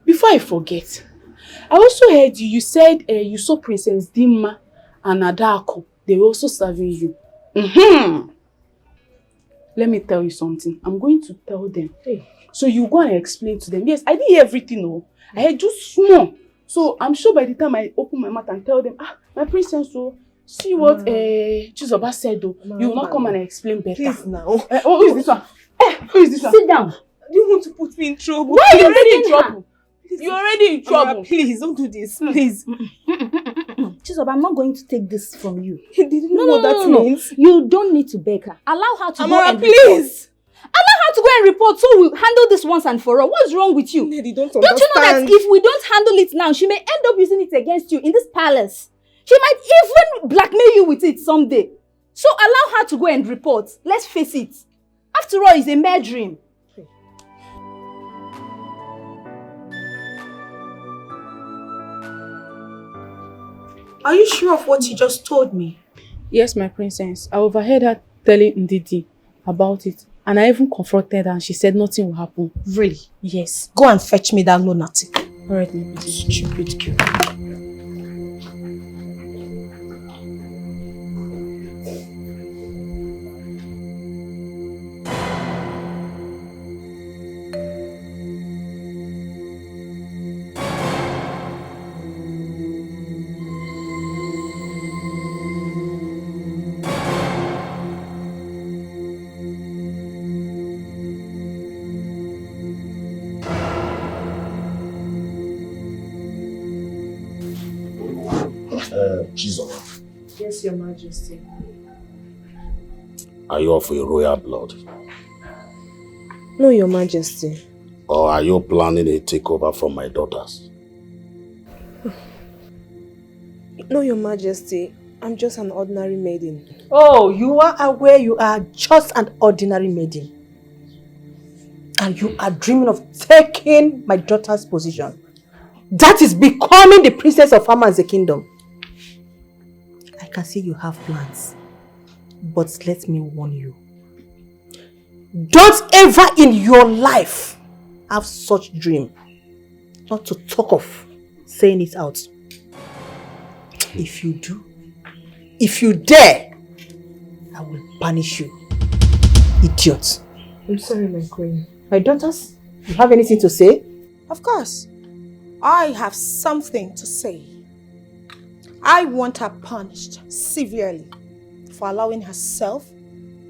Before I forget, I also heard you said you saw Princess Dimma and Adako. They were also serving you. Let me tell you something. I'm going to tell them. So you go and explain to them. Yes, I did everything. No, I had just small. So I'm sure by the time I open my mouth and tell them, my princess, see what Chisoba said though. You will not come and explain better. Please now. Who is this one? Who is this one? Sit down. Do you want to put me in trouble? Why are you already in trouble? You're already in trouble. Amara, please, don't do this. Please. Chisoba, I'm not going to take this from you. You didn't know what that means. You don't need to beg her. Allow her to Amara, go and please. Allow her to go and report so we'll handle this once and for all. What's wrong with you? Nedi, don't you know that if we don't handle it now, she may end up using it against you in this palace? She might even blackmail you with it someday. So allow her to go and report. Let's face it. After all, it's a mere dream. Are you sure of what you just told me? Yes, my princess. I overheard her telling Ndidi about it. And I even confronted her and she said nothing will happen. Really? Yes. Go and fetch me that lunatic. Alright, my princess. Stupid girl. Chisoba, Yes, Your Majesty. are you of a royal blood? No, Your Majesty. Or are you planning a takeover from my daughters? No, Your Majesty. I'm just an ordinary maiden. Oh, you are aware you are just an ordinary maiden. And you are dreaming of taking my daughter's position. That is becoming the princess of Ama's kingdom. I can see you have plans. But let me warn you. Don't ever in your life have such dream. Not to talk of saying it out. If you do, if you dare, I will punish you. Idiot. I'm sorry, my queen. My daughters, you have anything to say? Of course. I have something to say. I want her punished severely for allowing herself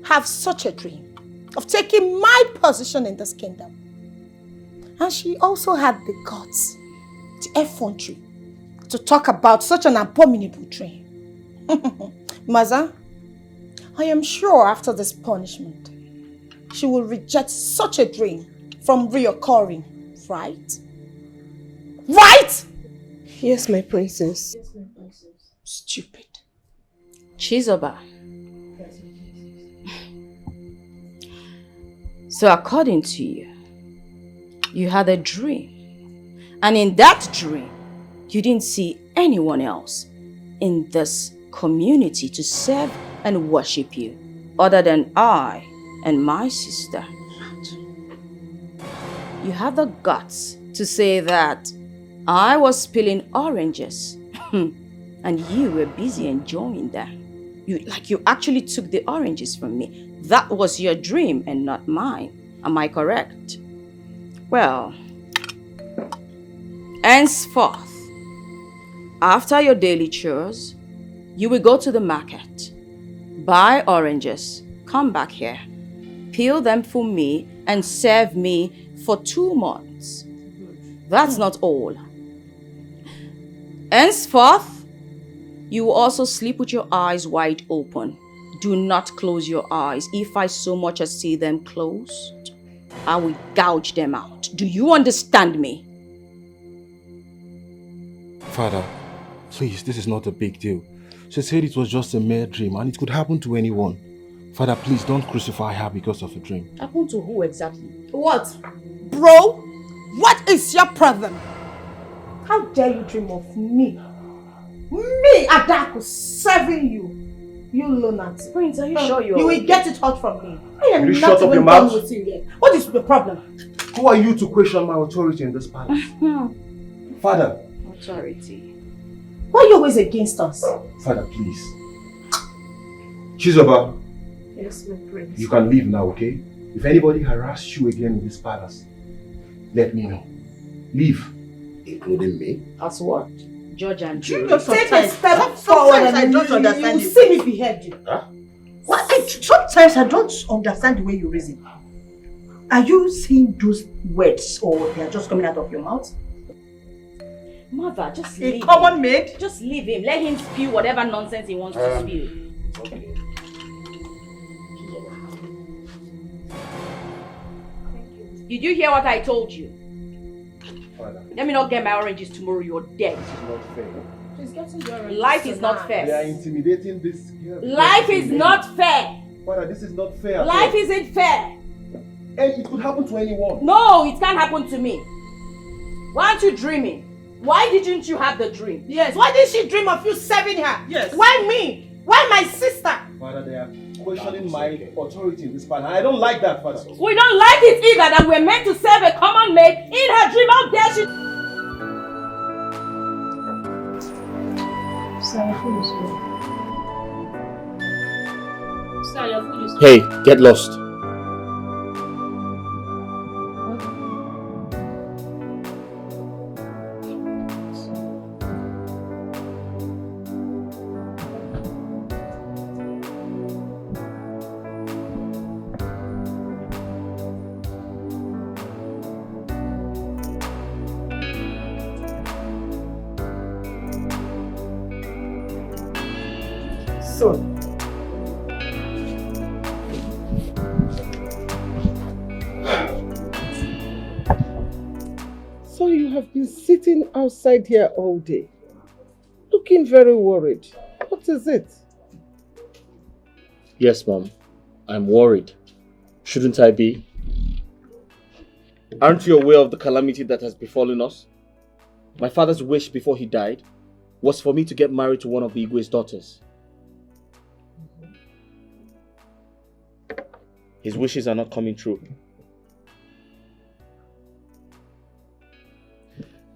have such a dream of taking my position in this kingdom. And she also had the guts, the effrontery, to talk about such an abominable dream. Maza, I am sure after this punishment, she will reject such a dream from reoccurring, right? Right? Yes, my princess. Stupid. Chisoba. So according to you, you had a dream. And in that dream, you didn't see anyone else in this community to serve and worship you other than I and my sister. You had the guts to say that I was peeling oranges and you were busy enjoying that. You actually took the oranges from me. That was your dream and not mine. Am I correct? Well, henceforth, after your daily chores, you will go to the market, buy oranges, come back here, peel them for me and serve me for 2 months. That's not all. Henceforth, you will also sleep with your eyes wide open. Do not close your eyes. If I so much as see them closed, I will gouge them out. Do you understand me? Father, please, this is not a big deal. She said it was just a mere dream and it could happen to anyone. Father, please don't crucify her because of a dream. Happen to who exactly? What? Bro, what is your problem? How dare you dream of me? Me, Adaku, serving you. You lunatic. Prince, are you sure you will get it hot from me. I am Will you not shut up even your done mouth? with you yet. What is the problem? Who are you to question my authority in this palace? Father. Authority. Why are you always against us? Father, please. Chisoba, Yes, my prince. you can leave now, okay? If anybody harasses you again in this palace, let me know. Leave. Including me? As what? Judge and jury. Take a step forward and I don't understand you it. see me behead you. Huh? Sometimes I don't understand the way you reason. Are you saying those words or they are just coming out of your mouth? Mother, just A leave common him. maid? Just leave him. Let him spew whatever nonsense he wants to spew. Okay. Did you hear what I told you? Father, Let me not get my oranges tomorrow. You're dead. this is not fair. She's getting the oranges Life is not They are fair. intimidating this girl. Life is not fair. Father, this is not fair. at Life all. isn't fair. And it could happen to anyone. No, it can't happen to me. Why aren't you dreaming? Why didn't you have the dream? Yes, why did she dream of you serving her? Yes. Why me? Why my sister? Father, they are questioning my authority in this palace. I don't like that, Father. We don't like it either that we're meant to serve a common maid in her dream. How dare she? Sir, your food is Hey, get lost. son. So you have been sitting outside here all day, looking very worried. What is it? Yes, Mom. I'm worried. Shouldn't I be? Aren't you aware of the calamity that has befallen us? My father's wish before he died was for me to get married to one of the Igwe's daughters. His wishes are not coming true.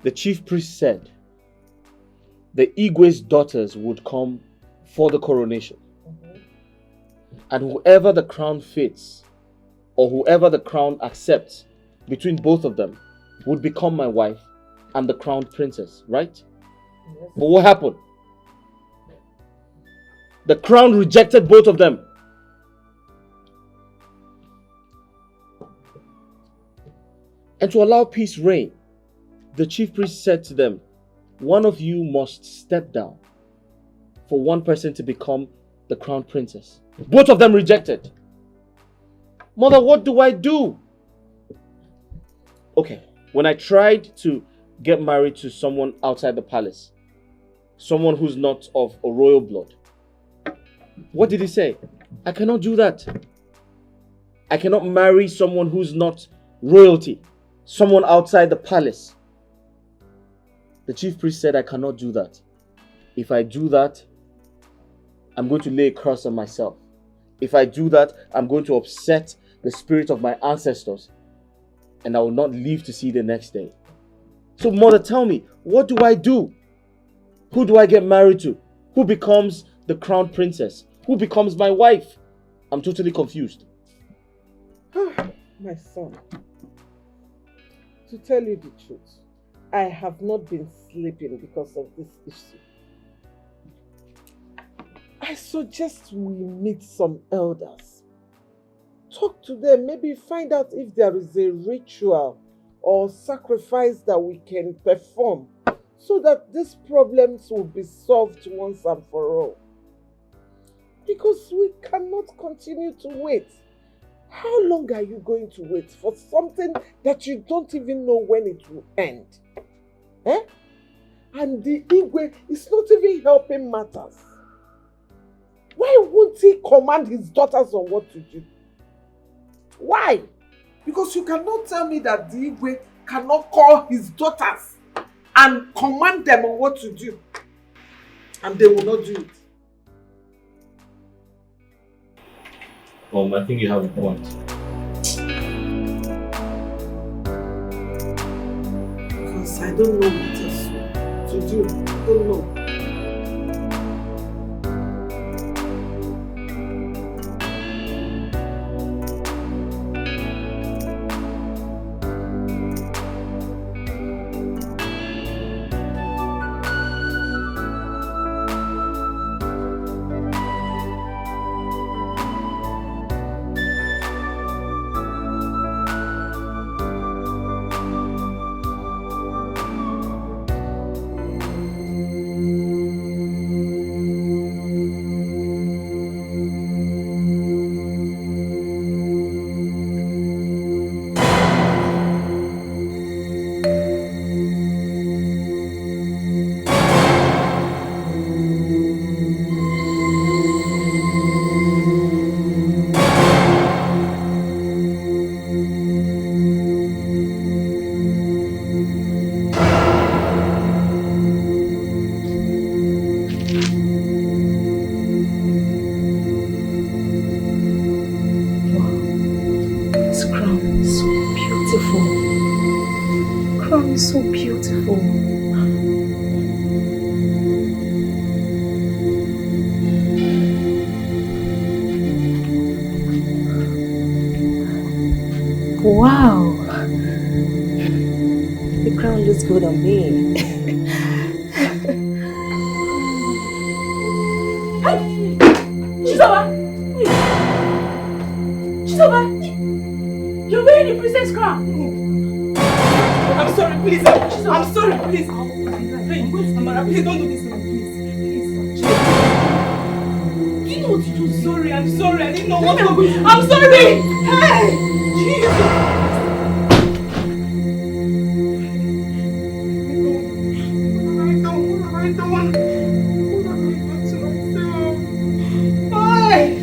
The chief priest said the Igwe's daughters would come for the coronation. And whoever the crown fits, or whoever the crown accepts between both of them, would become my wife and the crowned princess, right? Yes. But what happened? The crown rejected both of them. And to allow peace reign, the chief priest said to them, one of you must step down for one person to become the crown princess. Both of them rejected. Mother, what do I do? Okay, when I tried to get married to someone outside the palace, someone who's not of a royal blood, what did he say? I cannot do that. I cannot marry someone who's not royalty, someone outside the palace. The chief priest said I cannot do that. If I do that, I'm going to lay a curse on myself. If I do that, I'm going to upset the spirit of my ancestors, and I will not live to see the next day. So, Mother, tell me, what do I do? Who do I get married to? Who becomes the crown princess? Who becomes my wife? I'm totally confused. My son, to tell you the truth, I have not been sleeping because of this issue. I suggest we meet some elders. Talk to them, maybe find out if there is a ritual or sacrifice that we can perform so that these problems will be solved once and for all. Because we cannot continue to wait. How long are you going to wait for something that you don't even know when it will end? Eh? And the Igwe is not even helping matters. Why won't he command his daughters on what to do? Why? Because you cannot tell me that the Igwe cannot call his daughters and command them on what to do. And they will not do it. I think you have a point. Because I don't know what else to do. I don't know. So beautiful. Wow. The crown looks good on me. Hey! Chisoba! Chisoba! You're wearing the princess crown! I'm sorry, please. I'm sorry, please. Please, Amara, please don't do this to me, please. Please. know what to do. Sorry, I'm sorry. I didn't know what to do. I'm sorry. Hey, Jesus. I don't want to myself. Why?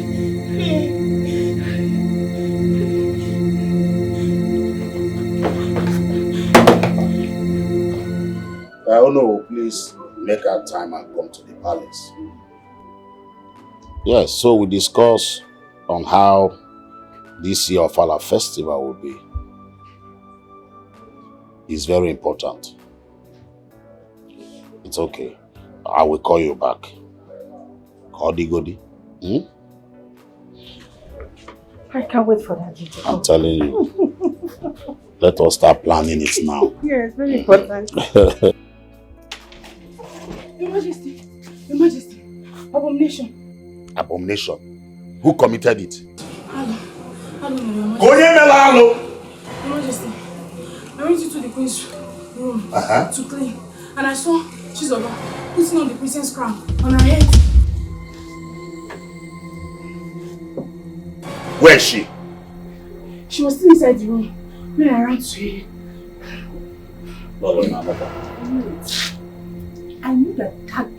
Oh no, please make our time and come to the palace. Yes, so we discuss on how this year of our festival will be. It's very important. It's okay. I will call you back. Godi. I can't wait for that. I'm telling you. Let us start planning it now. Yeah, it's very important. Your Majesty, abomination. Abomination? Who committed it? Your Majesty, I went into the queen's room to clean, and I saw Chisoba putting on the princess crown on her head. Where is she? She was still inside the room when I ran to her. I knew that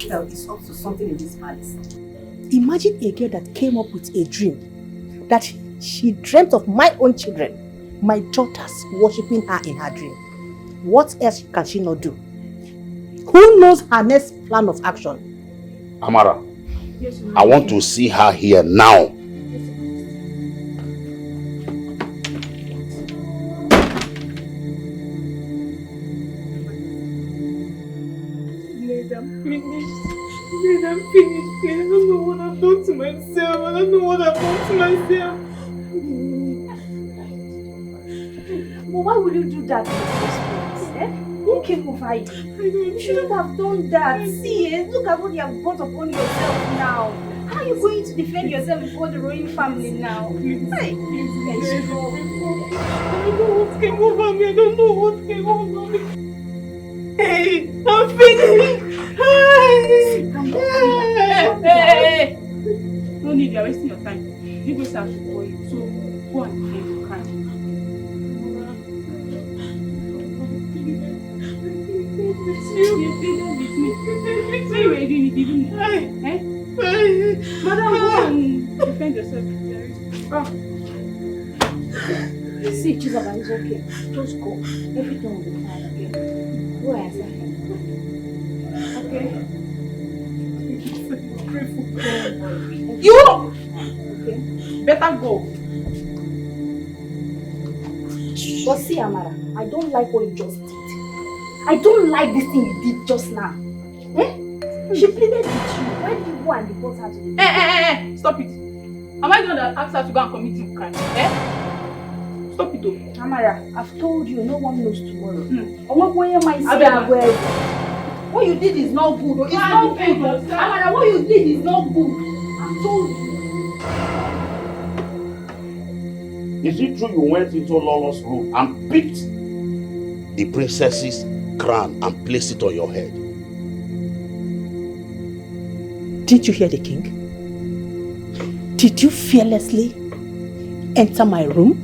girl is up to something in this palace. Imagine a girl that came up with a dream that she dreamt of my own children, my daughters, worshipping her in her dream. What else can she not do? Who knows her next plan of action? Amara, Yes, I want to see her here now. Maid, I'm finished. I don't know what I've done to myself. I don't know what I've done to myself. But why would you do that in the first place? Who came over you? You shouldn't have done that. See, look at what you have brought upon yourself now. How are you going to defend yourself before the royal family now? Hey, I don't know what came over me. I don't know what came over me. Hey, I'm finished. Hey. No need, you're wasting your time. You go start to call you. So go and defend your crime. You pleaded with me. So you were doing it, you didn't know. Madam, go and defend yourself. see, Chisoba, it's okay. Just go. Everything will be fine, okay? Go answer him. Okay? Pray for God. You! Okay? Better go. But see, Amara, I don't like what you just did. I don't like this thing you did just now. She pleaded with you. Why did you go and report her to the Hey, stop it. Am I the one that asked her to go and commit a crime? Stop it, though. Amara, I've told you, no one knows tomorrow. I want to hear my sister. What you did is not good. It's not good. Amara, what you did is not good. I've told you. Is it true you went into Lolo's room and picked the princess's crown and placed it on your head? Did you hear the king? Did you fearlessly enter my room,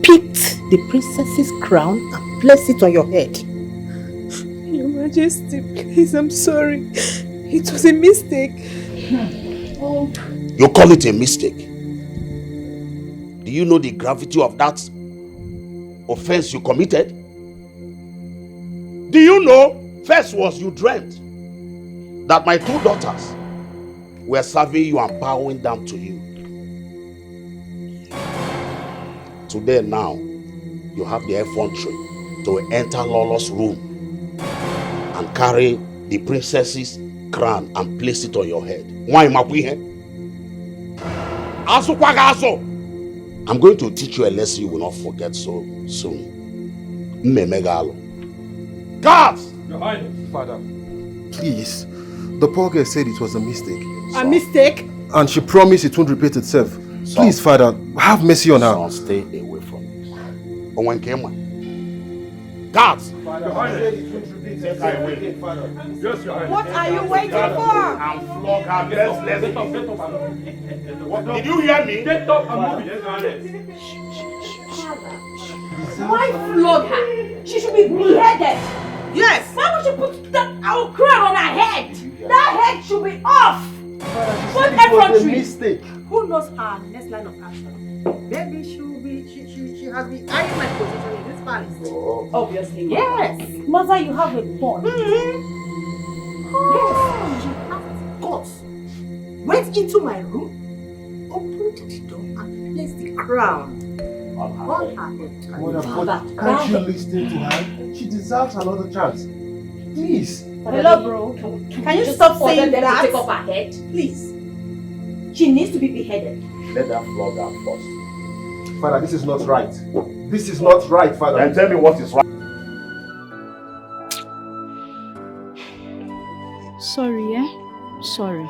picked the princess's crown and placed it on your head? Your Majesty, please, I'm sorry. It was a mistake. Oh. You call it a mistake? Do you know the gravity of that offense you committed? Do you know, first was you dreamt that my two daughters were serving you and bowing down to you. Today now, you have the effrontery to enter Lolo's room and carry the princess's crown and place it on your head. Why I'm going to teach you a lesson you will not forget so soon. Guards! Your Highness. Father, please. The poor girl said it was a mistake. A mistake? And she promised it won't repeat itself. Please, Father, have mercy on her. Son, stay away from this. Guards! What are you waiting for? And flog her mercilessly. Did you hear me? Get up and move it. Why flog her? She should be beheaded. Yes. Why would you put that our crown on her head? That head should be off. What effrontery? Mistake. Who knows her next line of action? Maybe she has been eyeing my position in this palace. Obviously. Yes. Mother, you have a point. Yes. She has guts. Went into my room, opened the door, and placed the crown on her head. Mother, can't you listen to her? She deserves another chance. Please. Hello, bro. Can you stop saying that? To take off her head? Please. She needs to be beheaded. Let her flog her first. Father, this is not right. This is not right, Father. And tell me what is right. Sorry, eh? Sorry.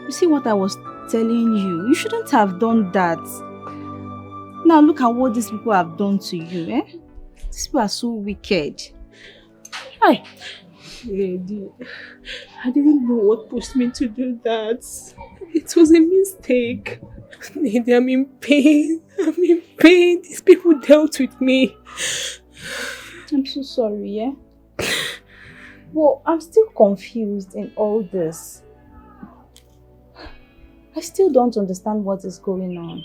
You see what I was telling you? You shouldn't have done that. Now look at what these people have done to you, eh? These people are so wicked. Hi. Lady, I didn't know what pushed me to do that. It was a mistake. Lady, I'm in pain. I'm in pain. These people dealt with me. I'm so sorry, yeah? Well, I'm still confused in all this. I still don't understand what is going on.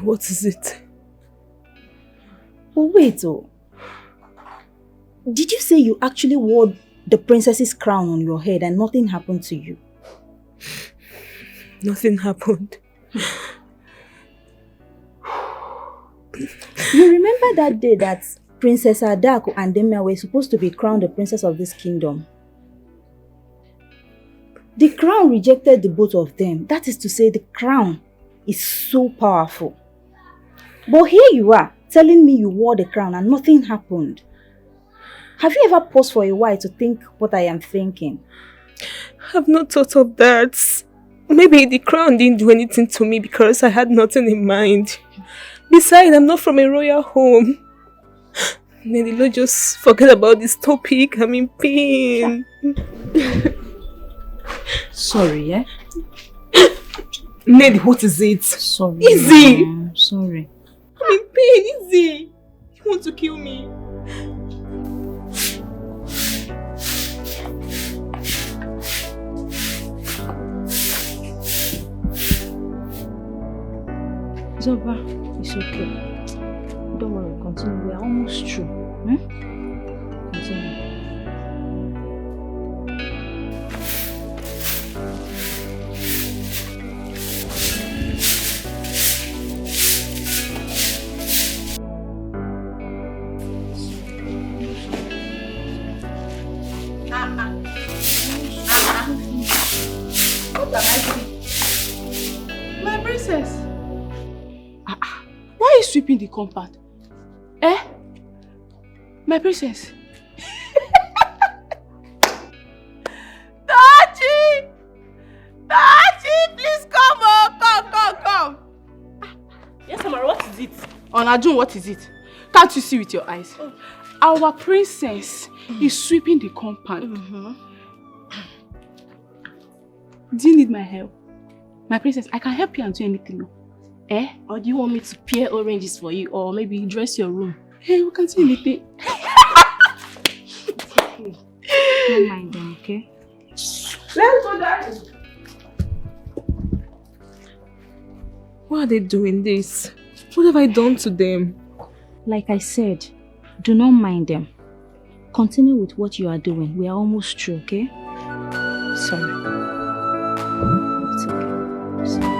What is it? But wait, oh. Did you say you actually wore the princess's crown on your head and nothing happened to you? Nothing happened. You remember that day that Princess Adako and Demia were supposed to be crowned the princess of this kingdom? The crown rejected the both of them. That is to say, the crown is so powerful. But here you are, telling me you wore the crown and nothing happened. Have you ever paused for a while to think what I am thinking? I've not thought of that. Maybe the crown didn't do anything to me because I had nothing in mind. Besides, I'm not from a royal home. Maybe Lord just forget about this topic. I'm in pain. Sorry, eh? Ned, what is it? Sorry. Easy! Sorry. I'm in pain, easy! You want to kill me? Zoba, it's okay. Don't worry, continue. We are almost through. Continue. What am I doing? My princess. Why are you sweeping the compound? Eh? My princess. Tachi! Tachi, please come on. Come. Yes, Amara, what is it? Onajun, what is it? Can't you see with your eyes? Our princess is sweeping the compound. Do you need my help? My princess, I can help you and do anything. Eh? Or do you want me to peel oranges for you, or maybe dress your room? Hey, we can do anything. Don't mind them, okay? Let's go down. Why are they doing this? What have I done to them? Like I said, do not mind them. Continue with what you are doing. We are almost through, okay? Sorry. It's okay. Sorry.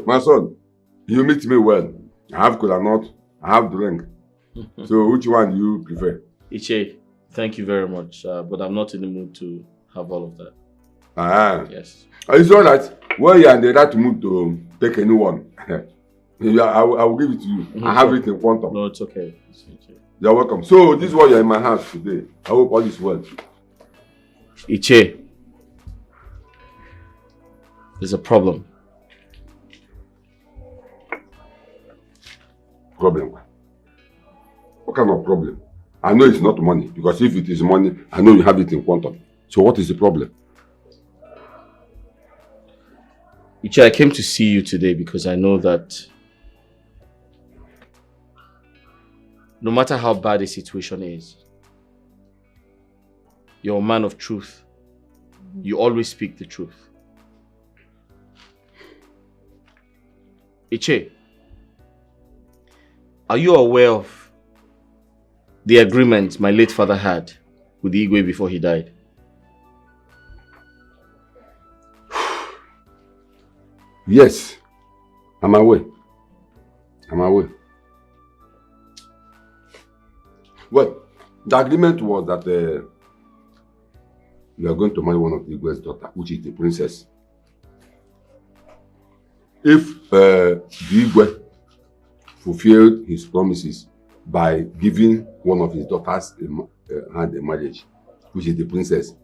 My son, you meet me well. I have cola nut, I have drink. So which one do you prefer? Iche, thank you very much, but I'm not in the mood to have all of that. Ah, yes. It's all right. Well, you are in the right mood to take anyone. Yeah, I will give it to you. I have it in front of me. No, it's okay. You're welcome. So, this is why you're in my house today. I hope all is well. Iche, there's a problem. Problem? What kind of problem? I know it's not money, because if it is money, I know you have it in front of you. So what is the problem? Iche, I came to see you today because I know that no matter how bad the situation is, you're a man of truth. You always speak the truth. Iche, are you aware of the agreement my late father had with Igwe before he died? Yes, I'm aware. I'm aware. Well, the agreement was that you are going to marry one of Igwe's daughter, which is the princess. If the Igwe fulfilled his promises by giving one of his daughters hand in marriage, which is the princess,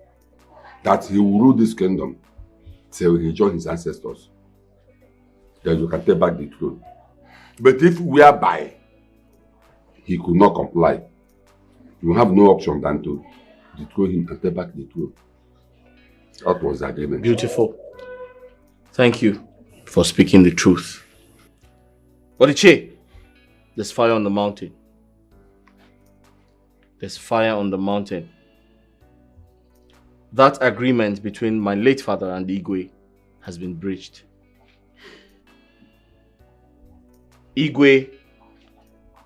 that he will rule this kingdom till he join his ancestors. Then you can take back the throne. But if whereby he could not comply, you have no option than to dethrone him and take back the throne. That was the agreement. Beautiful. Thank you for speaking the truth. But Iche, there's fire on the mountain. There's fire on the mountain. That agreement between my late father and Igwe has been breached. Igwe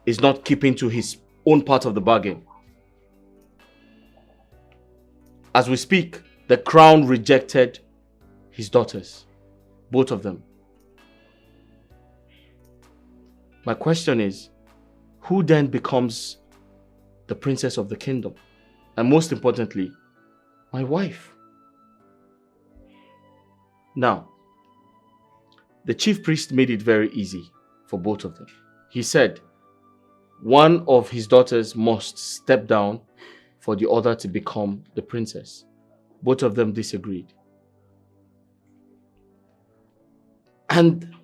is not keeping to his own part of the bargain. As we speak, the crown rejected his daughters, both of them. My question is, who then becomes the princess of the kingdom? And most importantly, my wife. Now, the chief priest made it very easy for both of them. He said, one of his daughters must step down for the other to become the princess. Both of them disagreed. And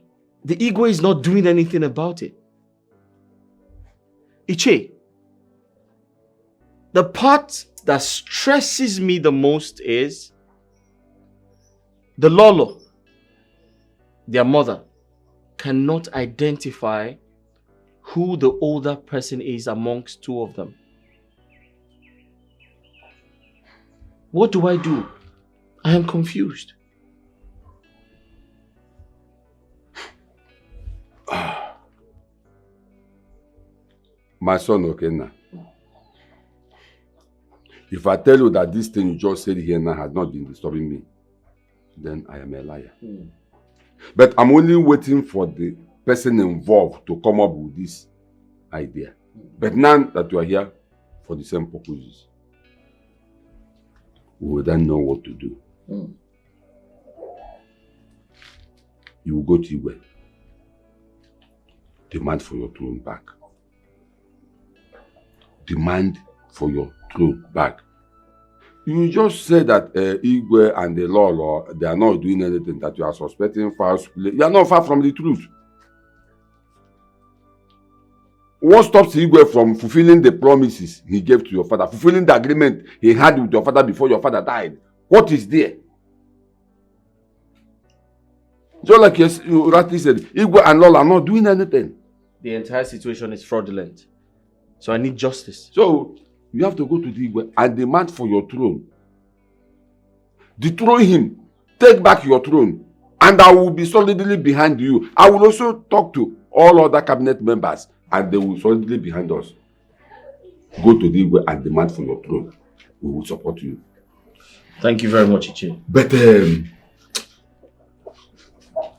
the Igwe is not doing anything about it. Iche, the part that stresses me the most is the Lolo, their mother, cannot identify who the older person is amongst two of them. What do? I am confused. My son Okenna, if I tell you that this thing you just said here now has not been disturbing me, then I am a liar. But I'm only waiting for the person involved to come up with this idea. But now that you are here for the same purposes, we will then know what to do. You will go to Igwe, demand for your throne back. Demand for your throne back. You just said that Igwe and the law, they are not doing anything, that you are suspecting false play. You are not far from the truth. What stops Igwe from fulfilling the promises he gave to your father, fulfilling the agreement he had with your father before your father died? What is there? Just like you rightly said, Igwe and Lola are not doing anything. The entire situation is fraudulent. So I need justice. So you have to go to the Igwe and demand for your throne. Dethrone him. Take back your throne. And I will be solidly behind you. I will also talk to all other cabinet members and they will solidly behind us. Go to the Igwe and demand for your throne. We will support you. Thank you very much, Iche. But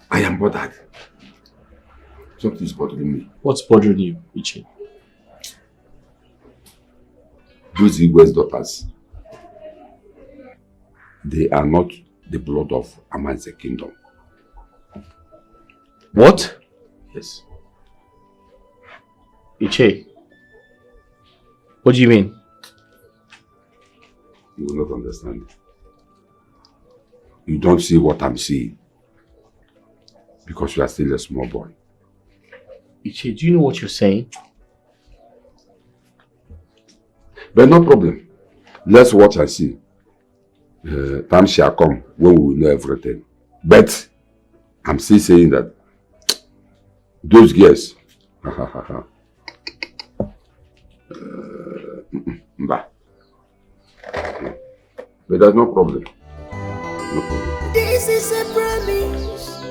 I am bothered. Something is bothering me. What's bothering you, Iche? Those Igwe's daughters, they are not the blood of Amanze kingdom. What? Yes. Iche, what do you mean? You will not understand. You don't see what I'm seeing. Because you are still a small boy. Iche, do you know what you're saying? But no problem. Let's watch and see. Time shall come when we will know everything. But I'm still saying that those girls, but there's no problem. No problem. This is a promise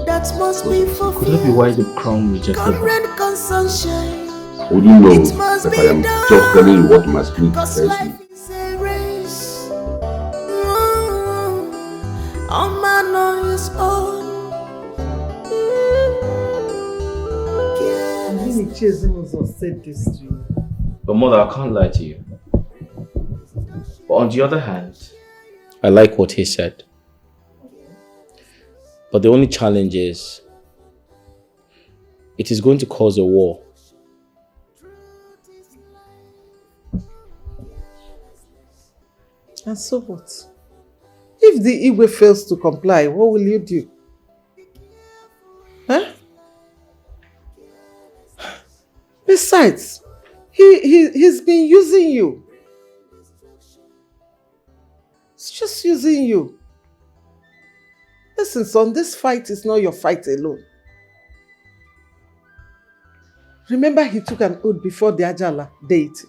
that must be fulfilled. Could that be why the crown rejected her? Current consumption. Would you know It must that be I am done, just telling you what my spirit cause tells life me? is a race. All man on his own. Chisoba said this to you. But mother, I can't lie to you. But on the other hand, I like what he said. But the only challenge is, it is going to cause a war. And so what? If the Igwe fails to comply, what will you do? Huh? Besides, he's been using you. He's just using you. Listen, son, this fight is not your fight alone. Remember, he took an oath before the Ajala date.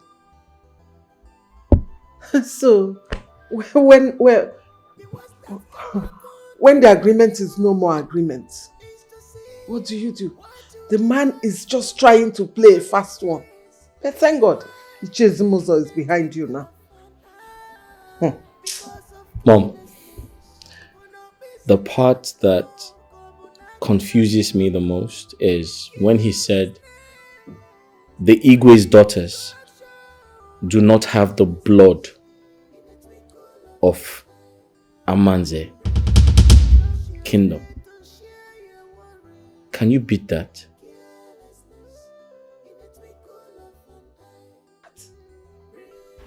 So, when the agreement is no more agreement, what do? The man is just trying to play a fast one. But thank God, Chisoba is behind you now. Mom, the part that confuses me the most is when he said the Igwe's daughters do not have the blood of Amanze kingdom. Can you beat that?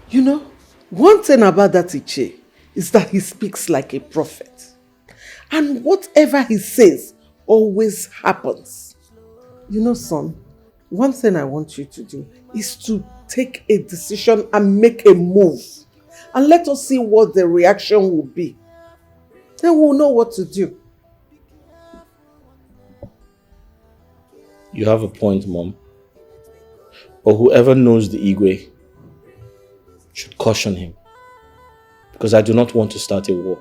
You know, one thing about that Iche is that he speaks like a prophet. And whatever he says always happens. You know, son, one thing I want you to do is to take a decision and make a move. And let us see what the reaction will be. Then we'll know what to do. You have a point, Mom. But whoever knows the Igwe should caution him. Because I do not want to start a war.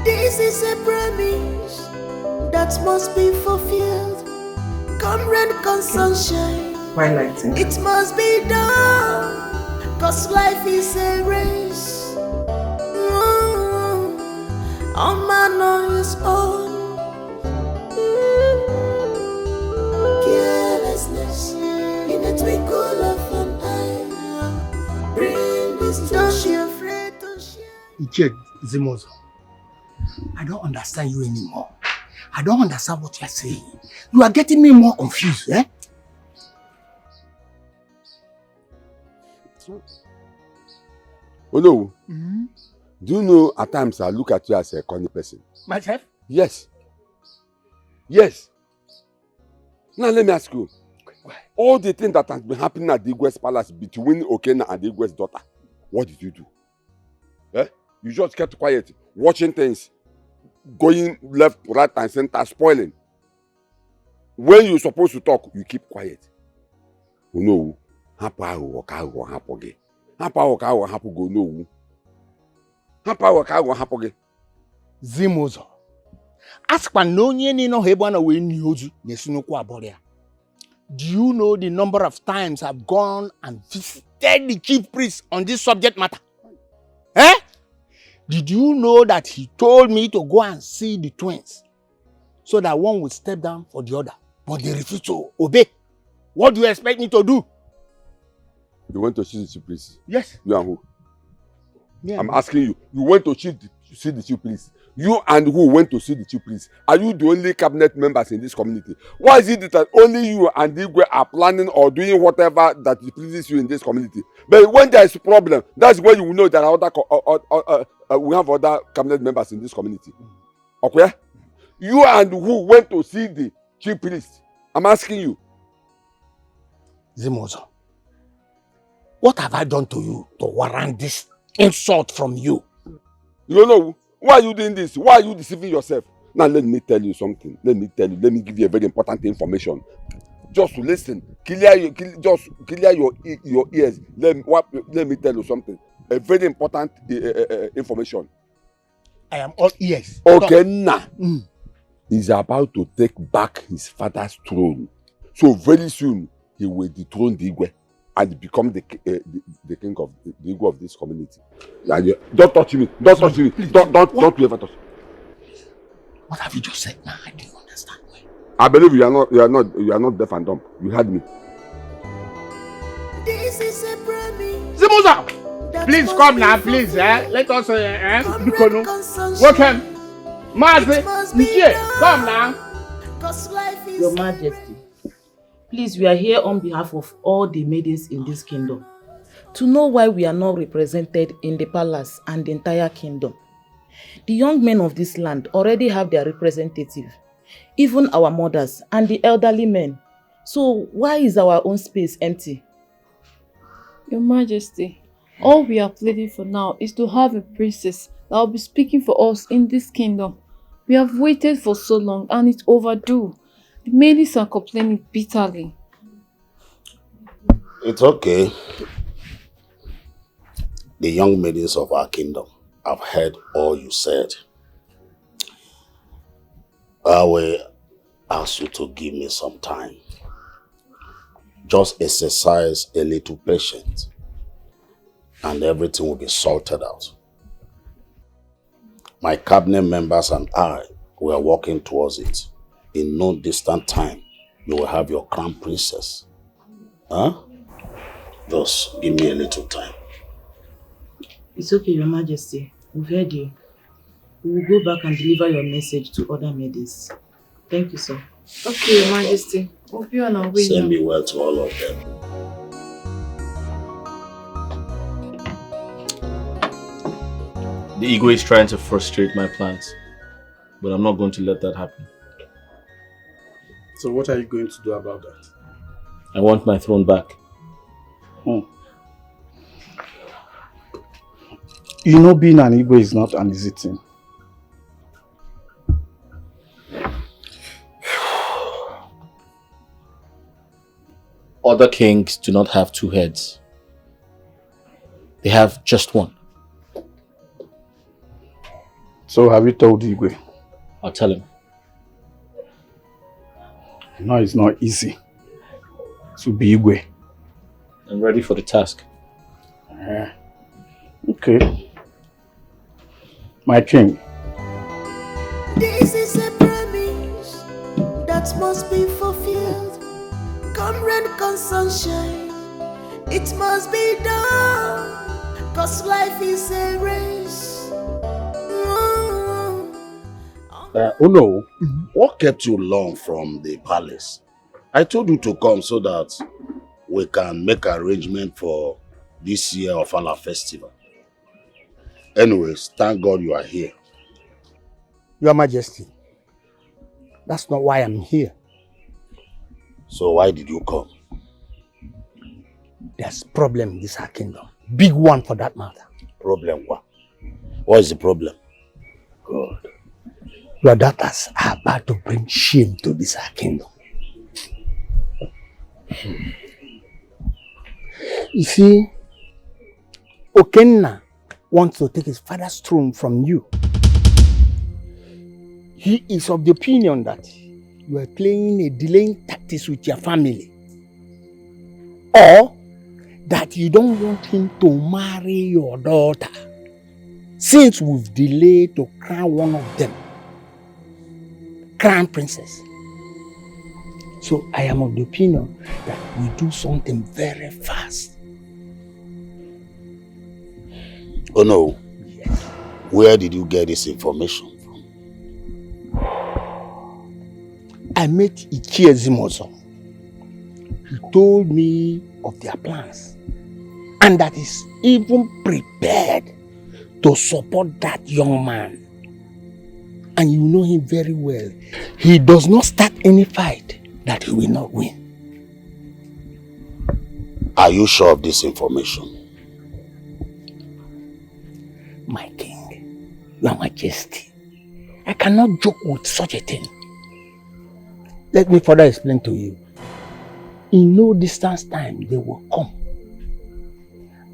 This is a promise that must be fulfilled. Current consumption. Why lighting? It must be done. Cause life is a race. All man on his own. Carelessness in a twinkle of an eye. Bring destruction, afraid to share. Iche Zimozo, I don't understand you anymore. I don't understand what you're saying. You are getting me more confused, eh? Oh no. Do you know at times I look at you as a corny person? Myself? Yes. Yes. Now let me ask you. All the things that has been happening at the Igwe's palace between Okena and the Igwe's daughter, what did you do? Eh? You just kept quiet, watching things, going left, right and center, spoiling. When you're supposed to talk, you keep quiet. Oh no. Hapa waka hapoge. Hapa waka hapogo no. Hapa waka hapoge. Zimozo. Askwa no nye ni no hebo na we nyozu nesunokwa aboria. Do you know the number of times I've gone and visited the chief priest on this subject matter? Eh? Did you know that he told me to go and see the twins so that one would step down for the other, but they refused to obey? What do you expect me to do? You went to see the chief priest? Yes. You and who? Yeah. I'm asking you. You went to see the chief priest You and who went to see the chief priest? Are you the only cabinet members in this community? Why is it that only you and Igwe are planning or doing whatever that pleases you in this community? But when there is a problem, that's when you will know that we have other cabinet members in this community. Okay? You and who went to see the chief priest? I'm asking you. Zimozo, what have I done to you to warrant this insult from you? You don't know. Why are you doing this? Why are you deceiving yourself? Now let me tell you something. Let me give you a very important information. Just listen. Clear your ears. Let me tell you something. A very important information. I am all ears. Okenna is about to take back his father's throne. So very soon he will dethrone the Igwe and become the king of the Igwe of this community. Don't touch me. Don't touch me. Don't you ever touch me. What have you just said now? I don't understand. I believe you are not deaf and dumb. You heard me. This is a promise. Zimuza! Please come now, please. Let us welcome. Mazi, come now. Your Majesty, please, we are here on behalf of all the maidens in this kingdom to know why we are not represented in the palace and the entire kingdom. The young men of this land already have their representative, even our mothers and the elderly men. So why is our own space empty? Your Majesty, all we are pleading for now is to have a princess that will be speaking for us in this kingdom. We have waited for so long and it's overdue. The maidens are complaining bitterly. It's okay. The young maidens of our kingdom have heard all you said. I will ask you to give me some time. Just exercise a little patience and everything will be sorted out. My cabinet members and I, we are working towards it. In no distant time, you will have your crown princess. Huh? Just give me a little time. It's okay, Your Majesty. We've heard you. We will go back and deliver your message to other maidens. Thank you, sir. Okay, Your Majesty. We'll be on our way. Send me well to all of them. The ego is trying to frustrate my plans, but I'm not going to let that happen. So what are you going to do about that? I want my throne back. You know, being an Igbo is not an easy thing. Other kings do not have two heads. They have just one. So have you told Igwe? I'll tell him. No, it's not easy to be Igwe. I'm ready for the task. Okay. My king. This is a promise that must be fulfilled. Come rain, come sunshine, it must be done. Cause life is a race. Uno, what kept you long from the palace? I told you to come so that we can make arrangement for this year of our festival. Anyways, thank God you are here. Your Majesty, that's not why I'm here. So why did you come? There's a problem in this kingdom. Big one for that matter. Problem what? What is the problem? God. Your daughters are about to bring shame to this kingdom. You see, Okenna wants to take his father's throne from you. He is of the opinion that you are playing a delaying tactics with your family. Or that you don't want him to marry your daughter. Since we've delayed to crown one of them crown princess. So I am of the opinion that we do something very fast. Oh no. Yes. Where did you get this information from? I met Chisoba, he told me of their plans and that he's even prepared to support that young man. And you know him very well. He does not start any fight that he will not win. Are you sure of this information? My king, your majesty, I cannot joke with such a thing. Let me further explain to you. In no distance time, they will come.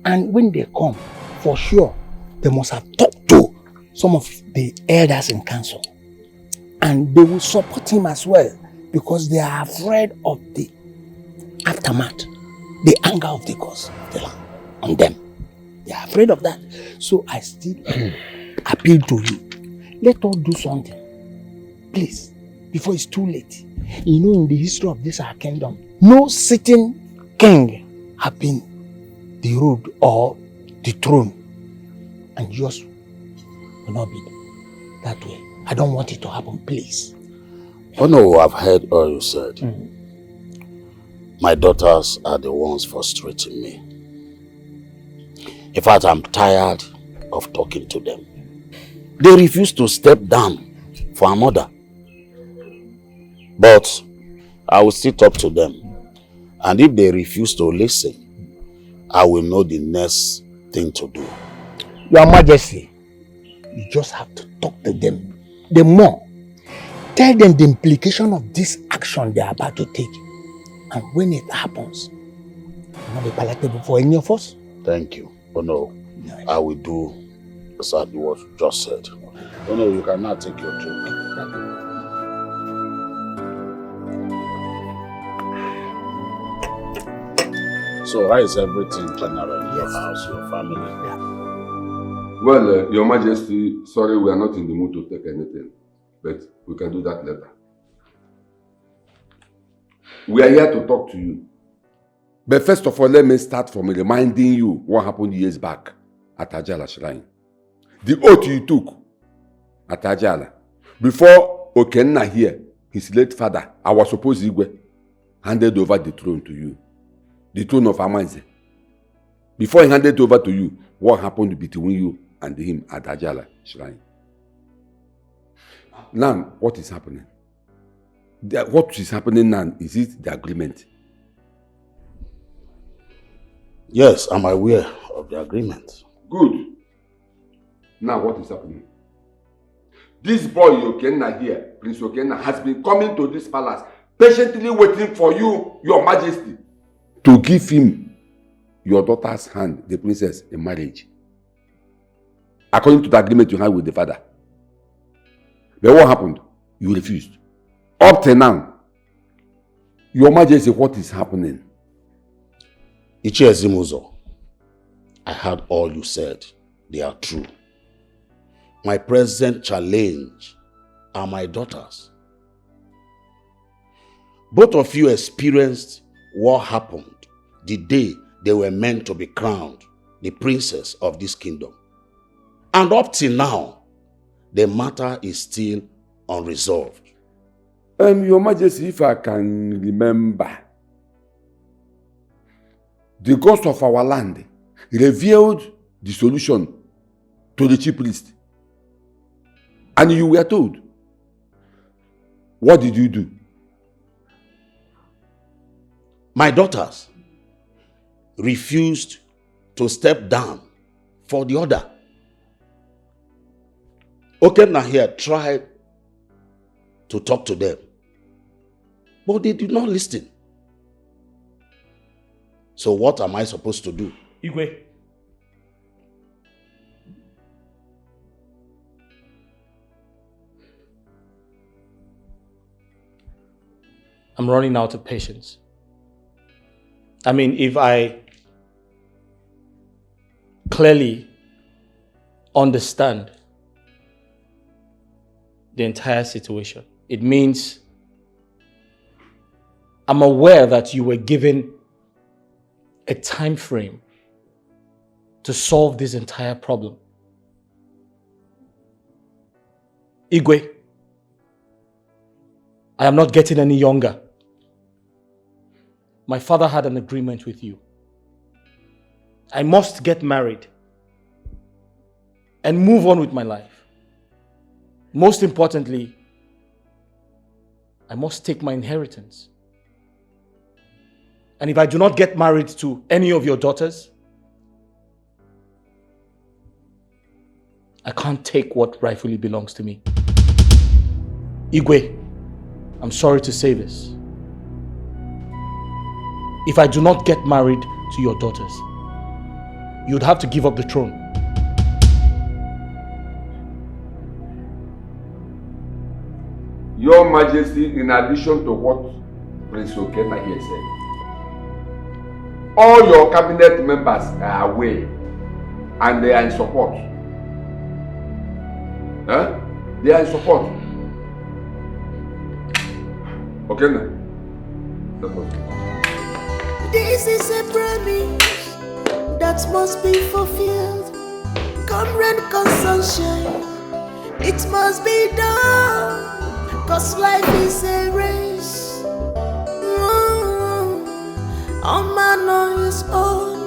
And when they come, for sure, they must have talked to some of the elders in council. And they will support him as well because they are afraid of the aftermath, the anger of the gods of the land on them. They are afraid of that. So I still appeal to you. Let us do something. Please, before it's too late. You know, in the history of this our kingdom, no sitting king have been ruled or the throne, and yours will not be that way. I don't want it to happen, please. Oh no, I've heard all you said. My daughters are the ones frustrating me. In fact, I'm tired of talking to them. They refuse to step down for another. But I will still talk to them. And if they refuse to listen, I will know the next thing to do. Your Majesty, you just have to talk to them. The more, tell them the implication of this action they are about to take. And when it happens, it will not be palatable for any of us. Thank you. Oh no, I will do exactly what you just said. Oh no, you can now take your drink. So how is everything general in your house, your family? Well, Your Majesty, sorry we are not in the mood to take anything, but we can do that later. We are here to talk to you. But first of all, let me start from reminding you what happened years back at Ajala Shrine. The oath you took at Ajala. Before Okenna here, his late father, our supposed Igwe, handed over the throne to you. The throne of Amanze. Before he handed over to you, what happened between you and him at Ajala Shrine? Now, what is happening? What is happening now? Is it the agreement? Yes, I'm aware of the agreement. Good. Now what is happening? This boy Okenna here, Prince Okenna, has been coming to this palace, patiently waiting for you, Your Majesty, to give him your daughter's hand, the princess, in marriage. According to the agreement you had with the father. But what happened? You refused. Up to now, Your Majesty, what is happening? Chisoba, I heard all you said. They are true. My present challenge are my daughters. Both of you experienced what happened the day they were meant to be crowned the princess of this kingdom. And up till now, the matter is still unresolved. Your Majesty, if I can remember, the gods of our land revealed the solution to the chief priest. And you were told. What did you do? My daughters refused to step down for the order. Okenna here tried to talk to them, but they did not listen. So what am I supposed to do? Igwe. I'm running out of patience. I mean, if I clearly understand the entire situation, it means I'm aware that you were given a time frame to solve this entire problem. Igwe, I am not getting any younger. My father had an agreement with you. I must get married and move on with my life. Most importantly, I must take my inheritance. And if I do not get married to any of your daughters, I can't take what rightfully belongs to me. Igwe, I'm sorry to say this. If I do not get married to your daughters, you'd have to give up the throne. Your Majesty, in addition to what Prince Okena here said, all your cabinet members are aware and they are in support. Huh? They are in support. Okay now. This is a promise that must be fulfilled. Come rain, come sunshine, it must be done. Cause life is a race. All man on his own.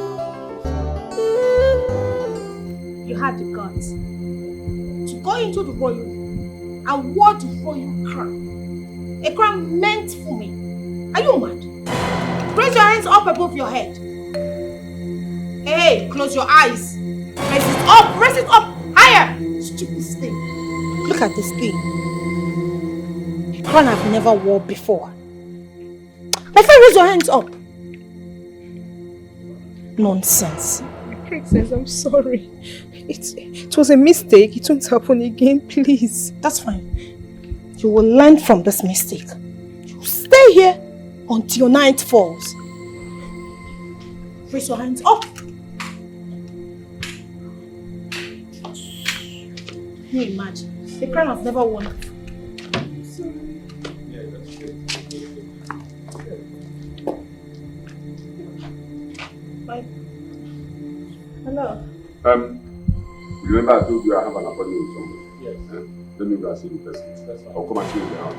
You had the guts to go into the royal and wore the royal crown. A crown meant for me. Are you mad? Raise your hands up above your head. Hey, close your eyes. Raise it up, higher. Stupid thing. Look at this thing. A crown I've never worn before. My friend, raise your hands up. Nonsense. Princess, I'm sorry. It was a mistake. It won't happen again, please. That's fine. You will learn from this mistake. You will stay here until your night falls. Raise your hands up. Can you imagine? The crown I've never worn before. Hello. Remember I told you I have an appointment with somebody? Yes. Let me go and see the person. I'll come and see you in the house.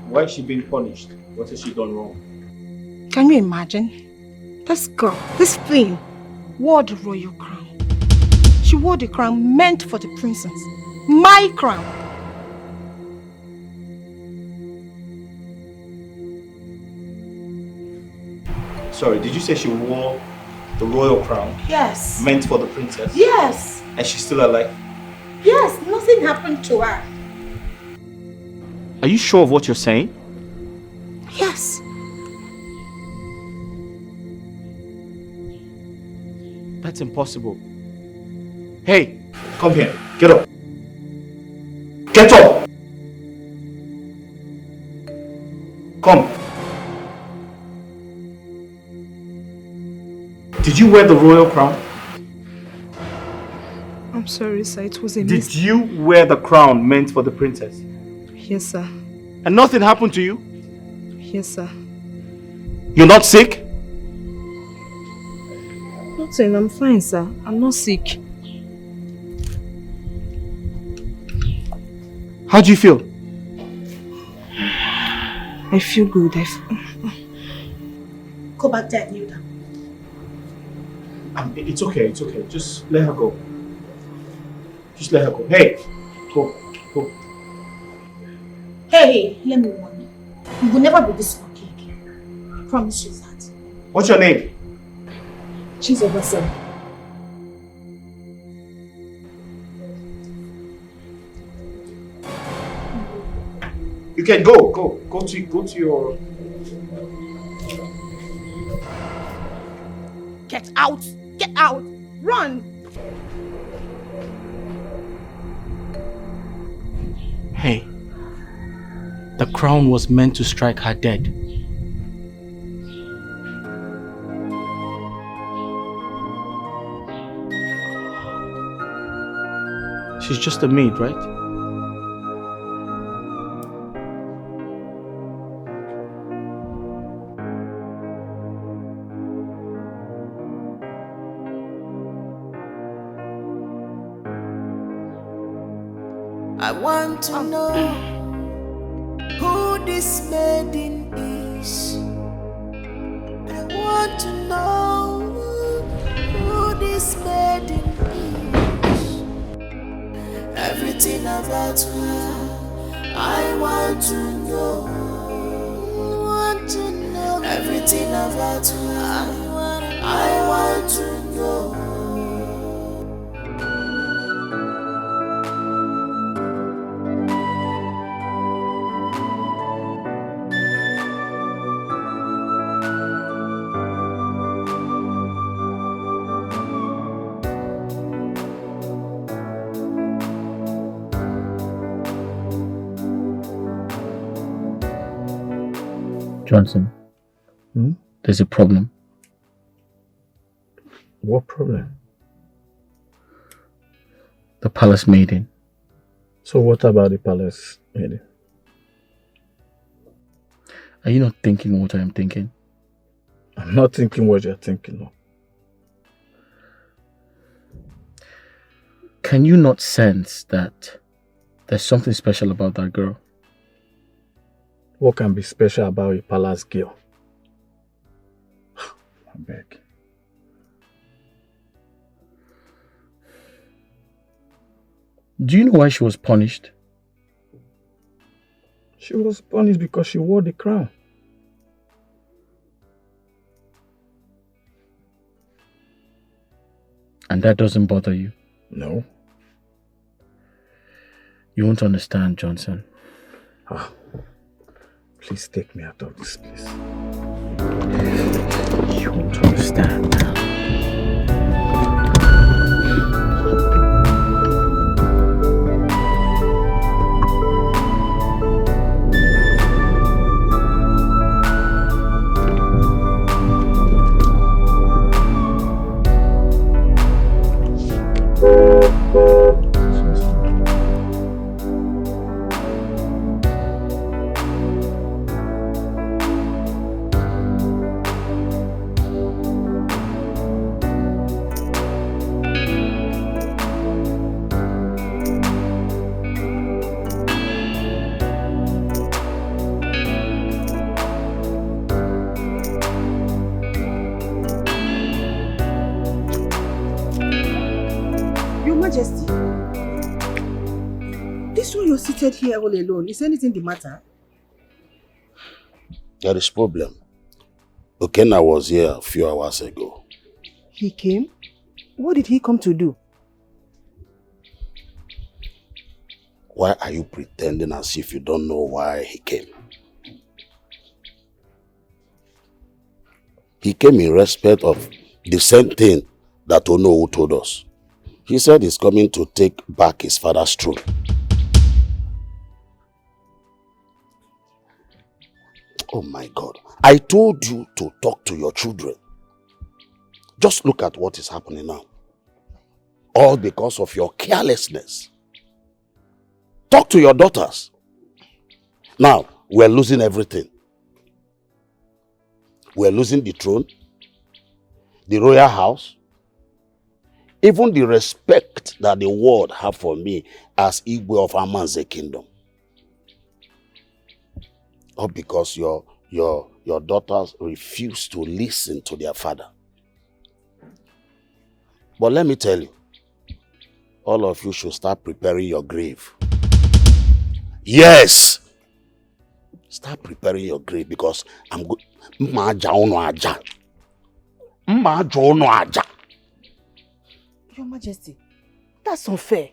Why is she being punished? What has she done wrong? Can you imagine? This girl, this thing, wore the royal crown. She wore the crown meant for the princess. My crown. Sorry, did you say she wore the royal crown? Yes. Meant for the princess? Yes. And she's still alive? Yes, nothing happened to her. Are you sure of what you're saying? Yes. That's impossible. Hey, come here. Get up. Get up! Come. Did you wear the royal crown? I'm sorry, sir. It was a Did mistake. you wear the crown meant for the princess? Yes, sir. And nothing happened to you? Yes, sir. You're not sick? Nothing. I'm fine, sir. I'm not sick. How do you feel? I feel good. Go back there and kneel down. It's okay, it's okay. Just let her go. Just let her go. Hey, go. Hey, let me warn you. You will never be this lucky again. I promise you that. What's your name? Chisoba, sir. You can go to your... Get out! Get out! Run! Hey, the crown was meant to strike her dead. She's just a maid, right? I want to know who this maiden is. I want to know who this maiden is. Everything about her, I want to know. Everything about her, I want to know. Johnson, there's a problem. What problem? The palace maiden. So what about the palace maiden? Are you not thinking what I am thinking? I'm not thinking what you're thinking of. Can you not sense that there's something special about that girl? What can be special about a palace girl? I beg. Do you know why she was punished? She was punished because she wore the crown. And that doesn't bother you? No. You won't understand, Johnson. Please take me out of this place. You won't understand now. Here all alone. Is anything the matter? There is problem. Okena was here a few hours ago. He came? What did he come to do? Why are you pretending as if you don't know why he came? He came in respect of the same thing that Onowu told us. He said he's coming to take back his father's throne. Oh my God. I told you to talk to your children. Just look at what is happening now. All because of your carelessness. Talk to your daughters. Now, we're losing everything. We're losing the throne, the royal house, even the respect that the world have for me as Igwe of Amanze Kingdom. All because your daughters refuse to listen to their father. But let me tell you, all of you should start preparing your grave. Yes! Start preparing your grave because I'm good. Your Majesty, that's unfair.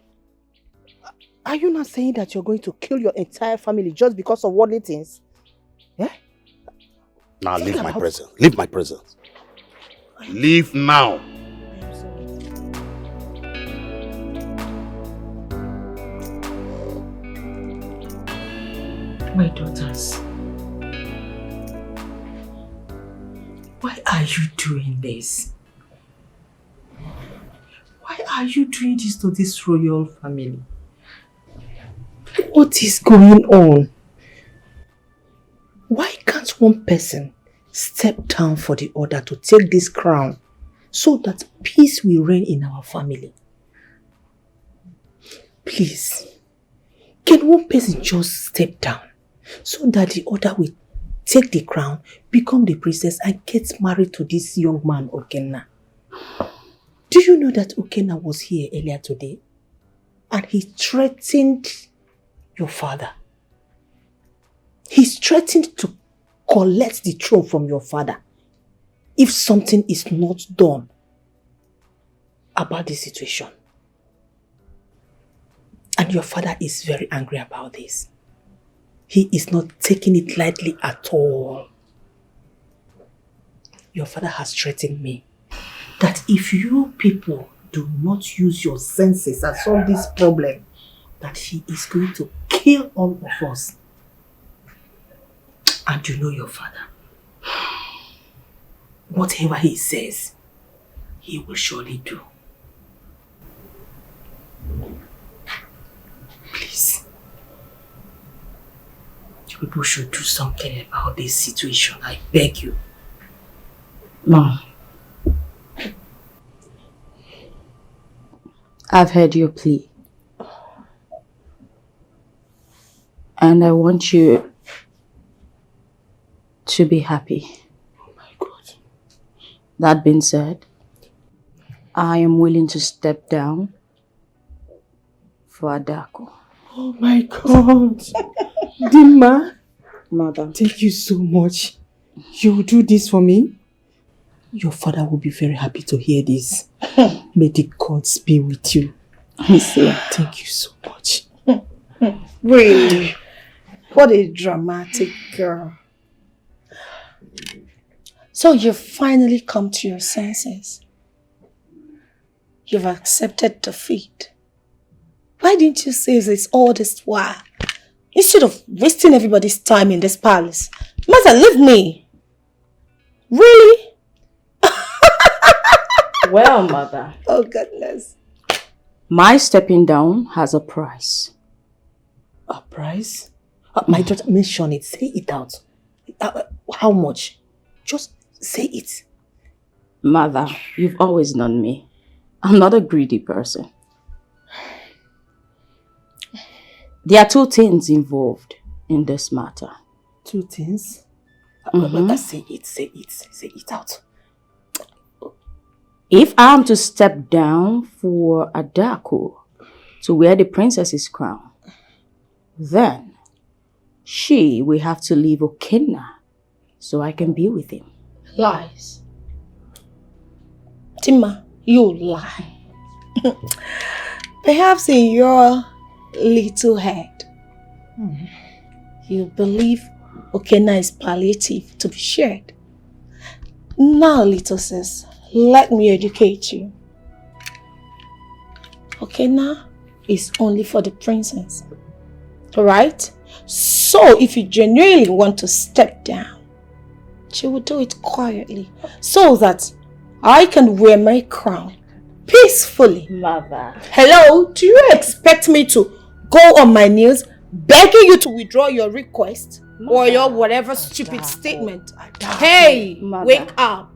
Are you not saying that you're going to kill your entire family just because of worldly things? Yeah? Now leave my presence. Leave my presence. Leave now. My daughters, why are you doing this? Why are you doing this to this royal family? What is going on? Why can't one person step down for the other to take this crown so that peace will reign in our family? Please, Can one person just step down so that the other will take the crown, become the princess, and get married to this young man, Okenna? Do you know that Okenna was here earlier today? And he threatened your father. He's threatened to collect the throne from your father if something is not done about the situation. And your father is very angry about this. He is not taking it lightly at all. Your father has threatened me that if you people do not use your senses and solve this problem, that he is going to kill all of us. And you know your father. Whatever he says, he will surely do. Please. You people should do something about this situation. I beg you. Mom. I've heard your plea. And I want you to be happy. Oh my God. That being said, I am willing to step down for Adako. Oh my God. Dimma. Mother. Thank you so much. You will do this for me? Your father will be very happy to hear this. May the gods be with you. Thank you so much. Really? What a dramatic girl. So you've finally come to your senses. You've accepted defeat. Why didn't you say this all this while? Instead of wasting everybody's time in this palace. Mother, leave me. Really? Well, Mother. Oh, goodness. My stepping down has a price. A price? My daughter, mention it. Say it out. How much? Just say it. Mother, you've always known me. I'm not a greedy person. There are two things involved in this matter. Two things? Say it out. If I'm to step down for Adako to wear the princess's crown, then she will have to leave Okenna so I can be with him. Lies. Tima, you lie. Perhaps in your little head, you believe Okenna is palliative to be shared. Now, little sis, let me educate you. Okenna is only for the princess. Alright? So if you genuinely want to step down, she will do it quietly so that I can wear my crown peacefully. Mother. Hello? Do you expect me to go on my knees begging you to withdraw your request? Mother. Or your whatever stupid statement? Hey, Mother. Wake up.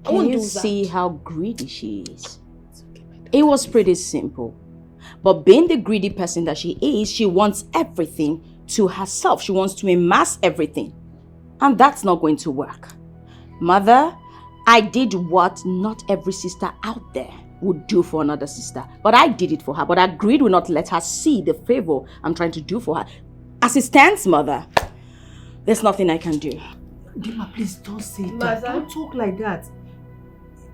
I Can won't you do that. see how greedy she is? It was pretty simple. But being the greedy person that she is, she wants everything to herself. She wants to amass everything. And that's not going to work. Mother, I did what not every sister out there would do for another sister. But I did it for her. But her greed will not let her see the favor I'm trying to do for her. As it stands, Mother, there's nothing I can do. Dima, please don't say that. Mother. Don't talk like that.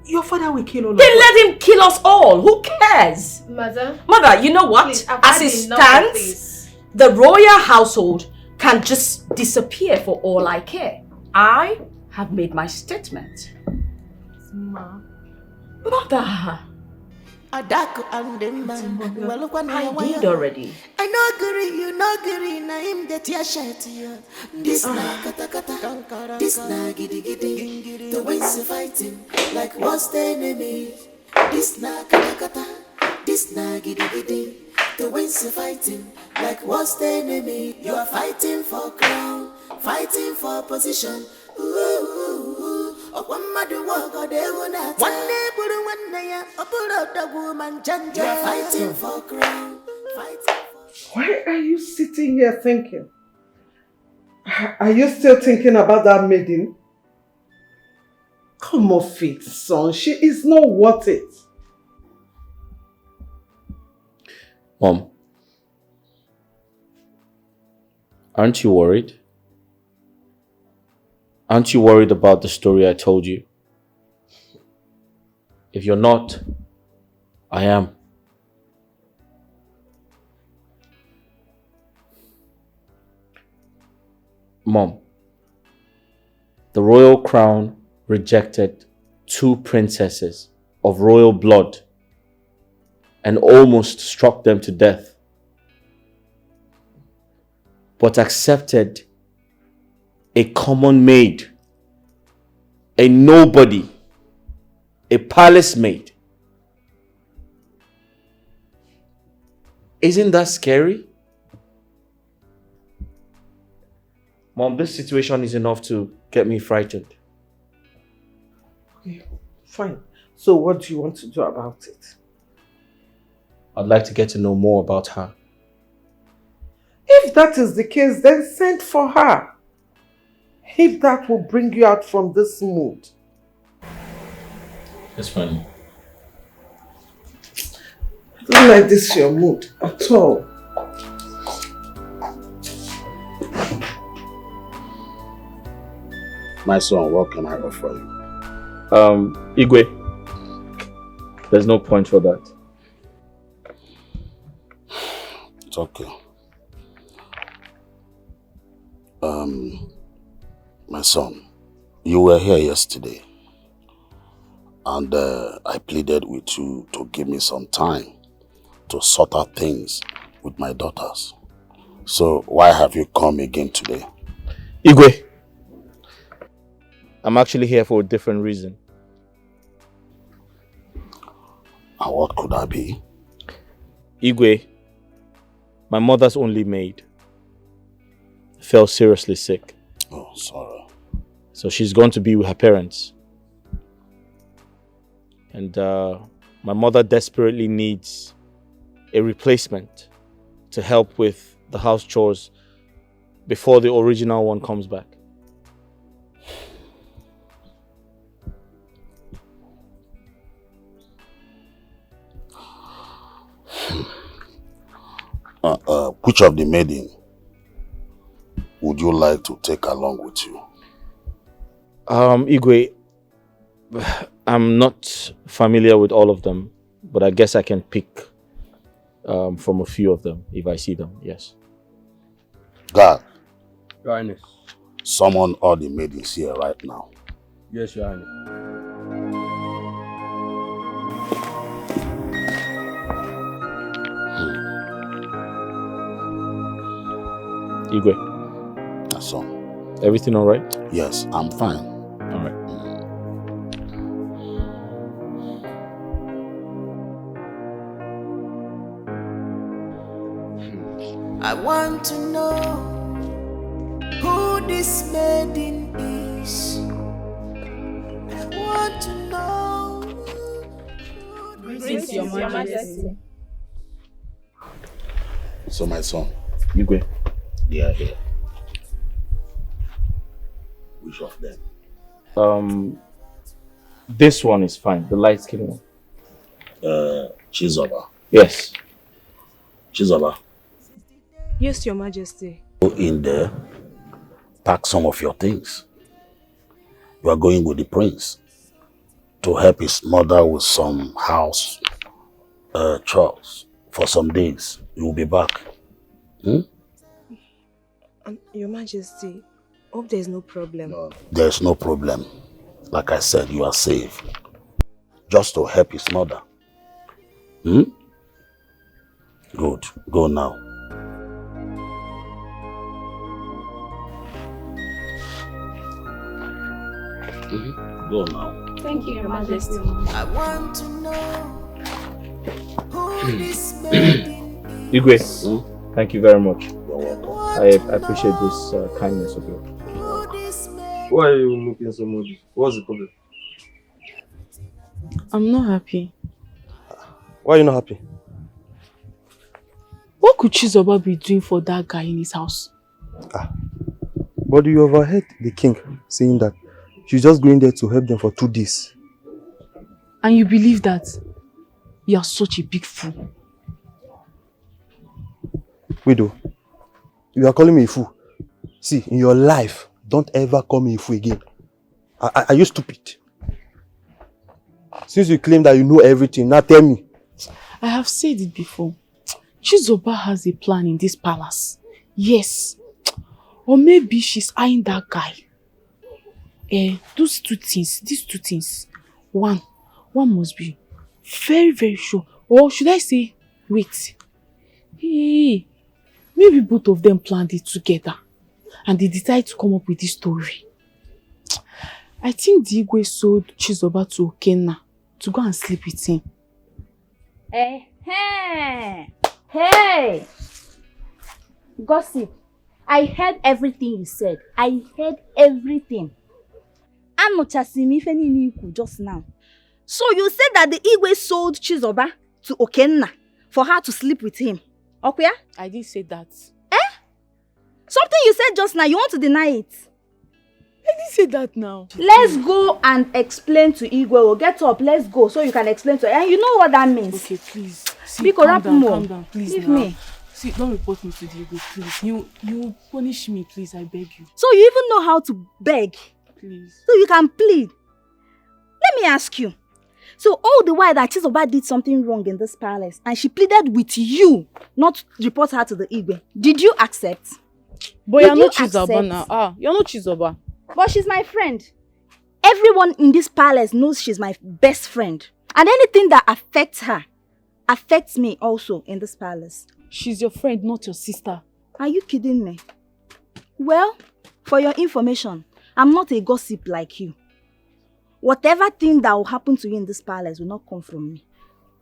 Your father will kill all of Then us. let him kill us all. Who cares? Mother. Mother, you know what? Please, I've As had it enough of stands, this. the royal household can just disappear for all I care. I have made my statement. Ma. Mother. Adako and them man. I did already. I no agree, you no agree. Na him that ya shirt you. This na kata kata, this na giddy giddy. The ways you fighting like what's the enemy? This na kata kata, this na giddy giddy. The ways you fighting like what's the enemy? You are fighting for crown, fighting for position. One mother walk or they will not. One day put one day up, pull out the woman, You're fighting for crown, fighting for. Why are you sitting here thinking? Are you still thinking about that maiden? Come off it, son. She is not worth it. Mom, aren't you worried? Aren't you worried about the story I told you? If you're not, I am. Mom, the royal crown rejected 2 princesses of royal blood and almost struck them to death, but accepted a common maid, a nobody, a palace maid. Isn't that scary? Mom, this situation is enough to get me frightened. Okay, fine. So what do you want to do about it? I'd like to get to know more about her. If that is the case, then send for her. If that will bring you out from this mood. It's fine. I don't like this your mood at all. My son, what can I offer you? Igwe, there's no point for that. It's okay. My son, you were here yesterday and I pleaded with you to give me some time to sort out things with my daughters. So why have you come again today? Igwe, I'm actually here for a different reason. And what could that be? Igwe, my mother's only maid, fell seriously sick. Oh, sorry. So she's going to be with her parents. And my mother desperately needs a replacement to help with the house chores before the original one comes back. Which of the maiden would you like to take along with you? Igwe, I'm not familiar with all of them, but I guess I can pick from a few of them if I see them, yes. God, Your Highness. summon all the maidens here right now. Yes, Your Highness. Igwe. That's all. Everything all right? Yes, I'm fine. All right. I want to know who this maiden is. I want to know. Greetings, Your Majesty. So my son, Igwe, they are here. Which of them? This one is fine, the light skin one. Chisoba. Yes. Chisoba, Yes, Your Majesty. go in there, pack some of your things. You are going with the prince to help his mother with some house chores for some days. You will be back. Your Majesty, hope there's no problem. There's no problem. Like I said, you are safe. Just to help his mother. Good. Go now. Go now. Thank you, Your Majesty. I want to know who this maiden Igwe, thank you very much. I appreciate this kindness of yours. Why are you looking so moody? What's the problem? I'm not happy. Why are you not happy? What What could Chisoba be doing for that guy in his house? But you overheard the king saying that she's just going there to help them for 2 days. And you believe that? You are such a big fool. Widow, you are calling me a fool. See, in your life, don't ever call me a fool again. Are you stupid? Since you claim that you know everything, now tell me. I have said it before. Chisoba has a plan in this palace. Yes. Or maybe she's eyeing that guy. These two things. One must be very, very sure. Or should I say, wait. Hey, maybe both of them planned it together. And they decided to come up with this story. I think the Igwe sold Chisoba to Okenna to go and sleep with him. Hey! Gossip. I heard everything you said. I heard everything. Just now. So you said that the Igwe sold Chisoba to Okenna for her to sleep with him. Okay? I didn't say that. Something you said just now, you want to deny it? I didn't say that now. Let's go and explain to Igwe. We'll get up, let's go so you can explain to her. And you know what that means. Okay, please. See, calm down, please. Leave now. me. See, don't report me to the Igwe, please. You punish me, please, I beg you. So you even know how to beg? Please. So you can plead. Let me ask you. So all the while that Chisoba did something wrong in this palace and she pleaded with you not to report her to the Igwe, did you accept? But you're not Chisoba now. You're not Chisoba. But she's my friend. Everyone in this palace knows she's my best friend. And anything that affects her affects me also in this palace. She's your friend, not your sister. Are you kidding me? Well, for your information, I'm not a gossip like you. Whatever thing that will happen to you in this palace will not come from me.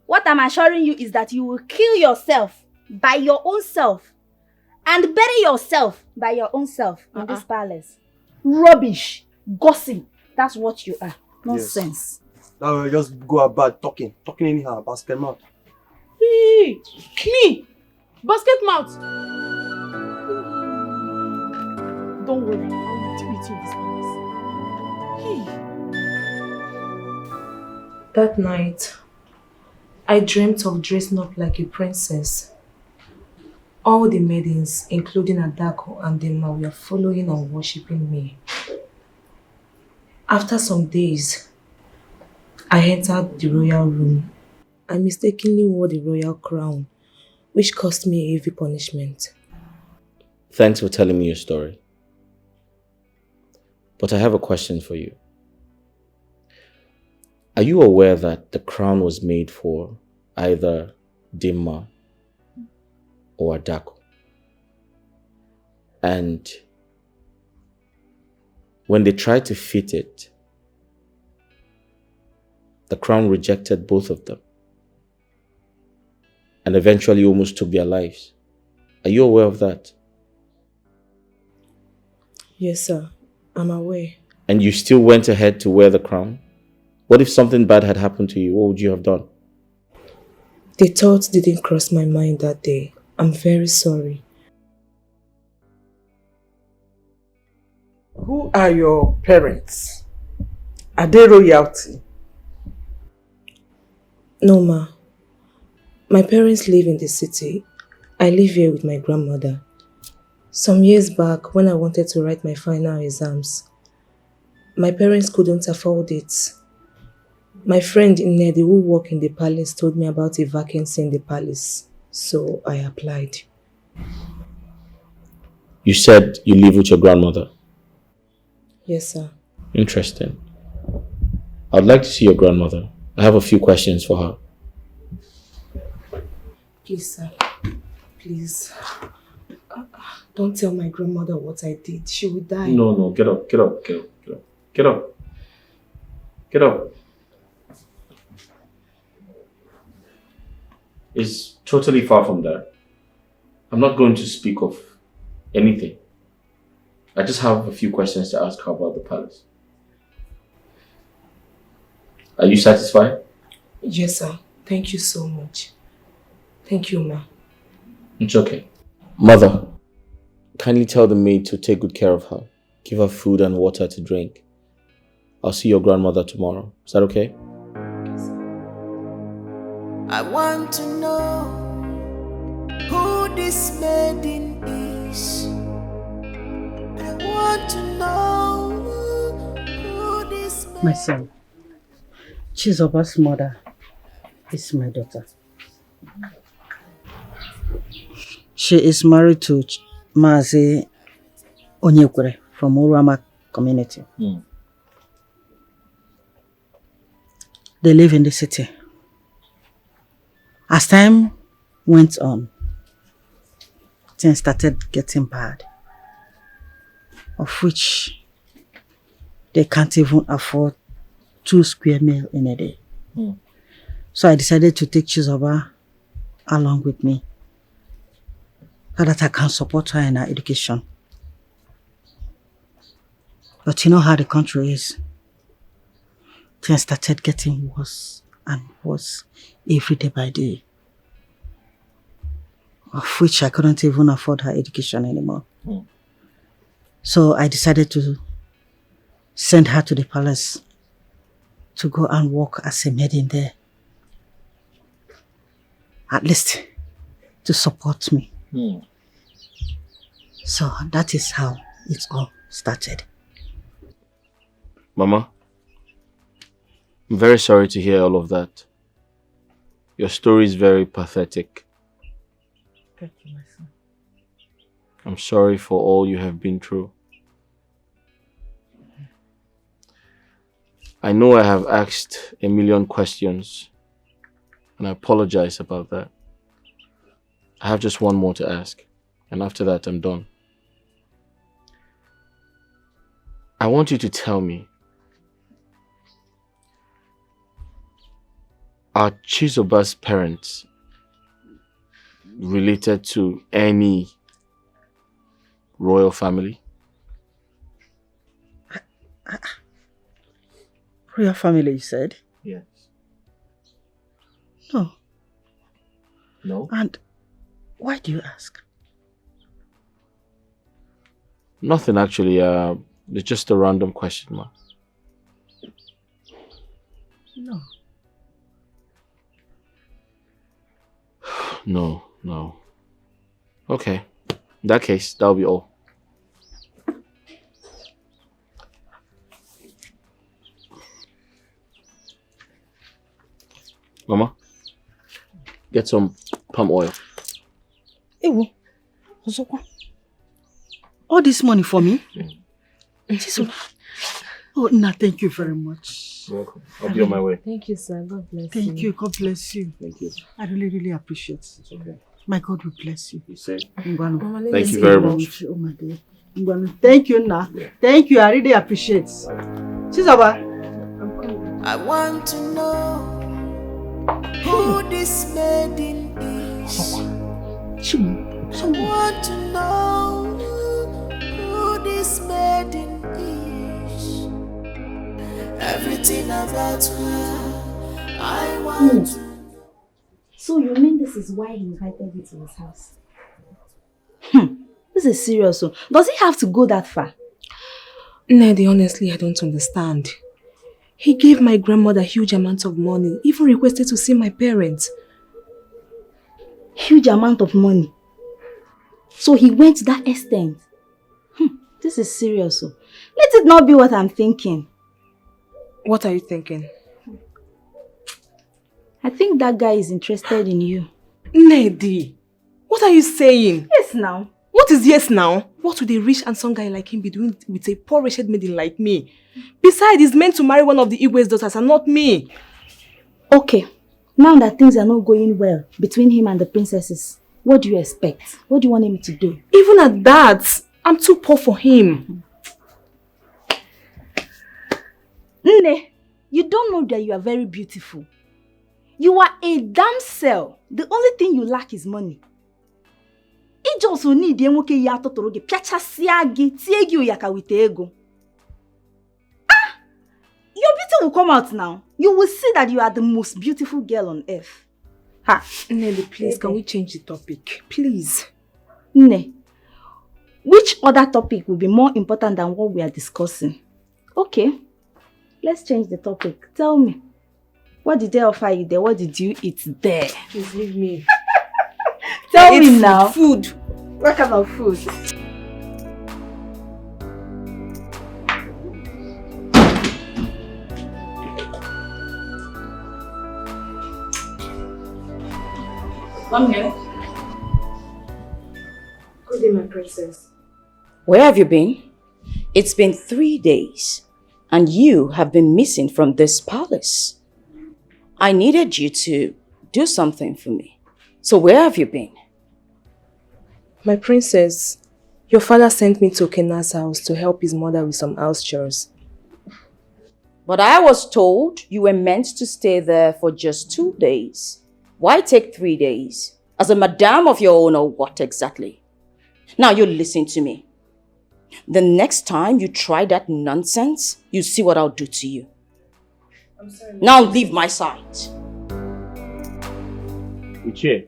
What I'm assuring you is that you will kill yourself by your own self and bury yourself by your own self in this palace. Rubbish, gossip, that's what you are. Nonsense. Yes. Now we just go about talking anyhow, basket mouth. Hey, me, basket mouth. Don't worry, I'll deal with you in this palace. Hey. That night, I dreamt of dressing up like a princess. All the maidens, including Adako and Dema, were following and worshipping me. After some days, I entered the royal room. I mistakenly wore the royal crown, which cost me a heavy punishment. Thanks for telling me your story. But I have a question for you. Are you aware that the crown was made for either Dema or Adako? And when they tried to fit it, the crown rejected both of them and eventually almost took their lives. Are you aware of that? Yes, sir. I'm aware. And you still went ahead to wear the crown? What if something bad had happened to you? What would you have done? The thought didn't cross my mind that day. I'm very sorry. Who are your parents? Are they royalty? No, ma. My parents live in the city. I live here with my grandmother. Some years back, when I wanted to write my final exams, my parents couldn't afford it. My friend Nedi, who works in the palace, told me about a vacancy in the palace, so I applied. You said you live with your grandmother? Yes, sir. Interesting. I'd like to see your grandmother. I have a few questions for her. Please, sir. Please. Don't tell my grandmother what I did. She will die. No, get up. Get up. It's totally far from that. I'm not going to speak of anything. I just have a few questions to ask her about the palace. Are you satisfied? Yes, sir. Thank you so much. Thank you, ma. It's okay. Mother, kindly tell the maid to take good care of her. Give her food and water to drink. I'll see your grandmother tomorrow. Is that okay? I want to know who this maiden is. I want to know who this My son, Chisoba's mother is my daughter. She is married to Mazi Onyekwere from Urama community. They live in the city. As time went on, things started getting bad, of which they can't even afford 2 square meals in a day. So I decided to take Chisoba along with me so that I can support her in her education. But you know how the country is. Things started getting worse and worse every day by day, of which I couldn't even afford her education anymore. So I decided to send her to the palace to go and work as a maid in there. At least to support me. So that is how it all started. Mama, I'm very sorry to hear all of that. Your story is very pathetic. Thank you, my son. I'm sorry for all you have been through. I know I have asked a million questions, and I apologize about that. I have just one more to ask, and after that I'm done. I want you to tell me, are Chisoba's parents related to any royal family? Royal family, you said? Yes. No. No? And why do you ask? Nothing actually. It's just a random question mark. No. No. Okay. In that case, that'll be all. Mama, get some palm oil. Ewo, Ozokwa. All this money for me? Chisoba. Oh, Nna, thank you very much. You're welcome. I'll be on my way. Thank you, sir. God bless you. Thank you. God bless you. Thank you. I really, really appreciate it. It's okay. My God will bless you. You say? Ngwanu. Thank you very much. Oh my dear. Ngwanu. Thank you, Nna. Yeah. Thank you. I really appreciate it. Chisoba. I want to know who this maiden is. I want to know who this maiden is. Everything about her, I want to. So you mean this is why he invited you to his house? This is serious. So does he have to go that far? Nedi, honestly, I don't understand. He gave my grandmother huge amounts of money, even requested to see my parents. Huge amount of money? So he went to that extent? This is serious. So let it not be what I'm thinking. What are you thinking? I think that guy is interested in you. Nedi, what are you saying? Yes, now. What is yes now? What would a rich and some guy like him be doing with a poor wretched maiden like me? Besides, he's meant to marry one of the Igwe's daughters and not me. Okay, now that things are not going well between him and the princesses, what do you expect? What do you want him to do? Even at that, I'm too poor for him. Nne, you don't know that you are very beautiful. You are a damsel. The only thing you lack is money. It just need them okay yato toroge piachasiagi tiegi oyaka with ego. Your beauty will come out now. You will see that you are the most beautiful girl on earth. Ha, Nelly, please, can we change the topic? Please. Ne, which other topic will be more important than what we are discussing? Okay, let's change the topic. Tell me, what did they offer you there? What did you eat there? Please leave me. Tell me food, now. Food. What kind of food? Come here. Good day, my princess. Where have you been? It's been 3 days, and you have been missing from this palace. I needed you to do something for me. So where have you been? My princess, your father sent me to Kena's house to help his mother with some house chores. But I was told you were meant to stay there for just 2 days. Why take 3 days? As a madam of your own or what exactly? Now you listen to me. The next time you try that nonsense, you see what I'll do to you. I'm sorry. Now leave my side. Uche,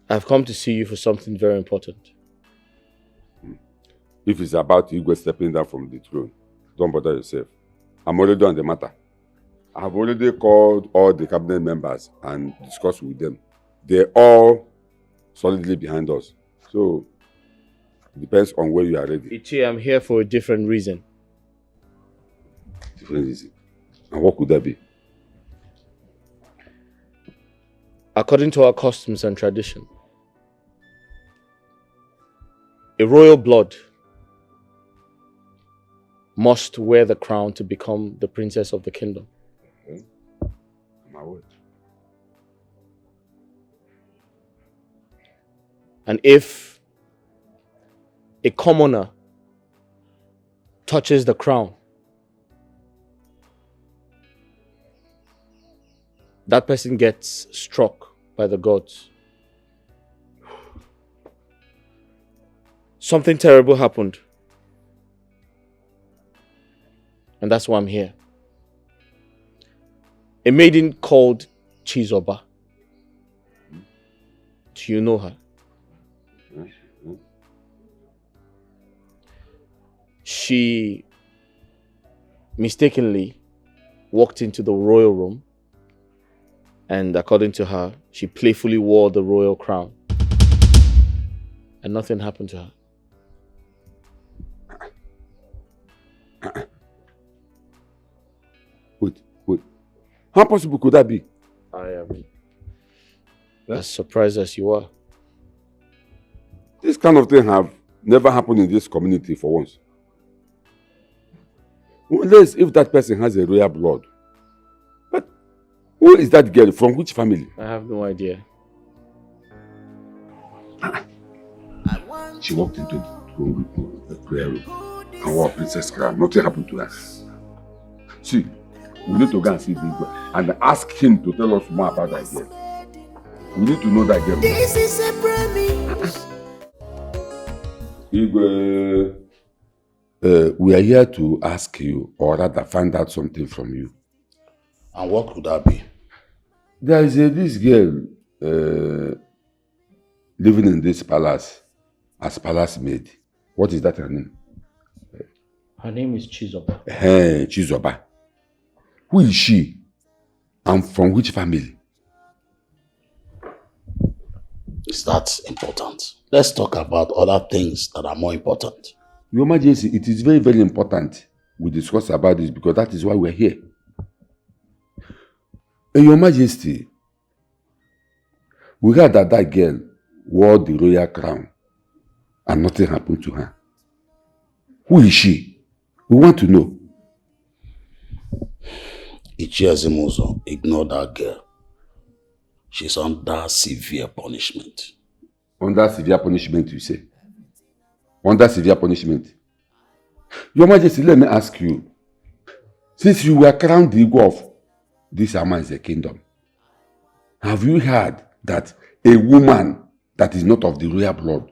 I've come to see you for something very important. If it's about Igwe stepping down from the throne, don't bother yourself. I'm already on the matter. I have already called all the cabinet members and discussed with them. They're all solidly behind us. So, it depends on where you are ready. Uche, I'm here for a different reason. Different reason? And what could that be? According to our customs and tradition, a royal blood must wear the crown to become the princess of the kingdom. Okay. My word. And if a commoner touches the crown, that person gets struck by the gods. Something terrible happened. And that's why I'm here. A maiden called Chisoba. Do you know her? She mistakenly walked into the royal room, and according to her, she playfully wore the royal crown. And nothing happened to her. Wait. How possible could that be? I am as surprised as you are. This kind of thing have never happened in this community for once. Unless if that person has a royal blood. But who is that girl? From which family? I have no idea. She walked into the prayer room and wore a princess crown. Nothing happened to her. See, we need to go and see this girl and ask him to tell us more about that girl. We need to know that girl. This is a promise. Igwe, we are here to ask you, or rather find out something from you. And what could that be? There is this girl living in this palace as palace maid. What is that her name? Her name is Chisoba. Hey, Chisoba. Who is she? And from which family? Is that important? Let's talk about other things that are more important. Your Majesty, it is very, very important we discuss about this because that is why we are here. Your Majesty, we heard that girl wore the royal crown and nothing happened to her. Who is she? We want to know. Ichiazimuzo, ignore that girl. She's under severe punishment. Under severe punishment, you say? Under severe punishment? Your Majesty, let me ask you. Since you were crowned the Igwe of this Ama's kingdom, have you heard that a woman that is not of the royal blood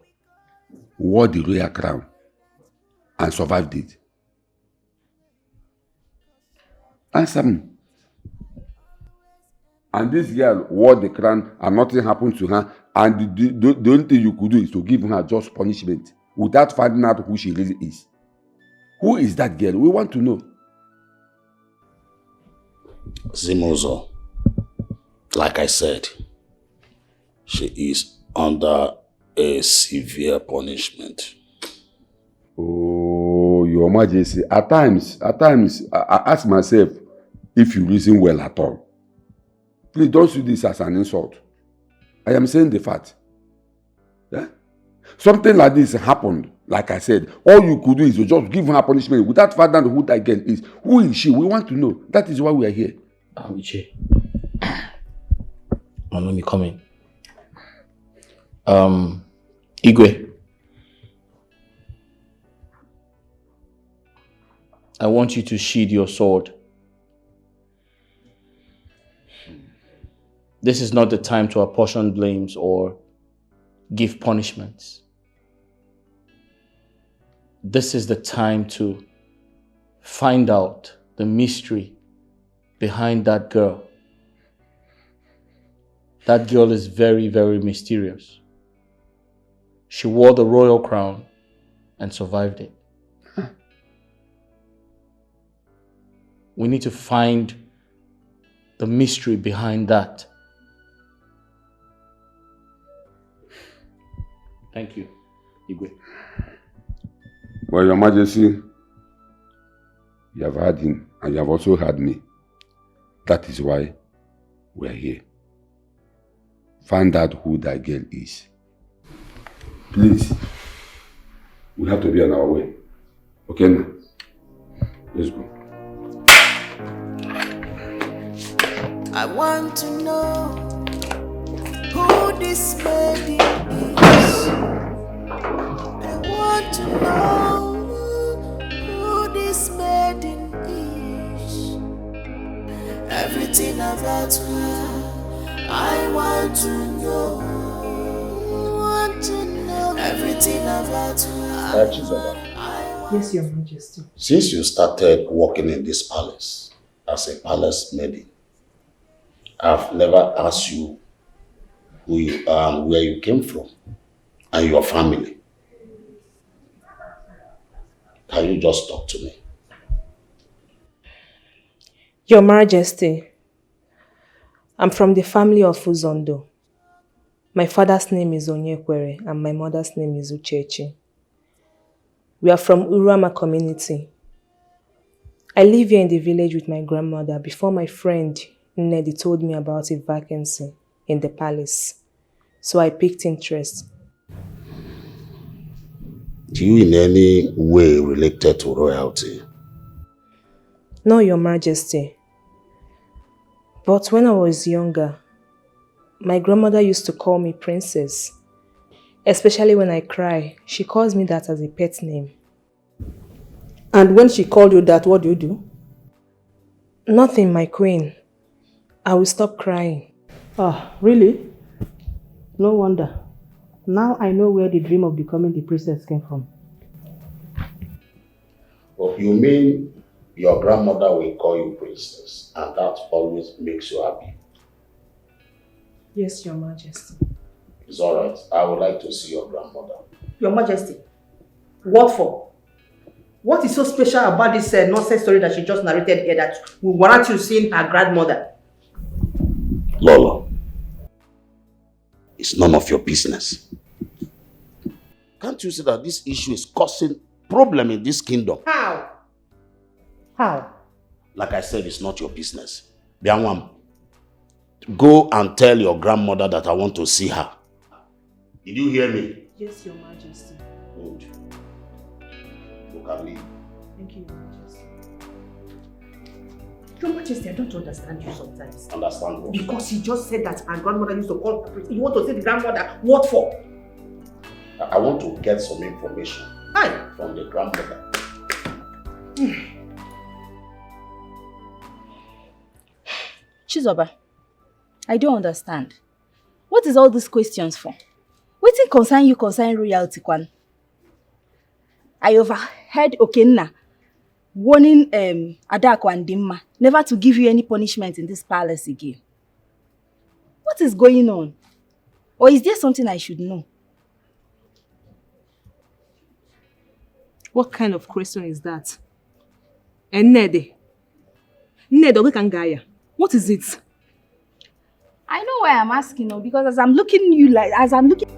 wore the royal crown and survived it? Answer me. And this girl wore the crown and nothing happened to her. And the only thing you could do is to give her just punishment without finding out who she really is. Who is that girl? We want to know. Zimozo, like I said, she is under a severe punishment. Oh, Your Majesty, at times, I ask myself if you reason well at all. Please don't see this as an insult. I am saying the fact. Yeah? Something like this happened, like I said. All you could do is to just give her punishment without finding out who that girl is. Who is she? We want to know. That is why we are here. Iche. Let me come in. Igwe. I want you to sheathe your sword. This is not the time to apportion blames or give punishments. This is the time to find out the mystery behind that girl. That girl is very, very mysterious. She wore the royal crown and survived it. We need to find the mystery behind that. Thank you, Igwe. Well, Your Majesty, you have heard him and you have also heard me. That is why we are here. Find out who that girl is. Please, we have to be on our way. Okay now? Let's go. I want to know who this lady is. I want to know who this maiden is. Everything about her, I want to know. Everything about her. Chisoba, Yes, Your Majesty. since you started working in this palace as a palace maiden, I've never asked you who you are and where you came from and your family. Can you just talk to me? Your Majesty, I'm from the family of Uzondo. My father's name is Onyekwere and my mother's name is Uchechi. We are from Urama community. I live here in the village with my grandmother before my friend Nnedi told me about a vacancy in the palace. So I picked interest. Do you in any way related to royalty? No, Your Majesty. But when I was younger, my grandmother used to call me princess. Especially when I cry, she calls me that as a pet name. And when she called you that, what do you do? Nothing, my queen. I will stop crying. Ah, really? No wonder. Now I know where the dream of becoming the princess came from. Well, you mean your grandmother will call you princess and that always makes you happy? Yes, Your Majesty. It's alright. I would like to see your grandmother. Your Majesty, what for? What is so special about this nonsense story that she just narrated here that will warrant you seeing her grandmother? Lolo, it's none of your business. Can't you see that this issue is causing problem in this kingdom? How? How? Like I said, it's not your business. Bianwam, go and tell your grandmother that I want to see her. Did you hear me? Yes, Your Majesty. Good. You can leave. Thank you, Your Majesty. Your Majesty, I don't understand you sometimes. Understand what? Because he just said that her grandmother used to call her princess. You want to say the grandmother, what for? I want to get some information from the grandmother. Chisoba, I don't understand. What is all these questions for? Wetin concern you concern royalty, Kwan? I overheard Okenna warning Adako and Dimma never to give you any punishment in this palace again. What is going on? Or is there something I should know? What kind of question is that? Nede, what is it? I know why I'm asking, because as I'm looking you like, as I'm looking...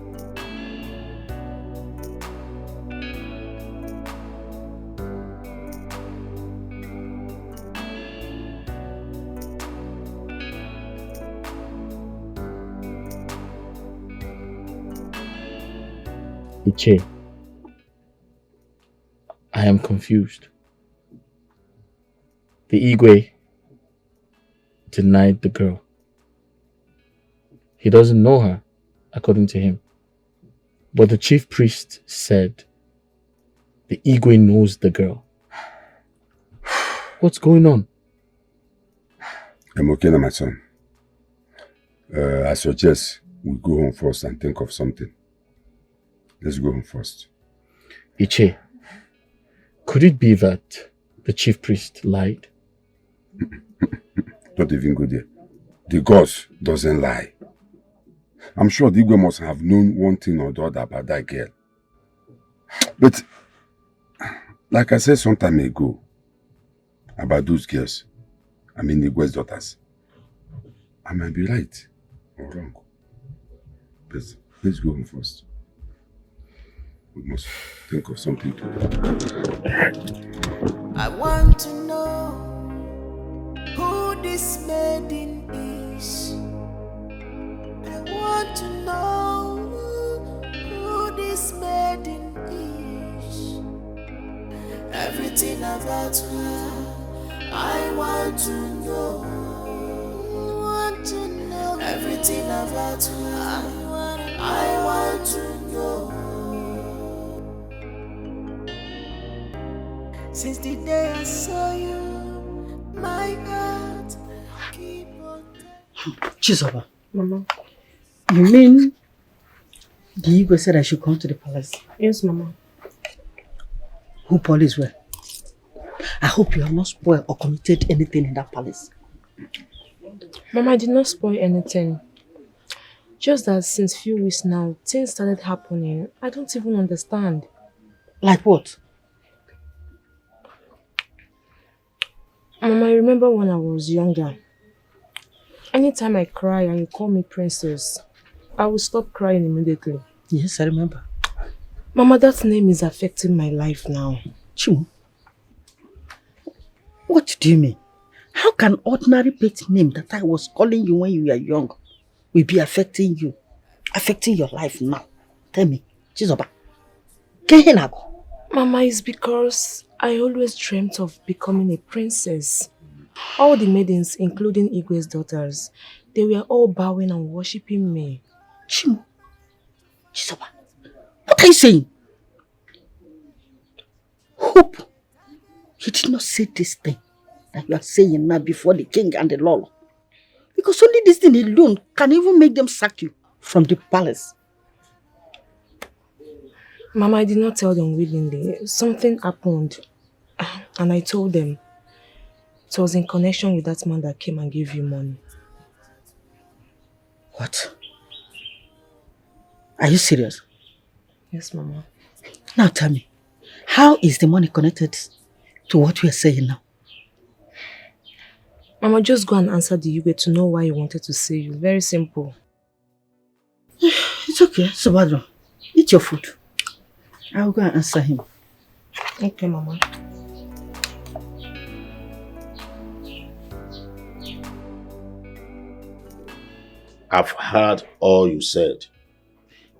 Iche, I am confused. The Igwe denied the girl. He doesn't know her, according to him. But the chief priest said the Igwe knows the girl. What's going on? I'm okay now, my son. I suggest we go home first and think of something. Let's go home first. Iche, could it be that the chief priest lied? Don't even go there. The gods doesn't lie. I'm sure the Igwe must have known one thing or the other about that girl. But, like I said some time ago, about those girls, I mean the Igwe's daughters, I might be right or wrong. But let's go home first. We must think of something to do. I want to know who this maiden is. I want to know who this maiden is. Everything about her, I want to know. Everything about her, I want to know. Since the day I saw you, my heart keep on. Chisoba. Mama. You mean the Igwe said I should come to the palace? Yes, Mama. Who police were? I hope you have not spoiled or committed anything in that palace. Mama, I did not spoil anything. Just that since few weeks now, things started happening. I don't even understand. Like what? Mama, I remember when I was younger. Anytime I cry and you call me princess, I will stop crying immediately. Yes, I remember. Mama, that name is affecting my life now. Chimu, what do you mean? How can ordinary pet name that I was calling you when you were young will be affecting you? Affecting your life now? Tell me, Chisoba. Mama, it's because I always dreamt of becoming a princess. All the maidens, including Igwe's daughters, they were all bowing and worshipping me. Chimu, Chisoba, what are you saying? Hope you did not say this thing that you are saying now before the king and the Lolo. Because only this thing alone can even make them sack you from the palace. Mama, I did not tell them willingly. Something happened and I told them. It was in connection with that man that came and gave you money. What? Are you serious? Yes, Mama. Now tell me, how is the money connected to what we are saying now? Mama, just go and answer the Igwe to know why he wanted to see you. Very simple. It's okay, Sobadro. Eat your food. I will go and answer him. Okay, Mama. I've heard all you said.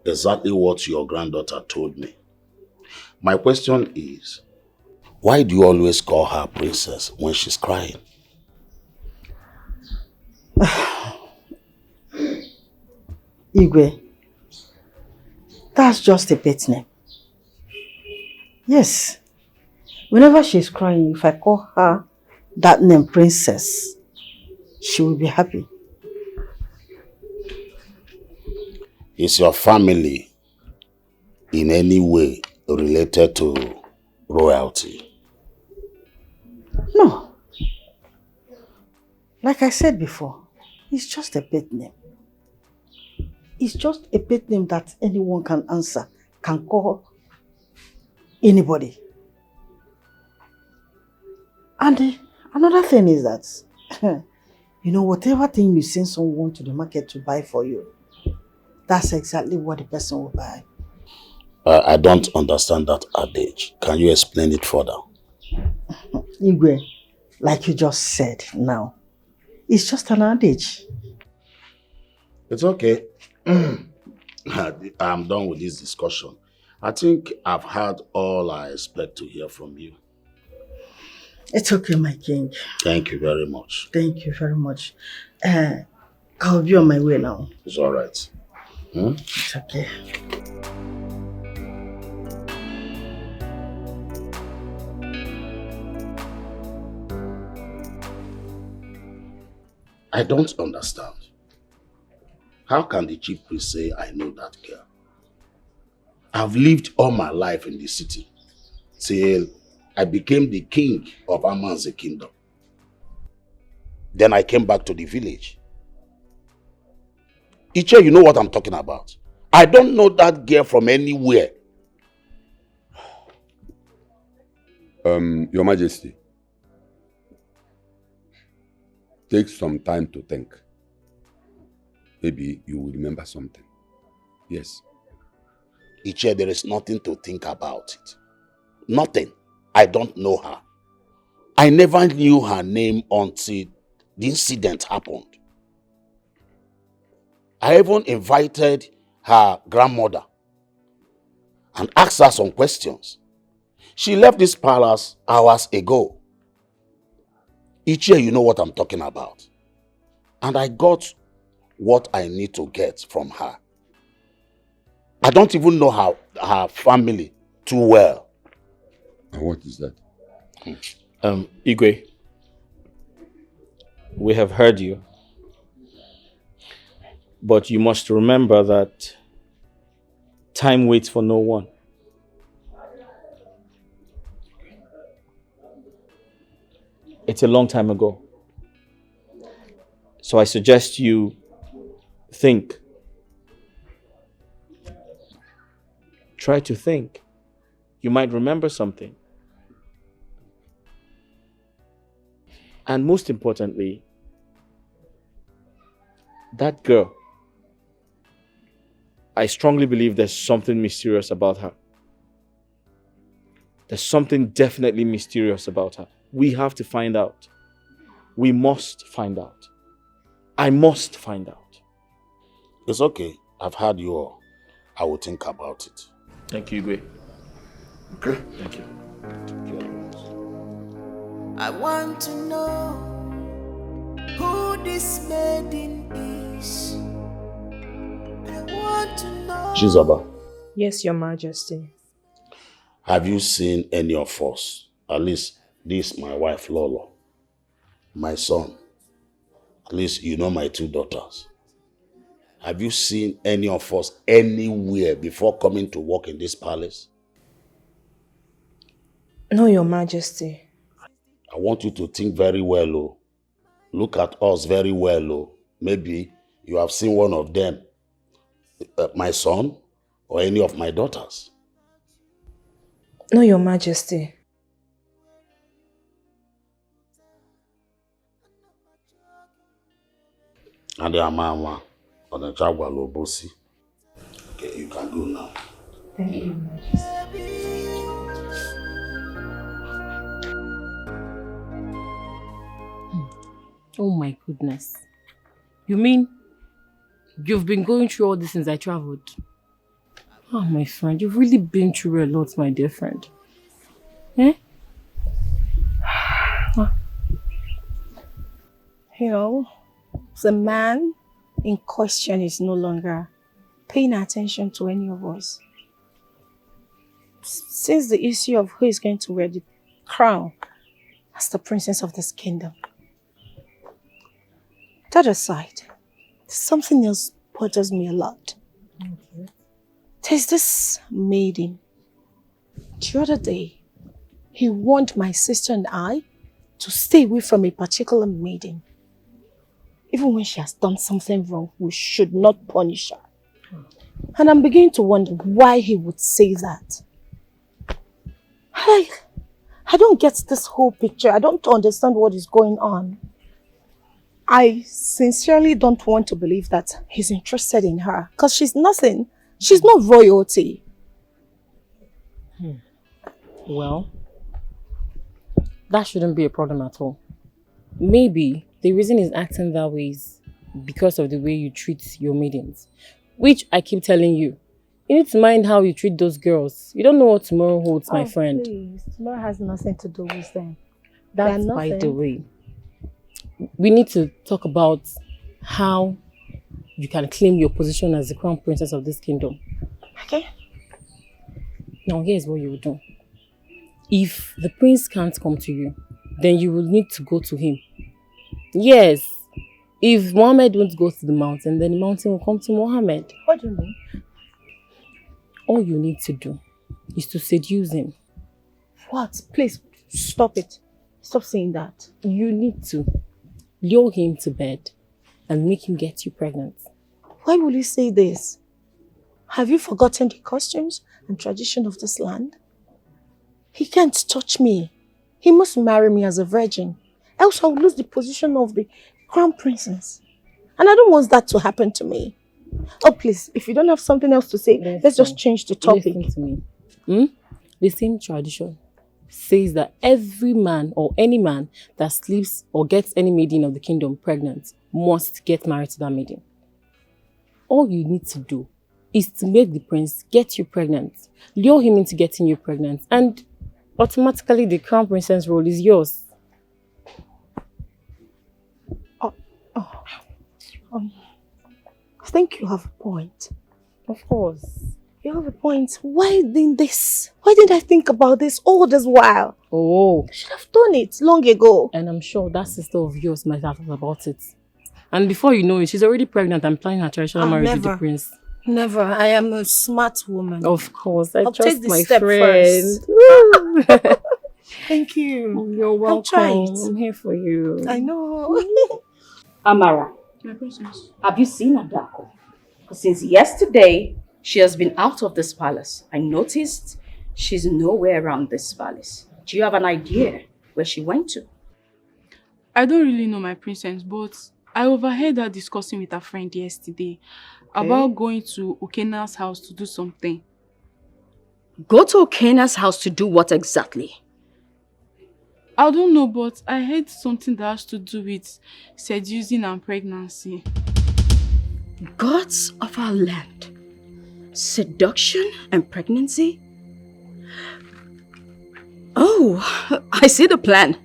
Exactly what your granddaughter told me. My question is, why do you always call her princess when she's crying? Igwe, that's just a pet name. Yes. Whenever she's crying, if I call her that name, princess, she will be happy. Is your family in any way related to royalty? No. Like I said before, it's just a pet name. It's just a pet name that anyone can answer, can call anybody. And another thing is that, whatever thing you send someone to the market to buy for you, that's exactly what the person will buy. I don't understand that adage. Can you explain it further? Igwe, like you just said now, it's just an adage. It's okay. I'm done with this discussion. I think I've heard all I expect to hear from you. It's okay, my king. Thank you very much. Thank you very much. I'll be on my way now. It's all right. It's okay. I don't understand. How can the chief priest say I know that girl? I've lived all my life in the city till I became the king of Aman's kingdom. Then I came back to the village. Iche, you know what I'm talking about. I don't know that girl from anywhere. Your Majesty, take some time to think. Maybe you will remember something. Yes. Iche, there is nothing to think about it. Nothing. I don't know her. I never knew her name until the incident happened. I even invited her grandmother and asked her some questions. She left this palace hours ago. Iche, you know what I'm talking about. And I got what I need to get from her. I don't even know her family too well. And what is that? Igwe, we have heard you. But you must remember that time waits for no one. It's a long time ago. So I suggest you think. Try to think. You might remember something. And most importantly, that girl, I strongly believe there's something mysterious about her. There's something definitely mysterious about her. We have to find out. We must find out. I must find out. It's okay. I've heard you all. I will think about it. Thank you, Igwe. Okay. Thank you. I want to know who this maiden is. I want to know. Chisoba, Yes, Your Majesty. have you seen any of us? At least this, my wife Lolo, my son. At least you know my two daughters. Have you seen any of us anywhere before coming to work in this palace? No, Your Majesty. I want you to think very well, oh. Look at us very well, oh. Maybe you have seen one of them, my son, or any of my daughters. No, Your Majesty. And the mama on the Jagwa Lobosi. Okay, you can go now. Thank you, Your Majesty. Oh my goodness. You mean you've been going through all this since I traveled? Oh, my friend, you've really been through a lot, my dear friend. Eh? The man in question is no longer paying attention to any of us. Since the issue of who is going to wear the crown as the princess of this kingdom. That aside, something else bothers me a lot. Okay. There's this maiden. The other day, he warned my sister and I to stay away from a particular maiden. Even when she has done something wrong, we should not punish her. And I'm beginning to wonder why he would say that. I don't get this whole picture. I don't understand what is going on. I sincerely don't want to believe that he's interested in her. Because she's nothing. She's not royalty. Well, that shouldn't be a problem at all. Maybe the reason he's acting that way is because of the way you treat your maidens. Which I keep telling you. You need to mind how you treat those girls. You don't know what tomorrow holds, my friend. Please. Tomorrow has nothing to do with them. That's by the way. We need to talk about how you can claim your position as the crown princess of this kingdom. Okay. Now here's what you will do. If the prince can't come to you, then you will need to go to him. Yes. If Mohammed won't go to the mountain, then the mountain will come to Mohammed. What do you mean? All you need to do is to seduce him. What? Please, stop it. Stop saying that. You need to lure him to bed and make him get you pregnant. Why will you say this? Have you forgotten the customs and tradition of this land? He can't touch me. He must marry me as a virgin. Else I will lose the position of the crown princess. And I don't want that to happen to me. Oh, please, if you don't have something else to say, let's just change the topic. Listen to me. The same tradition says that every man or any man that sleeps or gets any maiden of the kingdom pregnant must get married to that maiden. All you need to do is to make the prince get you pregnant, lure him into getting you pregnant, and automatically the crown princess role is yours. I think you have a point. Of course. You have a point. Why didn't I think about this all this while? Oh. I should have done it long ago. And I'm sure that sister of yours might have thought about it. And before you know it, she's already pregnant and planning her traditional marriage with the prince. Never. I am a smart woman. Of course. I'll take trust this my step friend. first. Thank you. You're welcome. I'm here for you. I know. Amara, My princess. have you seen Adako? Since yesterday, she has been out of this palace. I noticed she's nowhere around this palace. Do you have an idea where she went to? I don't really know, my princess, but I overheard her discussing with her friend yesterday about going to Okena's house to do something. Go to Okena's house to do what exactly? I don't know, but I heard something that has to do with seducing and pregnancy. Gods of our land. Seduction and pregnancy? Oh, I see the plan.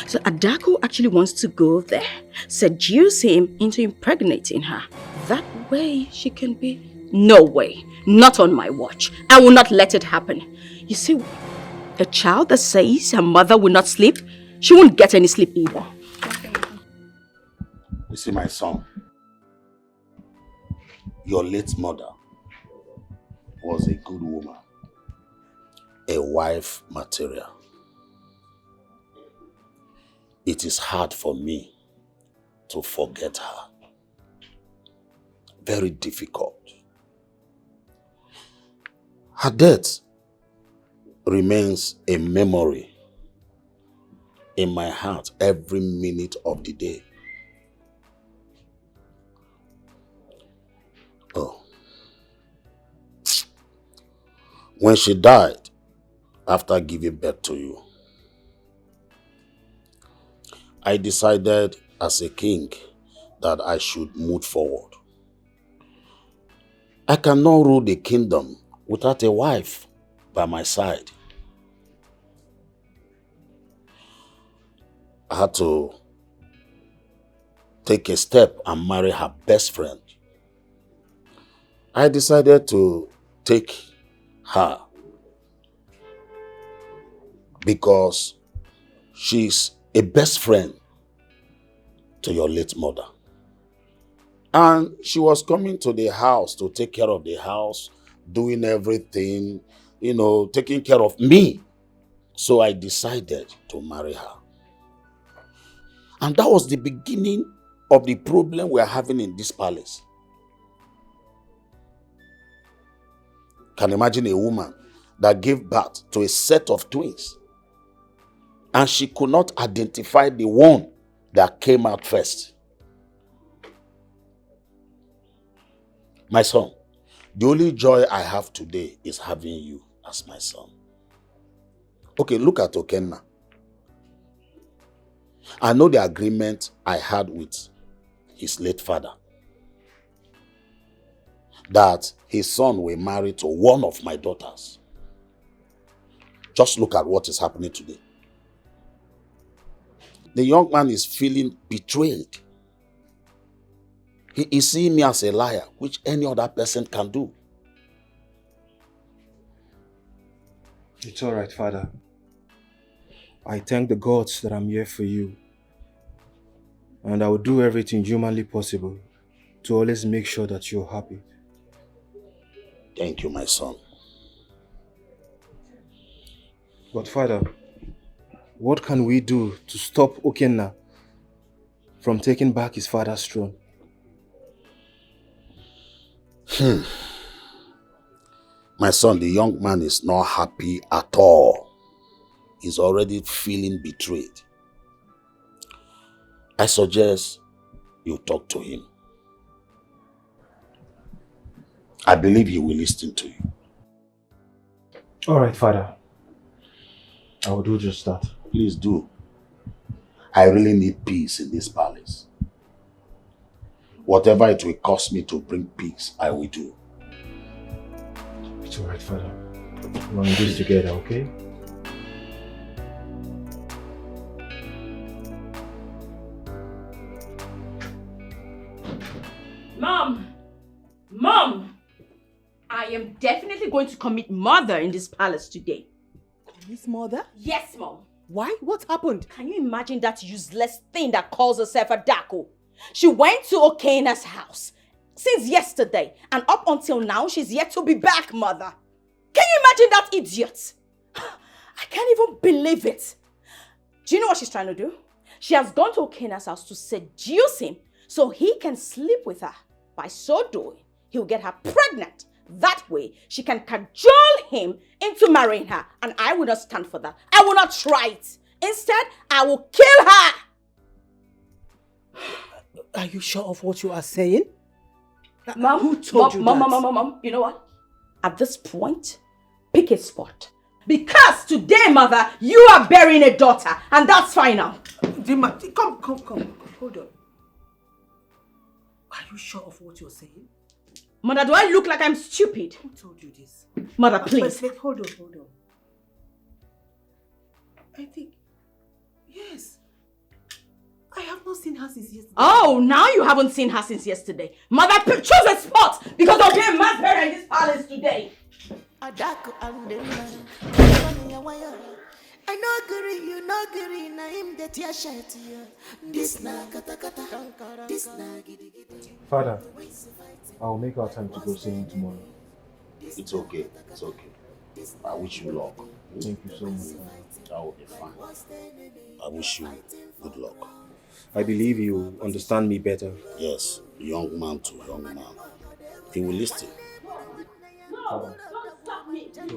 So Adako actually wants to go there, seduce him into impregnating her. That way she can be... No way. Not on my watch. I will not let it happen. You see, a child that says her mother will not sleep, she won't get any sleep either. You see, my son, your late mother was a good woman, a wife material. It is hard for me to forget her. Very difficult. Her death remains a memory in my heart every minute of the day. Oh. When she died, after giving birth to you, I decided as a king that I should move forward. I cannot rule the kingdom without a wife by my side. I had to take a step and marry her best friend. I decided to take her because she's a best friend to your late mother. And she was coming to the house to take care of the house, doing everything, taking care of me. So I decided to marry her. And that was the beginning of the problem we are having in this palace. Can imagine a woman that gave birth to a set of twins and she could not identify the one that came out first. My son, the only joy I have today is having you as my son. Okay, look at Okenna. I know the agreement I had with his late father, that his son will marry to one of my daughters. Just look at what is happening today. The young man is feeling betrayed. He is seeing me as a liar, which any other person can do. It's all right, Father. I thank the gods that I'm here for you. And I will do everything humanly possible to always make sure that you're happy. Thank you, my son. But Father, what can we do to stop Okenna from taking back his father's throne? My son, the young man is not happy at all. He's already feeling betrayed. I suggest you talk to him. I believe he will listen to you. All right, Father. I will do just that. Please do. I really need peace in this palace. Whatever it will cost me to bring peace, I will do. It's all right, Father. We're in this together, okay? Mom! I am definitely going to commit murder in this palace today. Miss Mother? Yes, Mom. Why? What happened? Can you imagine that useless thing that calls herself a Dako? She went to Okena's house since yesterday, and up until now, she's yet to be back, Mother. Can you imagine that idiot? I can't even believe it. Do you know what she's trying to do? She has gone to Okena's house to seduce him so he can sleep with her. By so doing, he'll get her pregnant. That way, she can cajole him into marrying her. And I will not stand for that. I will not try it. Instead, I will kill her. Are you sure of what you are saying? Mom, who told you that? Mom, you know what? At this point, pick a spot. Because today, Mother, you are burying a daughter. And that's final. Come. Hold on. Are you sure of what you're saying? Mother, do I look like I'm stupid? Who told you this? Mother, please. Wait, hold on. I think, yes. I have not seen her since yesterday. Oh, now you haven't seen her since yesterday. Mother, choose a spot because I'll be a mass burial in this palace today. I no agree, you no agree, na him the tear shirt here. This na kata kata, this na gidi gidi. Father, I will make our time to go see him tomorrow. It's okay. I wish you luck. Thank you so much. That will be fine. I wish you good luck. I believe you understand me better. Yes, young man to young man. He will listen. No, don't stop me. Don't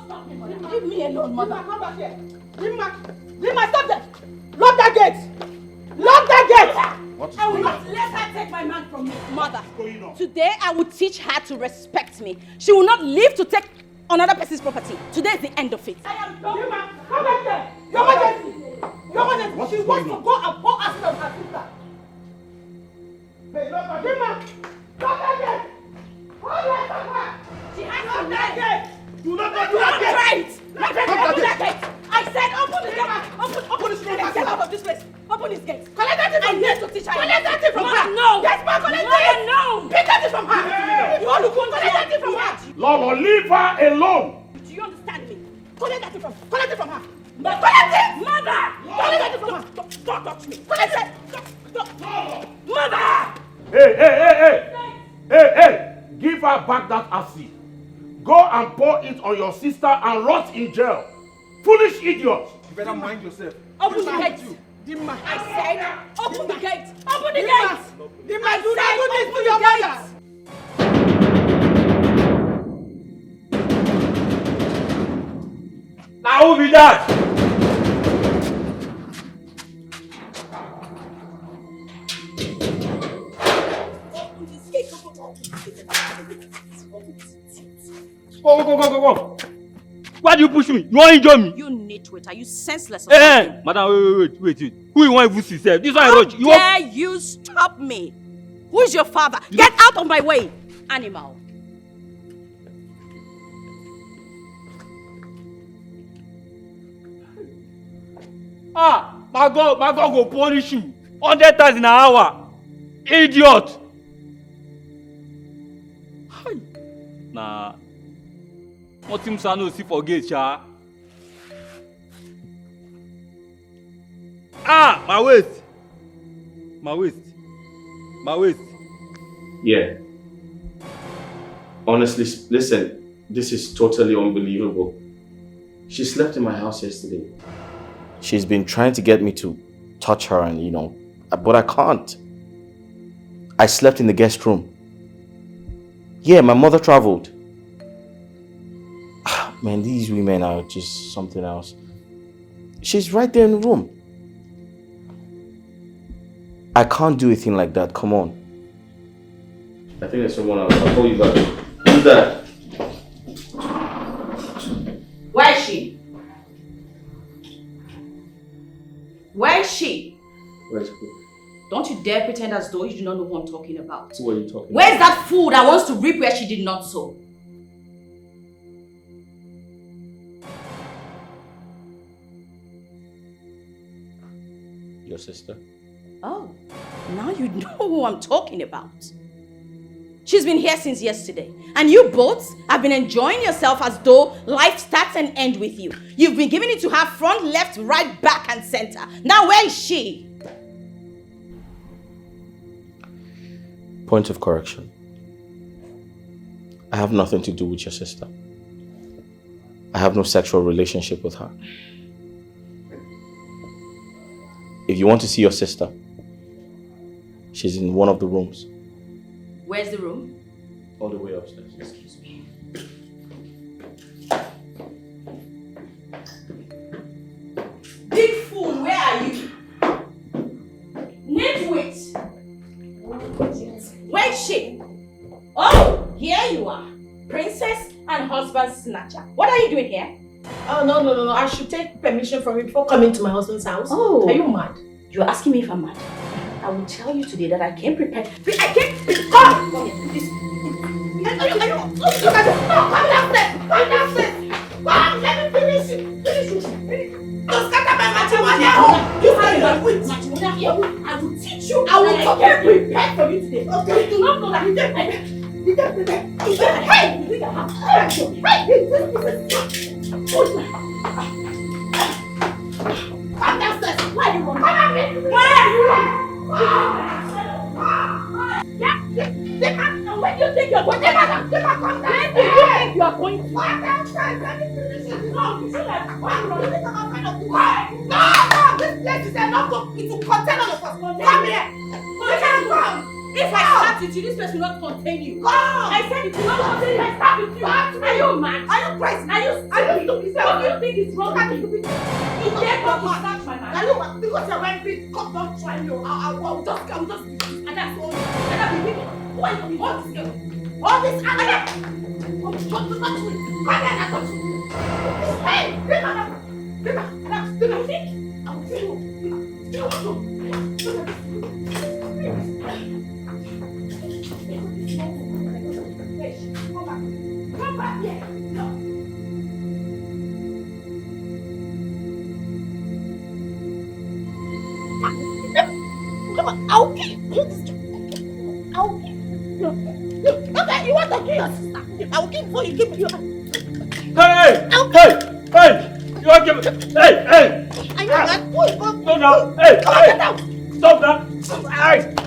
stop me, Mother. Leave me alone, Mother. Come back here. Rima, stop that. Lock that gate. Lock that gate. I will not let her take my man from me, Mother. Today, I will teach her to respect me. She will not live to take another person's property. Today is the end of it. I am done. Rima, come back here. Your Majesty. She wants to go and pour acid on her sister. Rima, come back here. She has to die. Do not try it. Open that gate. I said open the gate. Open this gate. Get out of this place. Open this gate. Collect that thing from her. I need to teach her. Collect that thing from her. No. Yes, ma. Collect it. No. Pick that thing from her. You want to collect that thing from her. Lolo, leave her alone. Do you understand me? Collect that thing from her. Collect it from her. Collect it. Mother. Collect that thing from her. Don't touch me. Collect it. Mother. Hey. Give her back that acid. Go and pour it on your sister and rot in jail. Foolish idiot. You better mind yourself. Open the gate. Dimma. I said, open the gate. Open the gate. Dimma, do not do this to your mother. Now who be that? Go. Why do you push me? You want to injure me? You nitwit, are you senseless or Hey, something? madam, wait. Who you want to see self? This one How rush. dare you stop me? Who is your father? Get out of my way, animal. My God go punish you 100 times in an hour. Idiot. Nah. Nothing I no see for gate, cha. My waist. Yeah. Honestly, listen, this is totally unbelievable. She slept in my house yesterday. She's been trying to get me to touch her and, but I can't. I slept in the guest room. Yeah, my mother traveled. Man, these women are just something else. She's right there in the room. I can't do a thing like that. Come on. I think there's someone else. I'll call you back. Who's that? Where is she? Where is she? Where's who? Don't you dare pretend as though you do not know who I'm talking about. Who are you talking about? Where's that fool that wants to reap where she did not sow? Your sister. Oh, now you know who I'm talking about. She's been here since yesterday. And you both have been enjoying yourself as though life starts and ends with you. You've been giving it to her front, left, right, back, and center. Now where is she? Point of correction. I have nothing to do with your sister. I have no sexual relationship with her. If you want to see your sister, she's in one of the rooms. Where's the room? All the way upstairs. Excuse me. Big fool, where are you? Nitwit! Where's she? Oh, here you are. Princess and husband snatcher. What are you doing here? Oh, no. I should take permission from you before coming to my husband's house. Oh. Are you mad? You're asking me if I'm mad. I will tell you today that I came prepared. Come here. This. Look at this. No, come downstairs. Come, let me finish it. Don't scatter my matrimonial home. You are your witch. I will teach you. I will come prepared for you today. Okay, do not know that you get prepared. You get prepared. Hey, you think I have come downstairs. Where are you going? Where are you going? Where do you think you're going? Come down. Where do you think you're going to? Come downstairs. Let me finish it. No, you should have one. You think I'm afraid of you? No, this place is enough to contain all of us. Come here. Come. If I start with you, this place will not contain you. Come. I said it will not contain you. I start with you. Are you mad? Are you crazy? Are you stupid? What do you think is wrong with you? You dare not to snatch my man. Are you mad? Because you're wearing big cup, don't try me. I'll just and that's all. And I'll be wicked. What is this? All this and that. Don't touch me. I touch you. Hey, Rima. I will see Come back here. No. I'll kill you. Okay, you want to kill your sister? I'll kill before you give me your... Hey! You want to give me... Hey! I know that. Stop now! Hey! Stop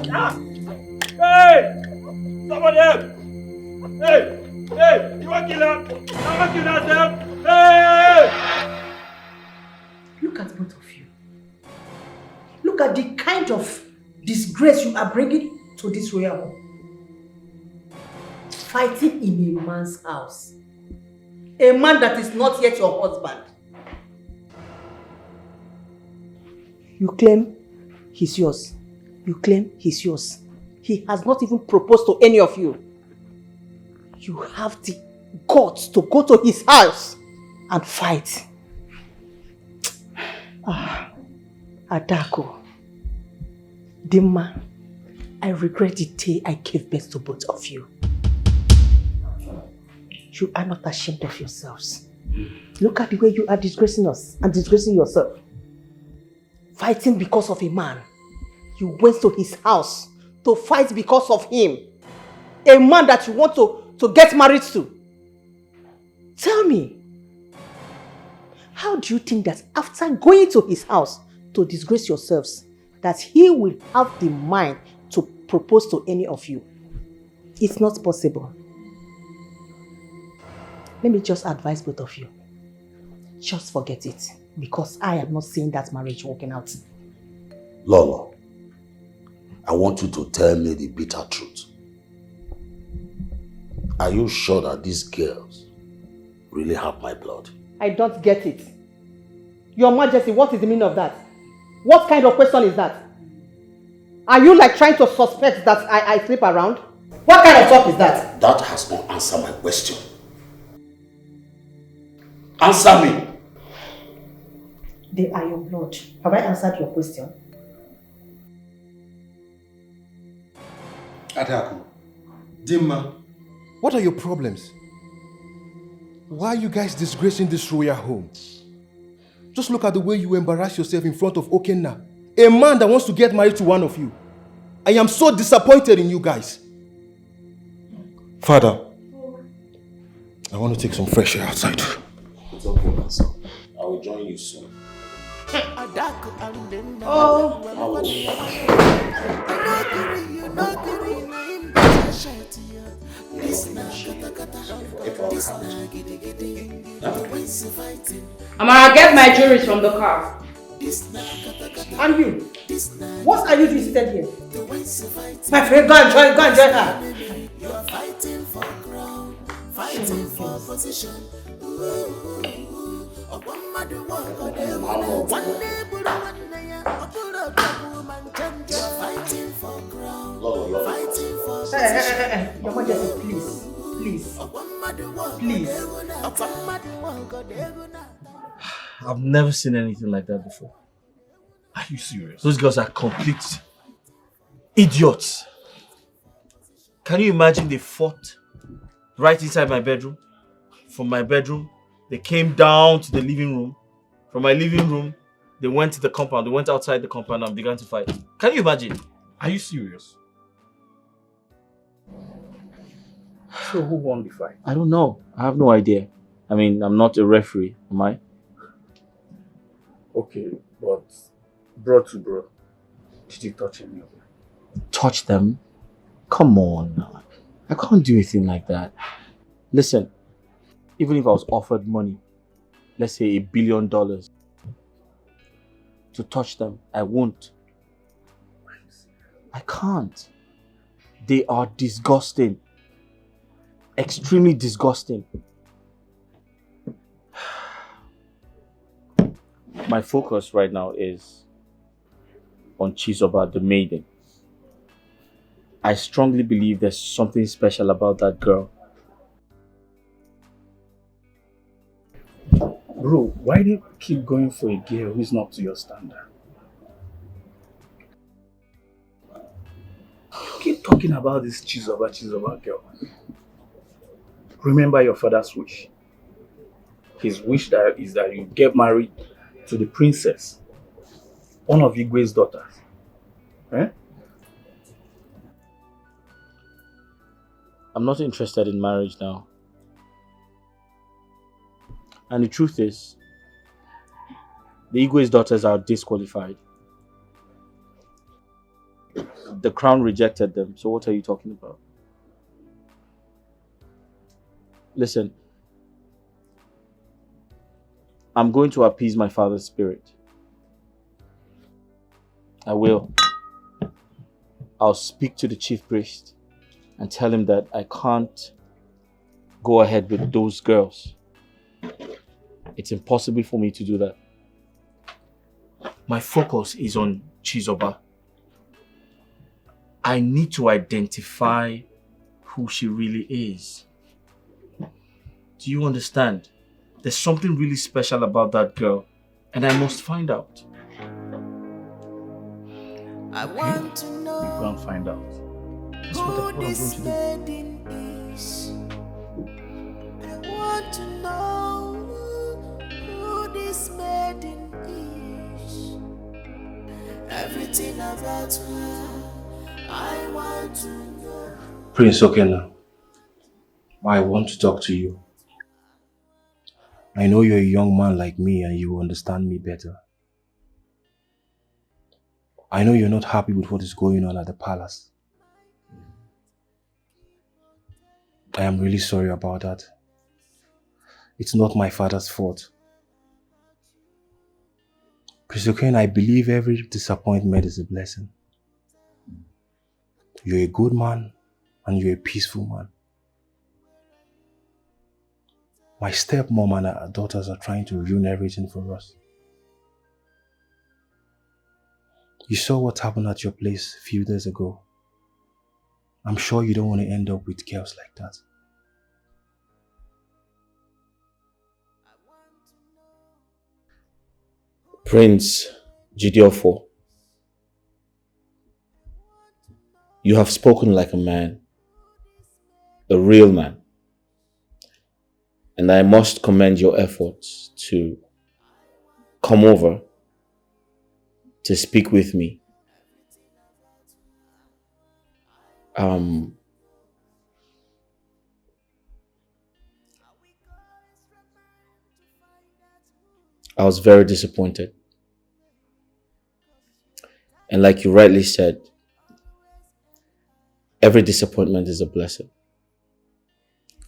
now! Hey! Somebody help! Hey! You want to kill her? I want to kill herself! Hey! Look at both of you. Look at the kind of disgrace you are bringing to this royal home. Fighting in a man's house. A man that is not yet your husband. You claim he's yours. You claim he's yours. He has not even proposed to any of you. You have the guts to go to his house and fight. Adako, Dimma, I regret the day I gave birth to both of you. You are not ashamed of yourselves. Look at the way you are disgracing us and disgracing yourself. Fighting because of a man. You went to his house to fight because of him. A man that you want to get married to. Tell me, how do you think that after going to his house to disgrace yourselves, that he will have the mind to propose to any of you? It's not possible. Let me just advise both of you. Just forget it, because I am not seeing that marriage working out. Lolo, I want you to tell me the bitter truth. Are you sure that these girls really have my blood? I don't get it. Your Majesty, what is the meaning of that? What kind of question is that? Are you like trying to suspect that I sleep around? What kind of talk is that? That has not answered my question. Answer me. They are your blood. Have I answered your question? Adaku, Dimma, what are your problems? Why are you guys disgracing this royal home? Just look at the way you embarrass yourself in front of Okenna, a man that wants to get married to one of you. I am so disappointed in you guys. Father, I want to take some fresh air outside. It's okay, my son. I will join you soon. Amara, get my jewelry from the car. And you? What are you doing seated here? My friend, go and join her. You are fighting for crown, fighting for position. Your Majesty, please. I've never seen anything like that before. Are you serious? Those girls are complete idiots. Can you imagine they fought right inside my bedroom? From my bedroom, they came down to the living room. From my living room, they went to the compound. They went outside the compound and began to fight. Can you imagine? Are you serious? So who won the fight? I don't know. I have no idea. I mean, I'm not a referee, am I? Okay, but bro to bro, did you touch any of them? Touch them? Come on. I can't do anything like that. Listen, even if I was offered money, let's say $1 billion, to touch them, I won't. I can't. They are disgusting. Extremely disgusting. My focus right now is on Chisoba, the maiden. I strongly believe there's something special about that girl. Bro, why do you keep going for a girl who's not to your standard? You keep talking about this Chisoba girl. Remember your father's wish. His wish is that you get married to the princess, one of Igwe's daughters. Eh? I'm not interested in marriage now. And the truth is, the Igwe's daughters are disqualified. The crown rejected them, so what are you talking about? Listen, I'm going to appease my father's spirit. I will. I'll speak to the chief priest and tell him that I can't go ahead with those girls. It's impossible for me to do that. My focus is on Chisoba. I need to identify who she really is. Do you understand? There's something really special about that girl, and I must find out. I want to know Go and find out. That's what I'm going to do. maiden is. I want to know who this maiden is. Everything about her, I want to know. Prince Okena, I want to talk to you. I know you're a young man like me and you will understand me better. I know you're not happy with what is going on at the palace. I am really sorry about that. It's not my father's fault. Prince Okena, I believe every disappointment is a blessing. You're a good man and you're a peaceful man. My stepmom and her daughters are trying to ruin everything for us. You saw what happened at your place a few days ago. I'm sure you don't want to end up with girls like that. Prince Gideofo, you have spoken like a man, a real man. And I must commend your efforts to come over to speak with me. I was very disappointed. And like you rightly said, every disappointment is a blessing.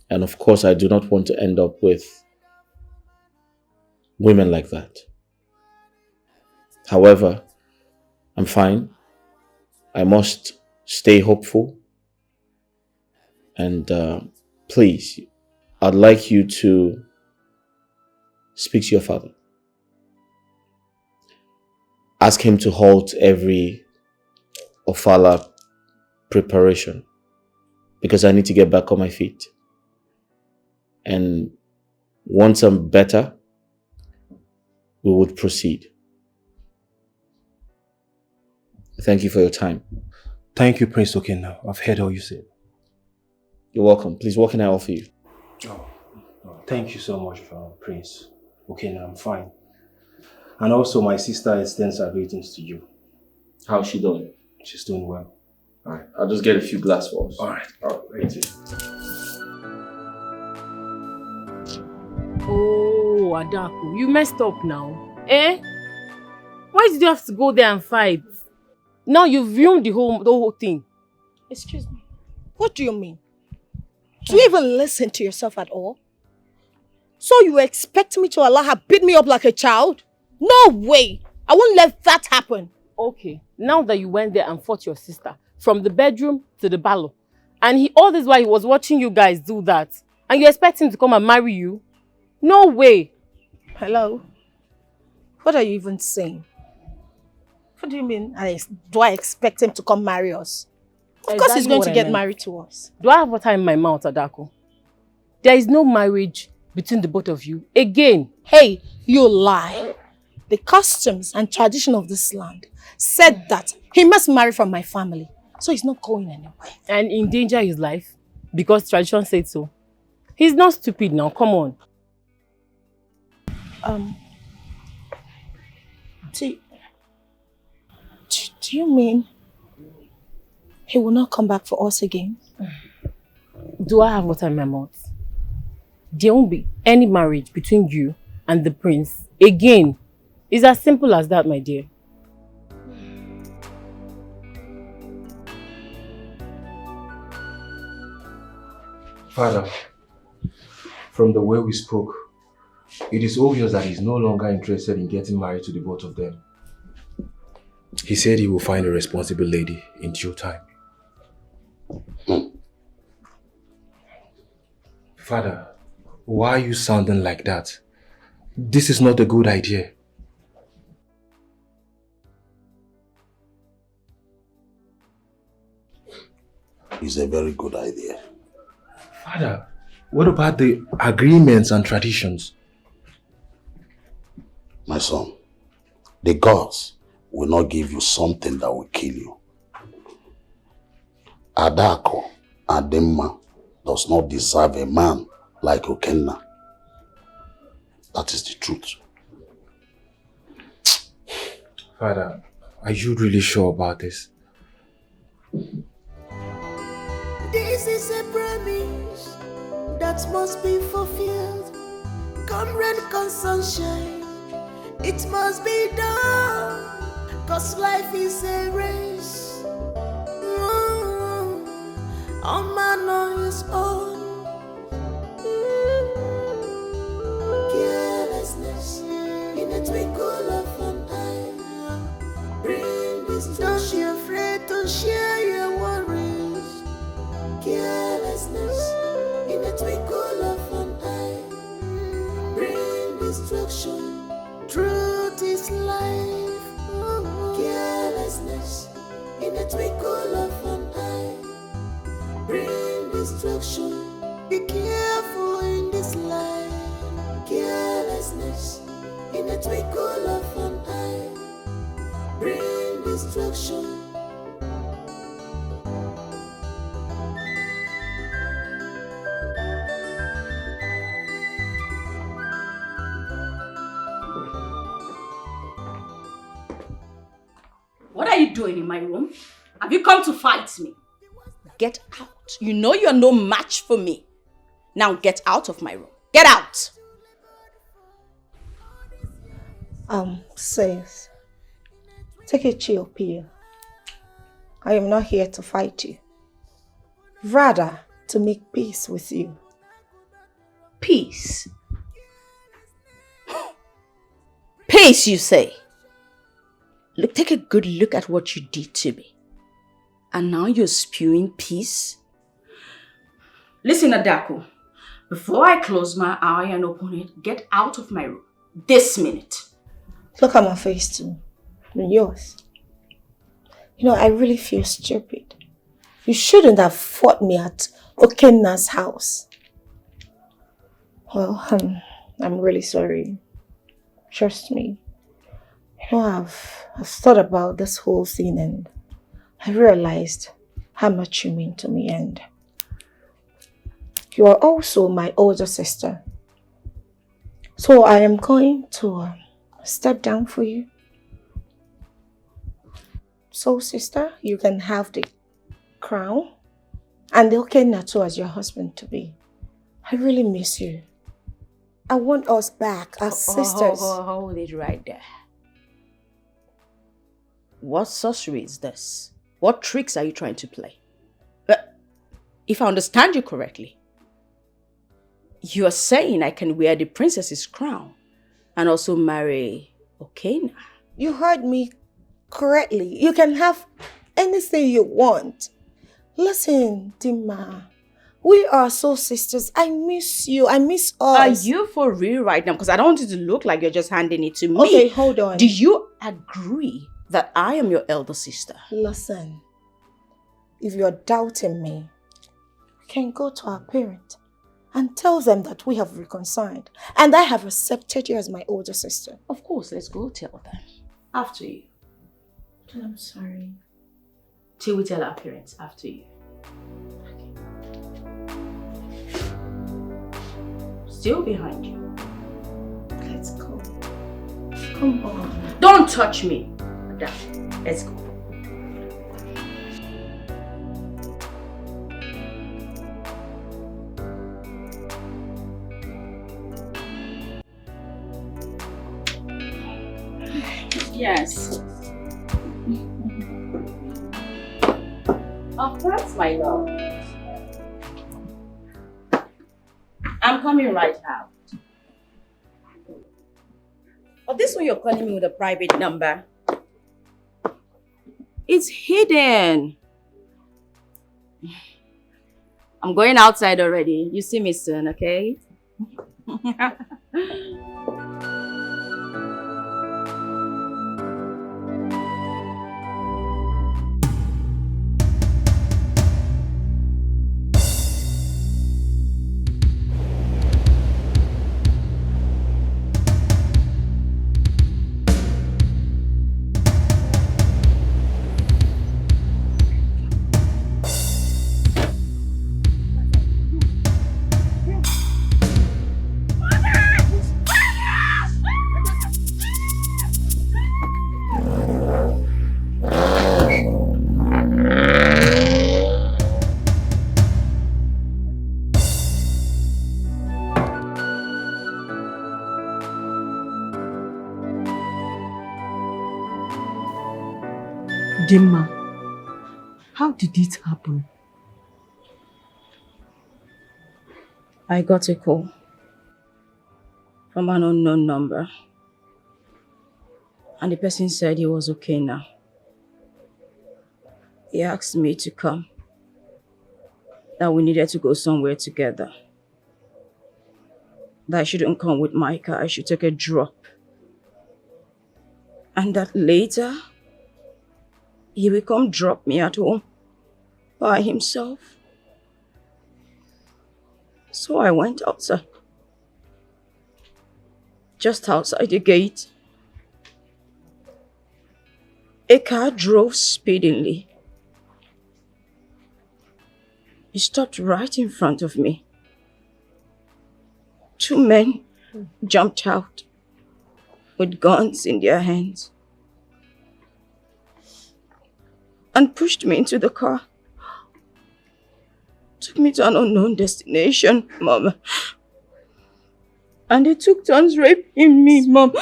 And of course, I do not want to end up with women like that. However, I'm fine. I must stay hopeful. And please, I'd like you to speak to your father. Ask him to halt every Ofala preparation because I need to get back on my feet. And once I'm better, we would proceed. Thank you for your time. Thank you, Prince Okena. I've heard all you said. You're welcome. Please, what can I offer you? Thank you so much, Prince Okena. I'm fine. And also, my sister extends her greetings to you. How's she doing? She's doing well. Alright, I'll just get a few glass balls. Alright, thank you. Oh, Adaku, you messed up now. Eh? Why did you have to go there and fight? Now you've ruined the whole thing. Excuse me. What do you mean? Do you even listen to yourself at all? So you expect me to allow her beat me up like a child? No way! I won't let that happen. Okay, now that you went there and fought your sister, from the bedroom to the ballo, and all this while he was watching you guys do that, and you expect him to come and marry you? No way! Hello? What are you even saying? What do you mean? Do I expect him to come marry us? Of course he's going to get married to us. Do I have water in my mouth, Adako? There is no marriage between the both of you. Again. Hey, you lie. The customs and tradition of this land said that he must marry from my family. So he's not going anywhere. And endanger his life? Because tradition said so. He's not stupid now, come on. Do you mean he will not come back for us again? Do I have water in my mouth? There won't be any marriage between you and the prince again. It's as simple as that, my dear. Father, from the way we spoke, it is obvious that he's no longer interested in getting married to the both of them. He said he will find a responsible lady in due time. Father, why are you sounding like that? This is not a good idea. is a very good idea. Father, what about the agreements and traditions? My son, the gods will not give you something that will kill you. Adako Ademma does not deserve a man like Okenna. That is the truth. Father, are you really sure about this? This is a promise that must be fulfilled. Come rain, come sunshine, it must be done. Cause life is a race. All man on his own. Carelessness in a twinkle of an eye. Bring this. Don't be afraid to share your worries. Carelessness in a twinkle of an eye. Bring destruction. Truth is life. Carelessness in a twinkle of an eye. Bring destruction. Be careful in this life. Carelessness in a twinkle of an eye. Bring destruction. What are you doing in my room? Have you come to fight me? Get out. You know you're no match for me. Now get out of my room. Get out! Sis, take a chill pill. I am not here to fight you. Rather, to make peace with you. Peace? Peace, you say? Look, take a good look at what you did to me. And now you're spewing peace? Listen, Adako. Before I close my eye and open it, get out of my room. This minute. Look at my face too. And yours. You know, I really feel stupid. You shouldn't have fought me at Okenna's house. Well, I'm really sorry. Trust me. You know, I've thought about this whole thing and I realized how much you mean to me, and you are also my older sister. So I am going to step down for you. So sister, you can have the crown and the Okenna too as your husband to be. I really miss you. I want us back as sisters. Hold it right there. What sorcery is this? What tricks are you trying to play? If I understand you correctly, you are saying I can wear the princess's crown and also marry Okenna. You heard me correctly. You can have anything you want. Listen, Dima, we are so sisters. I miss you. I miss us. Are you for real right now? Because I don't want it to look like you're just handing it to me. Okay, hold on. Do you agree that I am your elder sister? Listen, if you're doubting me, you can go to our parents and tell them that we have reconciled and I have accepted you as my older sister. Of course, let's go tell them. After you. I'm sorry. Till we tell our parents after you. Still behind you. Let's go. Come on. Don't touch me. Let's go. Yes. Of course, my love. I'm coming right out. But this one you're calling me with a private number. It's hidden. I'm going outside already. You see me soon, okay? Dimma, how did it happen? I got a call from an unknown number. And the person said he was okay now. He asked me to come. That we needed to go somewhere together. That I shouldn't come with my car, I should take a drop. And that later, he will come drop me at home by himself. So I went outside. Just outside the gate, a car drove speedily. He stopped right in front of me. 2 men jumped out with guns in their hands and pushed me into the car. Took me to an unknown destination, Mom. And they took turns raping me, Mom.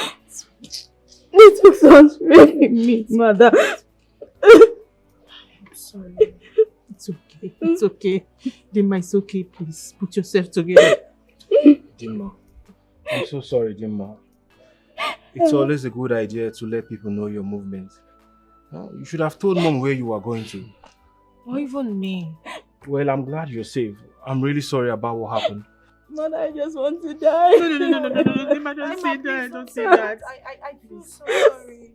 They took turns raping me, Mother. I'm sorry. It's okay. It's okay. Dimma, it's okay. Please put yourself together. Dimma, I'm so sorry, Dimma. It's always a good idea to let people know your movement. You should have told Mom where you were going to. Or even me. Well, I'm glad you're safe. I'm really sorry about what happened. Mother, I just want to die. No. Dimma, don't say that. Don't say that. I feel so sorry.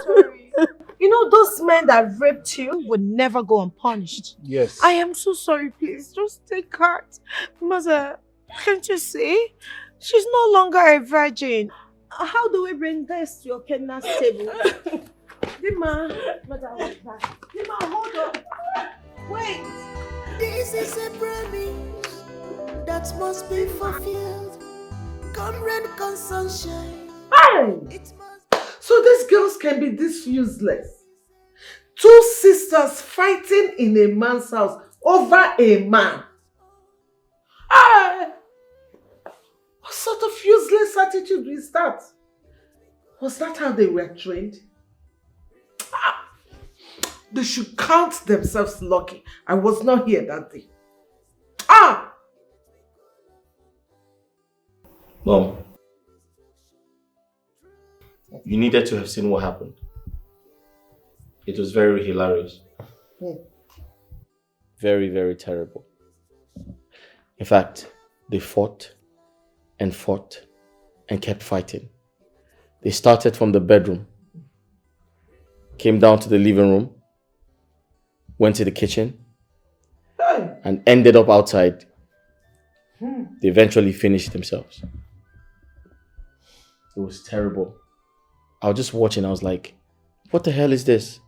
Sorry. You know, those men that raped you would never go unpunished. Yes. I am so sorry, please. Just take heart. Mother, can't you see? She's no longer a virgin. How do we bring this to your Kenna's table? Dimma, Mother, what's that? Dimma, hold on. Wait. This is a promise that must be fulfilled. Come rain, come sunshine. Hey! So these girls can be this useless. 2 sisters fighting in a man's house over a man. Ah! What sort of useless attitude is that? Was that how they were trained? Ah! They should count themselves lucky. I was not here that day. Ah! Mom, you needed to have seen what happened. It was very hilarious. Very, very terrible. In fact, they fought and fought and kept fighting. They started from the bedroom, came down to the living room, went to the kitchen, and ended up outside. They eventually finished themselves. It was terrible. I was just watching, I was like, what the hell is this?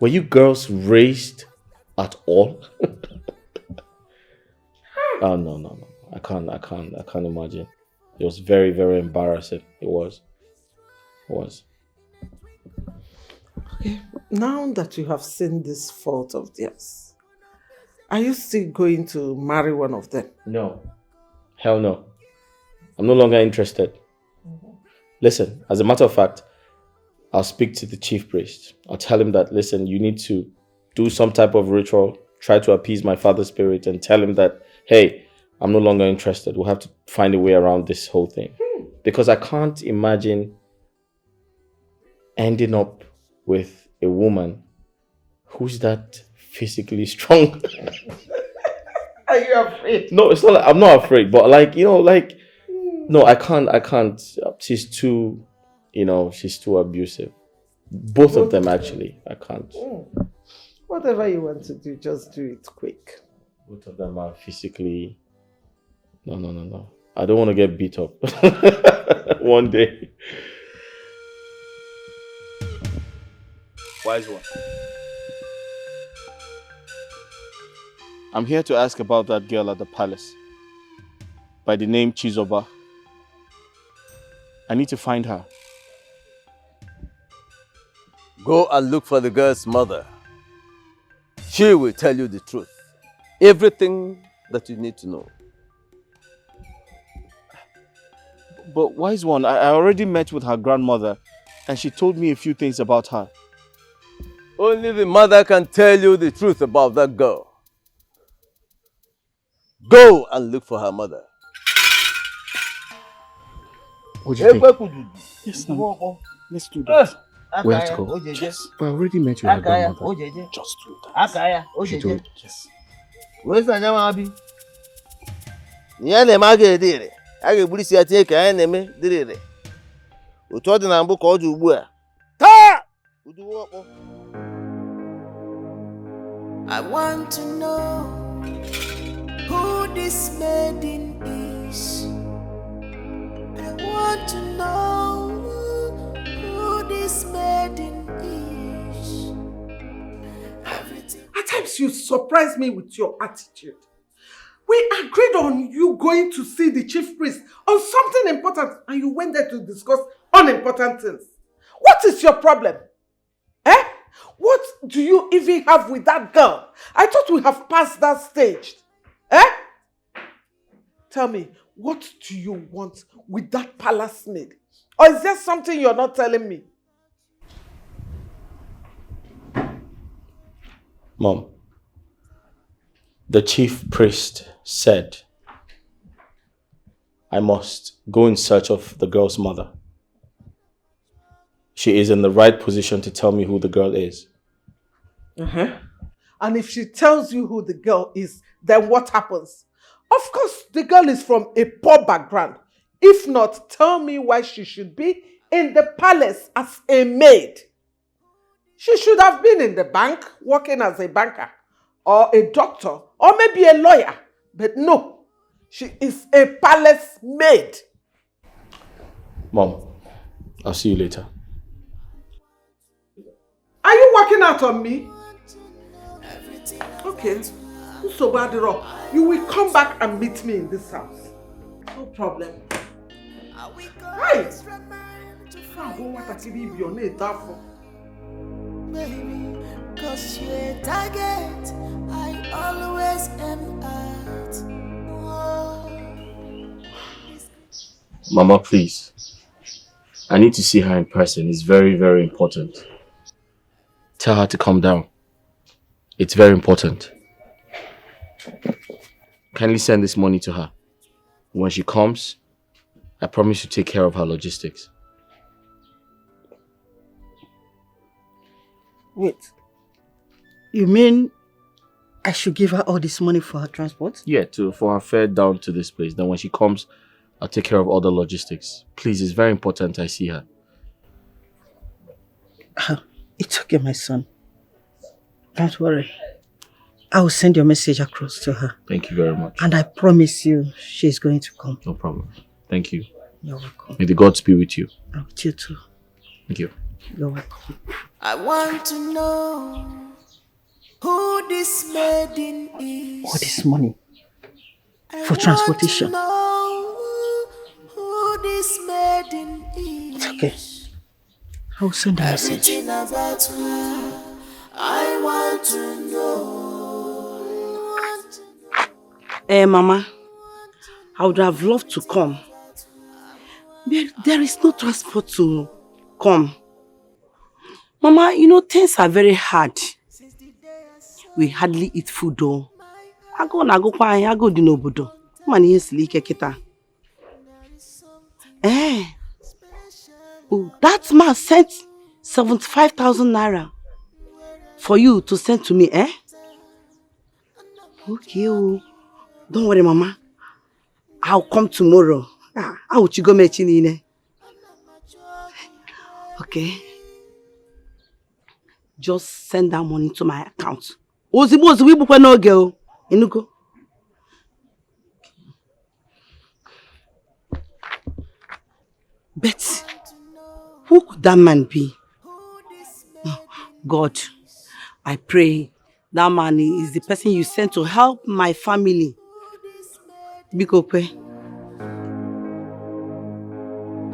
Were you girls raised at all? Oh, no. I can't imagine. It was very, very embarrassing. It was. Okay, now that you have seen this fault of theirs, are you still going to marry one of them? No. Hell no. I'm no longer interested. Listen, as a matter of fact, I'll speak to the chief priest. I'll tell him that, listen, you need to do some type of ritual, try to appease my father's spirit and tell him that, hey, I'm no longer interested. We'll have to find a way around this whole thing. Because I can't imagine ending up with a woman who's that physically strong. Are you afraid? No, it's not like, I'm not afraid, but like, no, I can't. She's too, she's too abusive. Both of them, actually. I can't. Whatever you want to do, just do it quick. Both of them are physically... No. I don't want to get beat up one day. Wise one. I'm here to ask about that girl at the palace by the name Chisoba. I need to find her. Go and look for the girl's mother. She will tell you the truth. Everything that you need to know. But wise one, I already met with her grandmother and she told me a few things about her. Only the mother can tell you the truth about that girl. Go and look for her mother. Yes, now. Let's do that. We have to go. Yes. But I already met your grandmother. Just do that. She do it. Yes. Where's the Jamabi? Yana Magadi. I can believe you take an enemy. Did it? We told the number called you where. Ta! I want to know who this maiden is. I want to know who this maiden is. At times you surprise me with your attitude. We agreed on you going to see the chief priest on something important and you went there to discuss unimportant things. What is your problem? Eh? What do you even have with that girl? I thought we have passed that stage. Eh? Tell me, what do you want with that palace maid? Or is there something you're not telling me? Mom, the chief priest said I must go in search of the girl's mother. She is in the right position to tell me who the girl is. And if she tells you who the girl is, then what happens? Of course, the girl is from a poor background. If not, tell me why she should be in the palace as a maid. She should have been in the bank, working as a banker, or a doctor, or maybe a lawyer. But no, she is a palace maid. Mom, I'll see you later. Are you working out on me? Okay. So bad, you will come back and meet me in this house. No problem. Hey! Baby, cause you're a target I always am at. Oh. Mama, please. I need to see her in person. It's very, very important. Tell her to calm down. It's very important. Kindly send this money to her. When she comes, I promise to take care of her logistics. Wait. You mean I should give her all this money for her transport? Yeah, for her fare down to this place. Then when she comes, I'll take care of all the logistics. Please, it's very important I see her. It's okay, my son. Don't worry. I will send your message across to her. Thank you very much. And I promise you, she's going to come. No problem. Thank you. You're welcome. May the gods be with you. And with you too. Thank you. You're welcome. I want to know who this maiden is. All this money for transportation. Know who this maiden is. It's okay. I will send a message. Everything about her, I want to know. Mama, I would have loved to come. But there is no transport to come. Mama, you know, things are very hard. We hardly eat food though. I go di n'obodo. Mani yesili ike kita. Oh, that man sent 75,000 naira for you to send to me, eh? Okay, oh. Don't worry, Mama. I'll come tomorrow. I will go meet you. Okay. Just send that money to my account. Ozibo bukwe no girl. Inugo. But who could that man be? Oh, God, I pray that man is the person you sent to help my family. Bikope.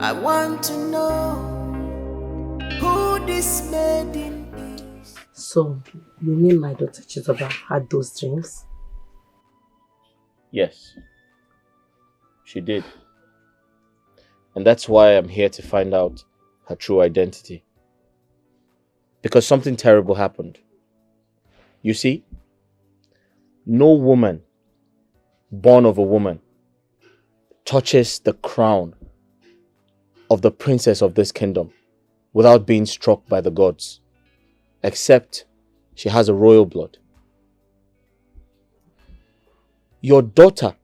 I want to know who this maiden is. So, you mean my daughter Chisoba had those dreams? Yes. She did. And that's why I'm here to find out her true identity. Because something terrible happened. You see, no woman born of a woman touches the crown of the princess of this kingdom without being struck by the gods, except she has a royal blood. Your daughter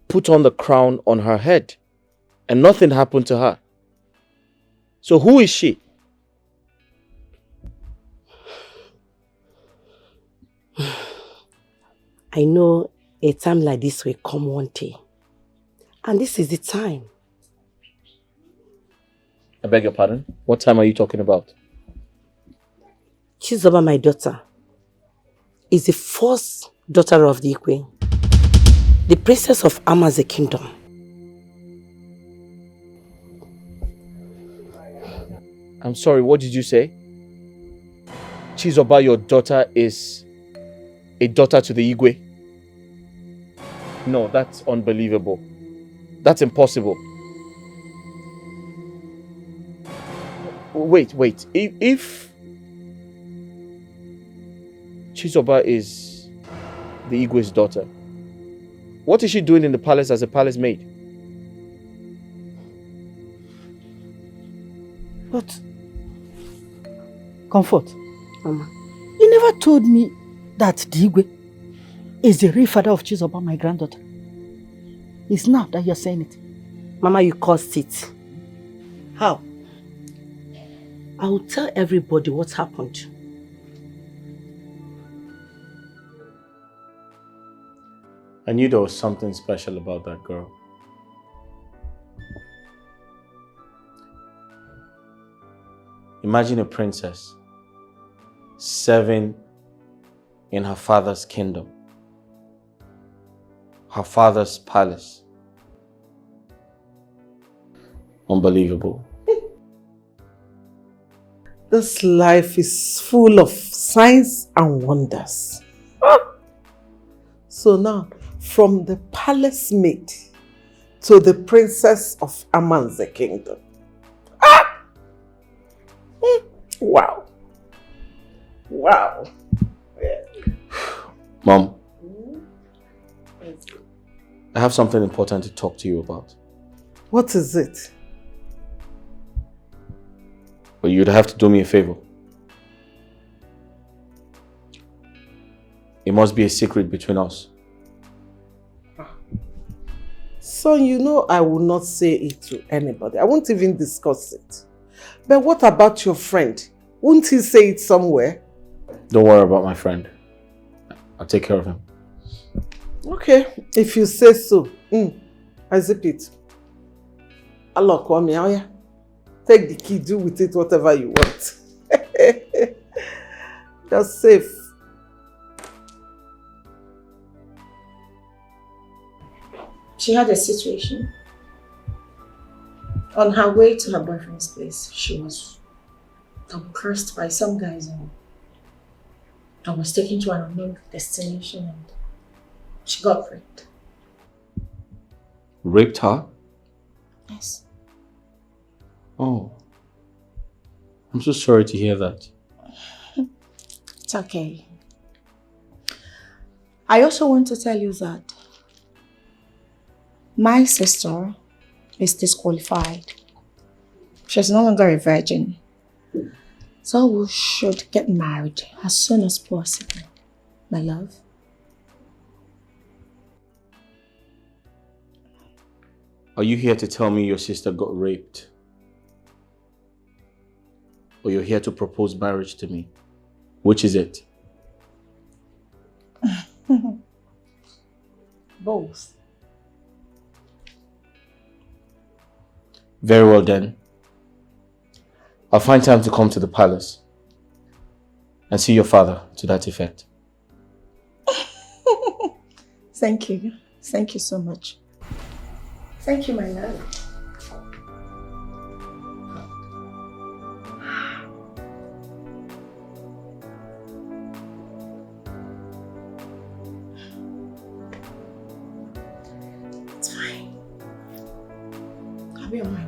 put on the crown on her head and nothing happened to her. So who is she? I know a time like this will come one day. And this is the time. I beg your pardon? What time are you talking about? Chisoba, my daughter, is the first daughter of the Ikwe, the princess of Amaze kingdom. I'm sorry, what did you say? Chisoba, your daughter, is a daughter to the Igwe? No, that's unbelievable. That's impossible. Wait. If Chisoba is the Igwe's daughter, what is she doing in the palace as a palace maid? But, Comfort, Mama, you never told me that the Igwe is the real father of Chisoba, my granddaughter. It's now that you're saying it. Mama, you caused it. How? I will tell everybody what happened. I knew there was something special about that girl. Imagine a princess serving in her father's kingdom, her father's palace. Unbelievable. This life is full of signs and wonders. So now, from the palace maid to the princess of Amanze kingdom. Wow. Wow. Mom, I have something important to talk to you about. What is it? But you'd have to do me a favor. It must be a secret between us. Son, you know I will not say it to anybody. I won't even discuss it. But what about your friend? Won't he say it somewhere? Don't worry about my friend. I'll take care of him. Okay, if you say so. I zip it. Allah, call me. Oh yeah. Take the key, do with it whatever you want. Just safe. She had a situation. On her way to her boyfriend's place, she was cursed by some guys and was taken to an unknown destination and she got raped. Raped her? Yes. Oh. I'm so sorry to hear that. It's okay. I also want to tell you that my sister is disqualified. She's no longer a virgin. So we should get married as soon as possible, my love. Are you here to tell me your sister got raped? Or you're here to propose marriage to me? Which is it? Both. Very well then. I'll find time to come to the palace and see your father to that effect. Thank you. Thank you so much. Thank you, my love. It's fine. I'll be on my way.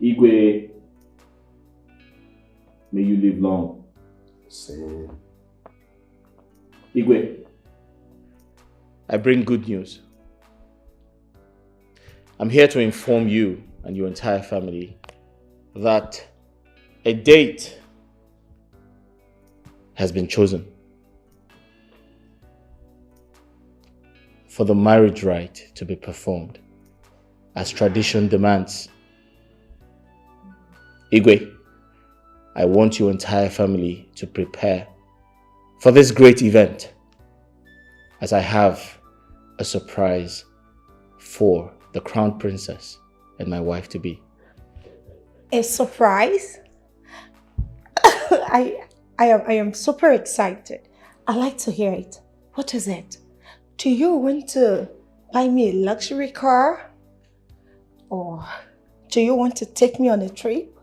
Igwe, may you live long. Same. Igwe, I bring good news. I'm here to inform you and your entire family that a date has been chosen for the marriage rite to be performed as tradition demands. Igwe, I want your entire family to prepare for this great event, as I have a surprise for the crown princess and my wife to be. A surprise? I am super excited. I like to hear it. What is it? Do you want to buy me a luxury car? Or do you want to take me on a trip?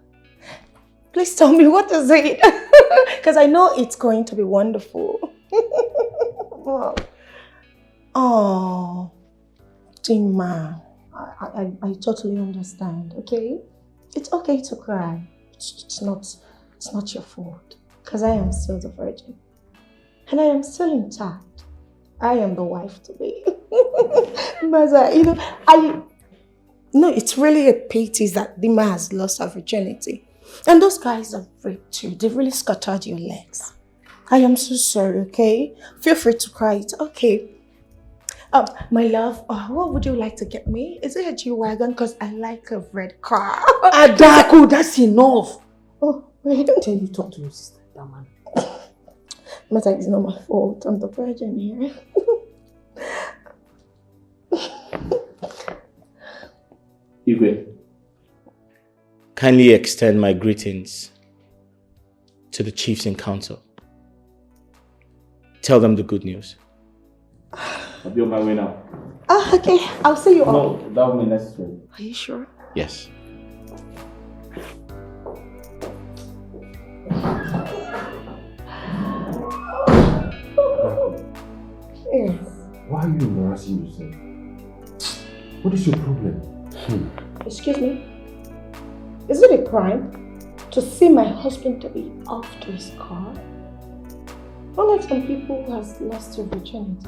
Please tell me, what is it? Because I know it's going to be wonderful. Oh, Dima, I totally understand, okay? It's okay to cry. It's not your fault. Because I am still the virgin. And I am still intact. I am the wife to be. But, it's really a pity that Dima has lost her virginity. And those guys have raped you. They've really scattered your legs. I am so sorry, okay? Feel free to cry. It's okay. My love, what would you like to get me? Is it a G-Wagon? Because I like a red car. Adaku, that's enough. Oh, wait. Tell you talk to your sister, that man. But it's not my fault. I'm the virgin here. Igwe, kindly extend my greetings to the chiefs in council. Tell them the good news. I'll be on my way now. Okay. I'll see you all. No, that won't be necessary. Are you sure? Yes. Yes. Why are you embarrassing yourself? What is your problem? Excuse me? Is it a crime to see my husband to be off to his car? Unlike some people who has lost their virginity.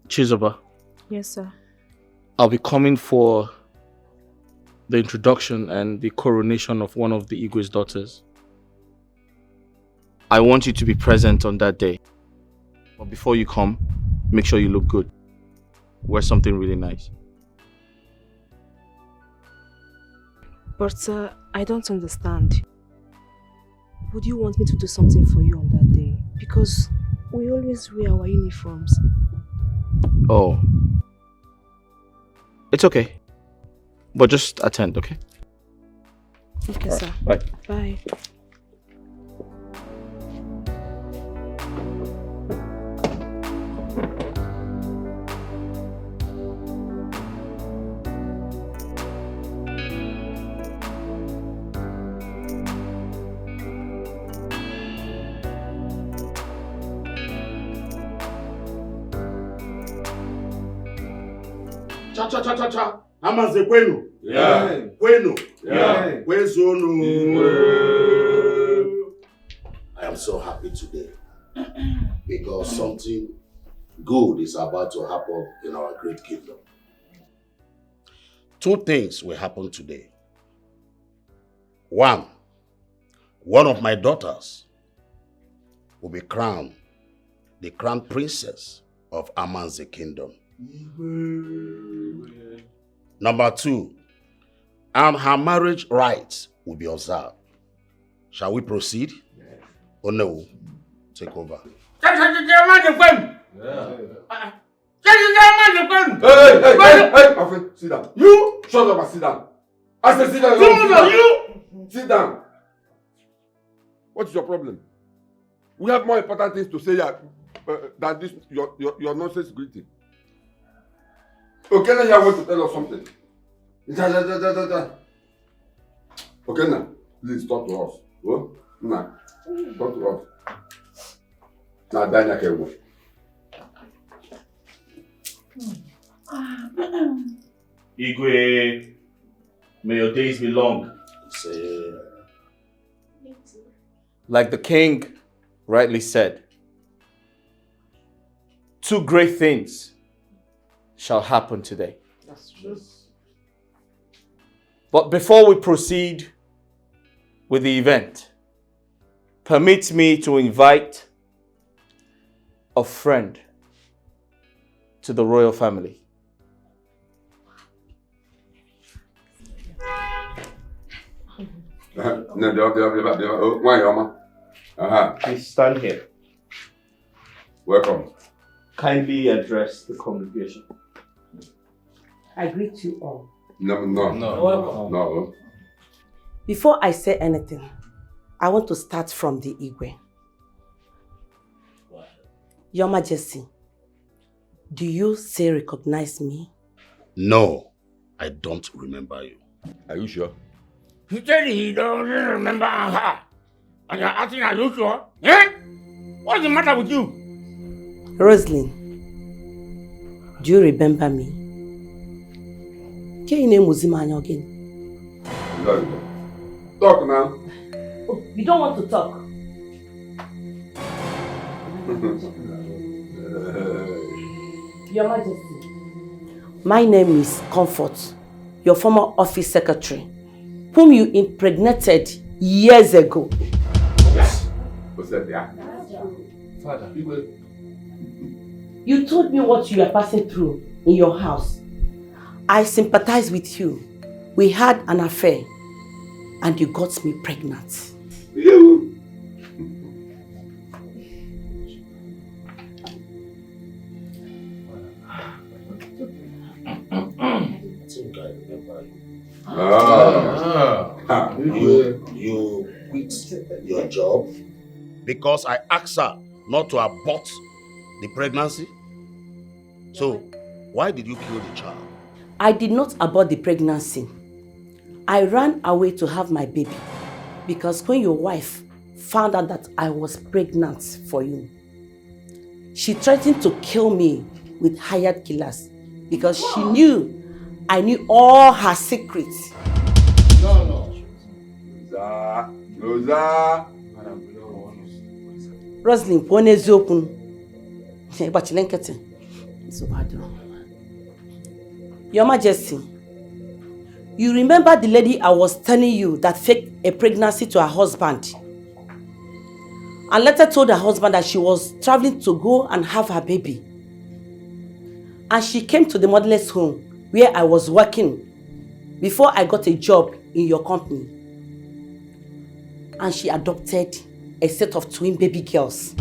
Chisoba, Yes, sir. I'll be coming for the introduction and the coronation of one of the Igwe's daughters. I want you to be present on that day. But before you come, make sure you look good. Wear something really nice. But sir, I don't understand. Would you want me to do something for you on that day? Because we always wear our uniforms. Oh. It's okay. But just attend, okay? Okay, sir. Bye. Bye. Cha. Amaze kwenu. Yeah. Kwenu. Yeah. Kwezonu. I am so happy today because something good is about to happen in our great kingdom. Two things will happen today. One of my daughters will be crowned the crown princess of Amanze kingdom. Number two, and her marriage rites will be observed. Shall we proceed? Yes. Or no? Take over. Hey, my friend, sit down. You shut up and sit down. I said sit down. You sit down. What is your problem? We have more important things to say than this your nonsense greeting. Okay, now you want to tell us something. Okay, now please talk to us. Oh, nah, talk to us. Now, Daniel can go. Igwe, may your days be long. Like the king rightly said, 2 great things shall happen today. That's true. But before we proceed with the event, permit me to invite a friend to the royal family. Please stand here. Welcome. Kindly address the congregation. I greet you all. No. Before I say anything, I want to start from the Igwe. Your Majesty, do you still recognize me? No, I don't remember you. Are you sure? He said he doesn't remember her. And you're asking, are you sure? Eh? What's the matter with you? Rosalind, do you remember me? Can you name Muzimanya again? Talk now. Oh, you don't want to talk. Your Majesty, my name is Comfort, your former office secretary, whom you impregnated years ago. What's that there? Father, you told me what you are passing through in your house. I sympathize with you. We had an affair and you got me pregnant. You. I think I remember you. You quit your job because I asked her not to abort the pregnancy. So, why did you kill the child? I did not abort the pregnancy. I ran away to have my baby because when your wife found out that I was pregnant for you, she threatened to kill me with hired killers because she knew I knew all her secrets. No. Rosa. Rosalind, one is open. Your Majesty, you remember the lady I was telling you that faked a pregnancy to her husband and later told her husband that she was traveling to go and have her baby. And she came to the motherless home where I was working before I got a job in your company. And she adopted a set of twin baby girls.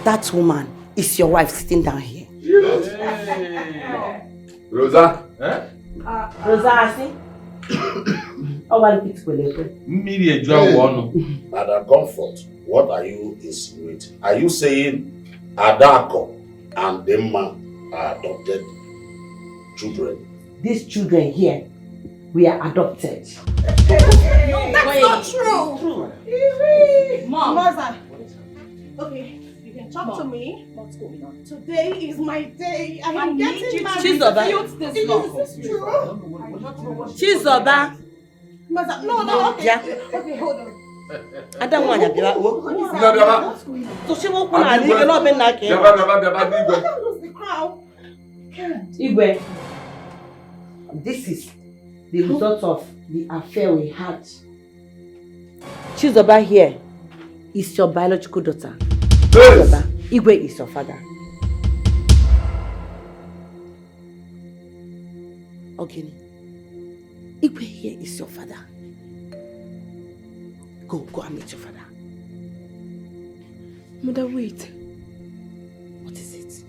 That woman is your wife sitting down here. Rosa. Rosa, I see. Madam Comfort, what are you insinuating? Are you saying Adako and Demma are adopted children? These children here, we are adopted. That's not true. Mom. Mother. Okay, you can talk to me. What's going on? Today is my day. I am getting married. Chisoba. Is this true? Chisoba. Mother, no, okay. Yeah. Okay, hold on. I don't want to be that. So she won't What come and not be like him. lose the crown. Igwe, this is the result of the affair we had. Chisoba here is your biological daughter. Chisoba, Igwe is your father. Okay. Igwe here is your father. Go and meet your father. Mother, wait. What is it?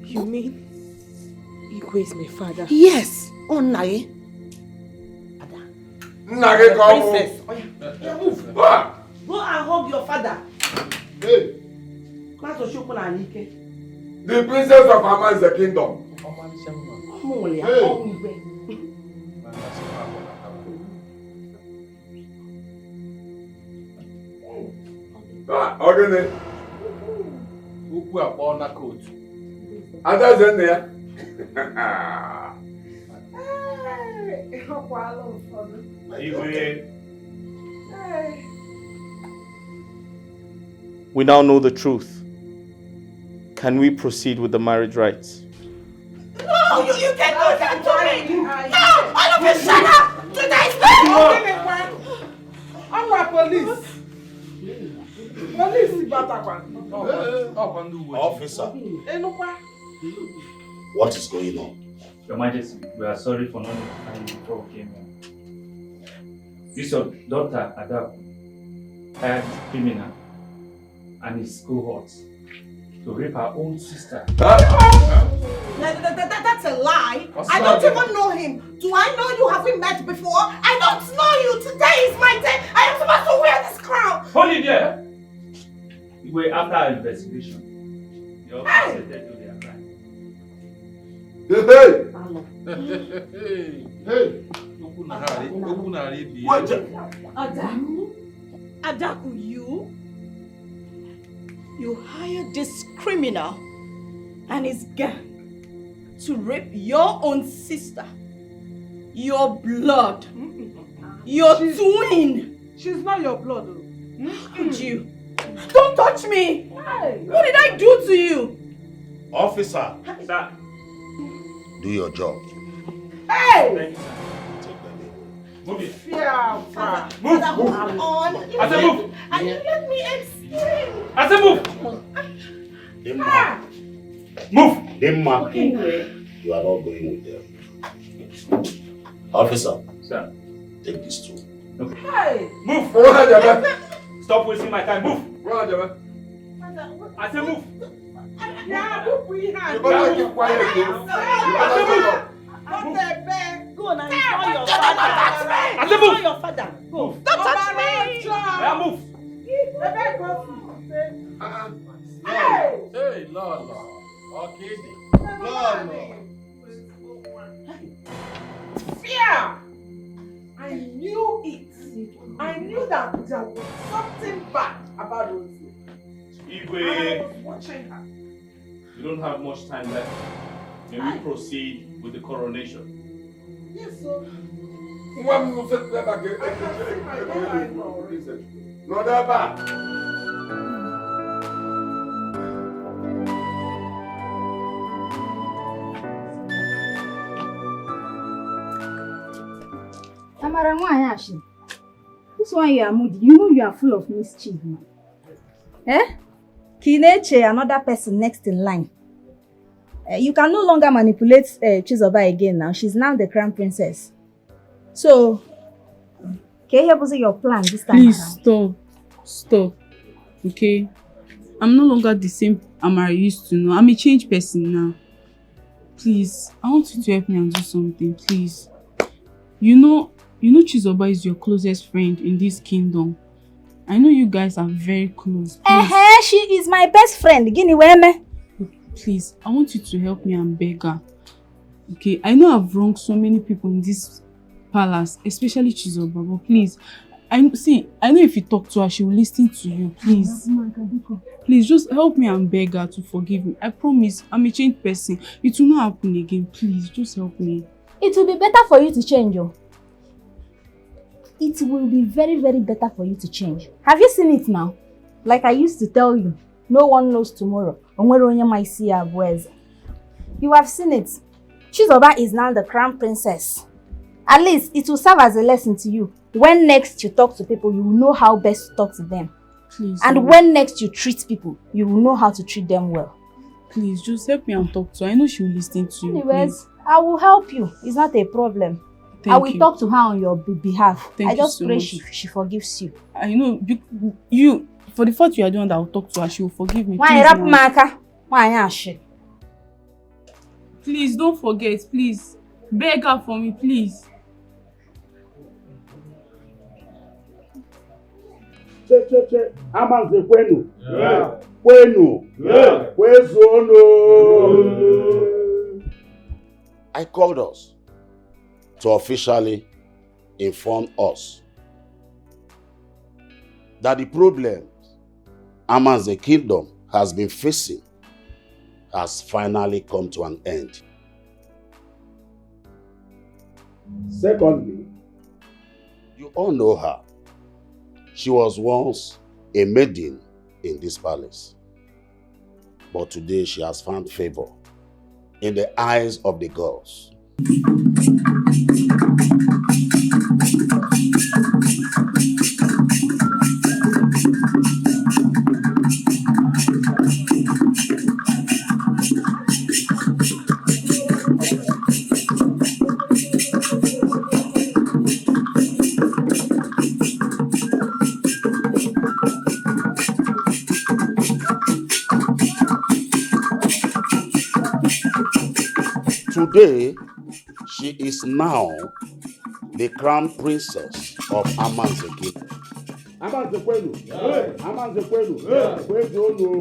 You mean Igwe is my father? Yes. Oh, Nai. Princess. Go and hug your father. Hey. The princess of Amma is the kingdom. Hey. Ogene. Ukwu akpọ na coat. Ada zende ya. We now know the truth. Can we proceed with the marriage rites? No, you can't do that to me! No! All of you shut up! Today's I'm not police. Police Officer, what is going on? Your Majesty, we are sorry for not notifying you before we came here. This your daughter, Adaku, hired this criminal and his cohorts to rape her own sister. That's a lie. I don't even know him. Do I know you? Have we met before? I don't know you. Today is my day. I am supposed to wear this crown. Hold it there. Wait, after our investigation, your officer said to their crime. Adaku, you hired this criminal and his gang to rape your own sister, your blood, your twin. She's not your blood. Could you? Don't touch me! What did I do to you? Officer, sir, do your job. Hey! Move it. Move! On. I said move! And you let me explain. I said move! Move! Dimma, Okay. you are not going with them. Officer, sir, take these two. Okay. Hey! Move! Stop wasting my time. Move! I said move! Yeah, move we have. You better keep quiet, you. I said move! Go now, enjoy your father. I said move! Your father. Go. Don't touch me! Yeah, move! Hey, Lord. Okay. Lord. Fear! I knew it. I knew that there was something bad about Rosie. Igwe, I was watching her. you don't have much time left. May we proceed with the coronation? Yes, sir. One move it back again. I can see my daughter already. No, that back. Amara, why Ashi? This one you are moody. You know you are full of mischief, man. Eh? Kineche, another person next in line. You can no longer manipulate Chisoba again now. She's now the crown princess. So, can you help us with your plan this time? Please stop. Stop. Okay? I'm no longer the same Amara used to know. I'm a changed person now. Please, I want you to help me and do something, please. You know Chisoba is your closest friend in this kingdom. I know you guys are very close. She is my best friend. Guinea Weme. Please, I want you to help me and beg her. Okay, I know I've wronged so many people in this palace, especially Chisoba, but please, I know if you talk to her, she will listen to you. Please. Please, just help me and beg her to forgive me. I promise, I'm a changed person. It will not happen again. Please, just help me. It will be better for you to change, yo. It will be very, very better for you to change. Have you seen it now? Like I used to tell you, no one knows tomorrow. You have seen it. Chisoba is now the crown princess. At least it will serve as a lesson to you. When next you talk to people, you will know how best to talk to them. Please. And when next you treat people, you will know how to treat them well. Please, just help me and talk to her. I know she will listen to you. Anyways, I will help you. It's not a problem. I will talk to her on your behalf. I just pray she forgives you. I know you for the fact you are the one that will talk to her, she will forgive me. Why rap marker? Why yash? Please don't forget, please. Beg her for me, please. Che. Amanze kwenu. Yeah. Kwenu. Yeah. Kwezono. I called us to officially inform us that the problems Aman's kingdom has been facing has finally come to an end. Secondly, you all know her. She was once a maiden in this palace. But today she has found favor in the eyes of the gods. Today, she is now the crown princess of Aman's kingdom. Aman's Kwenu. Aman's Kwenu.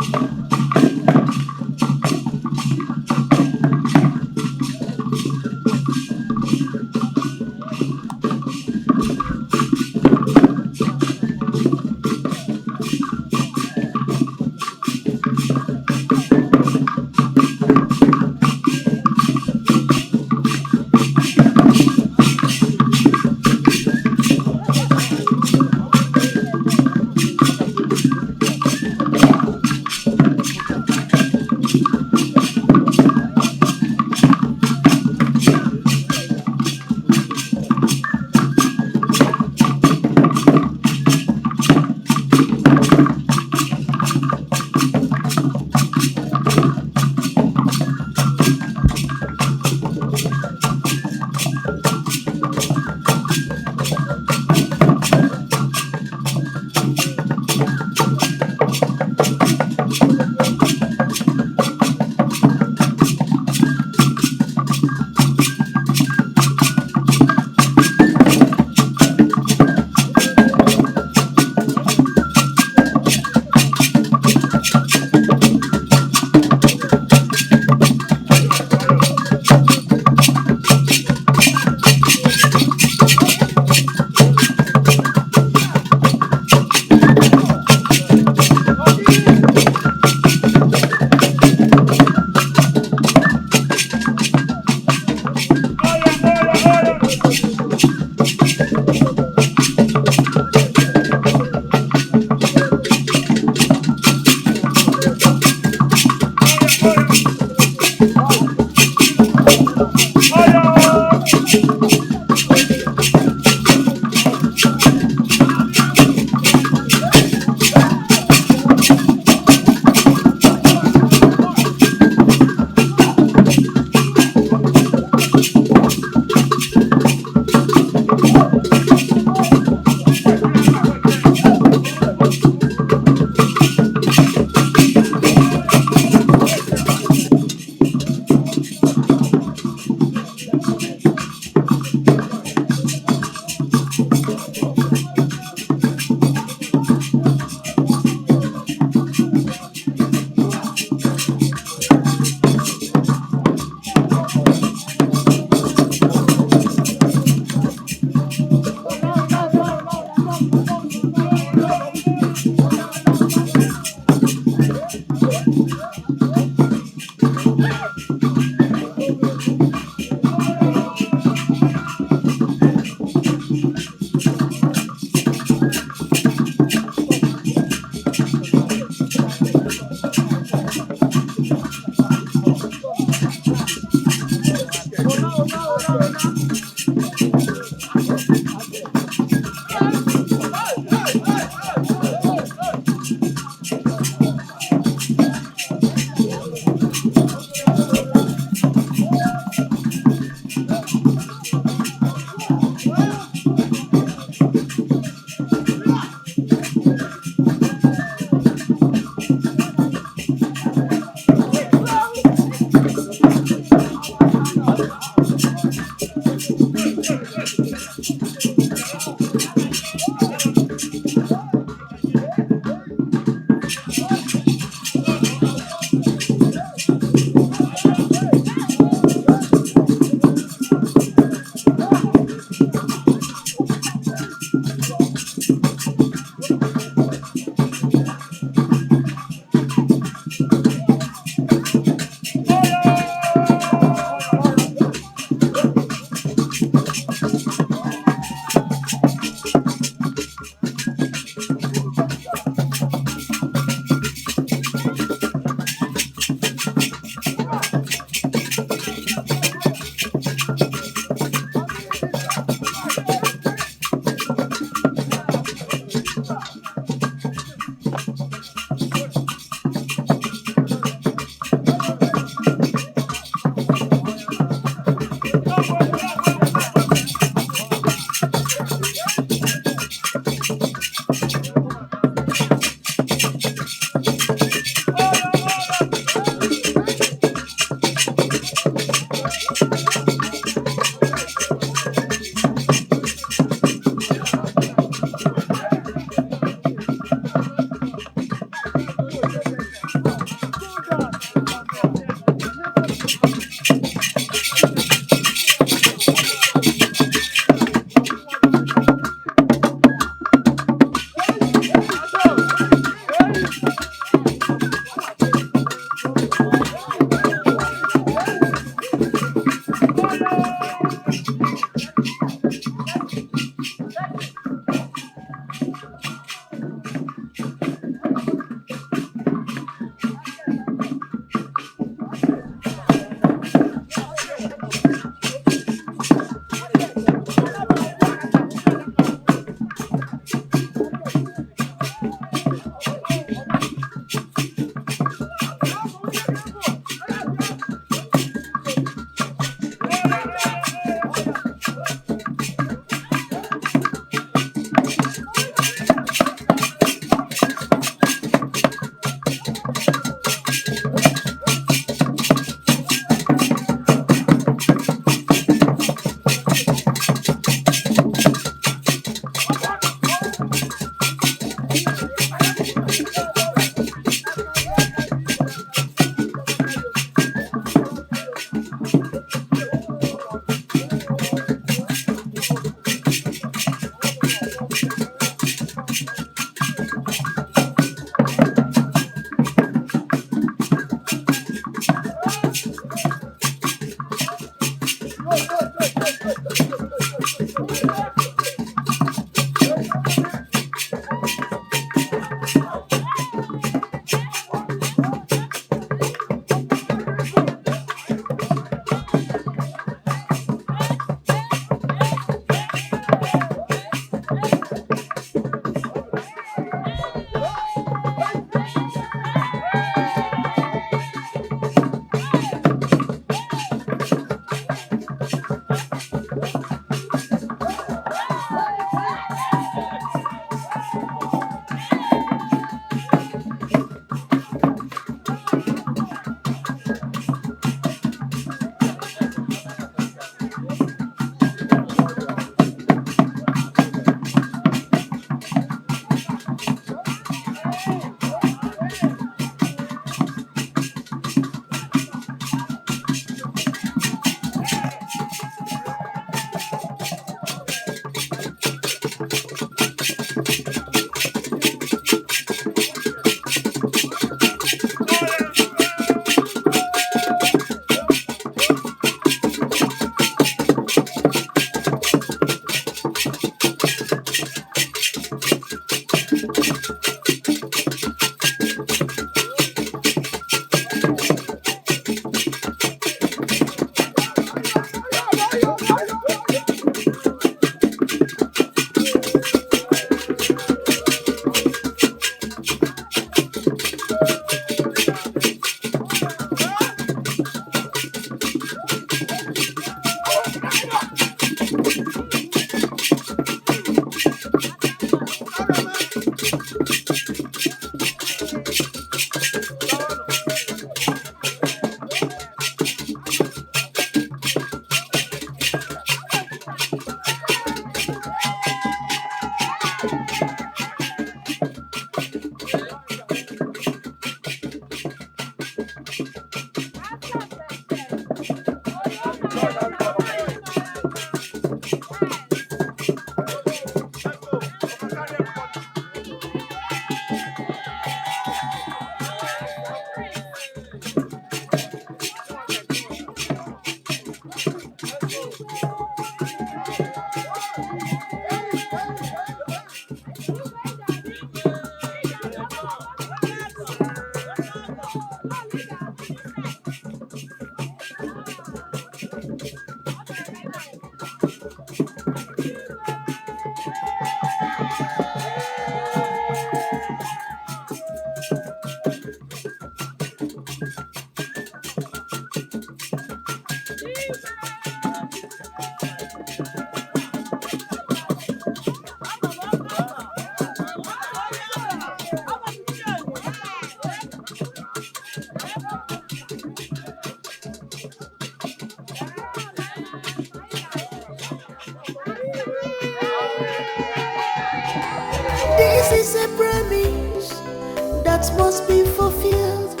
that must be fulfilled.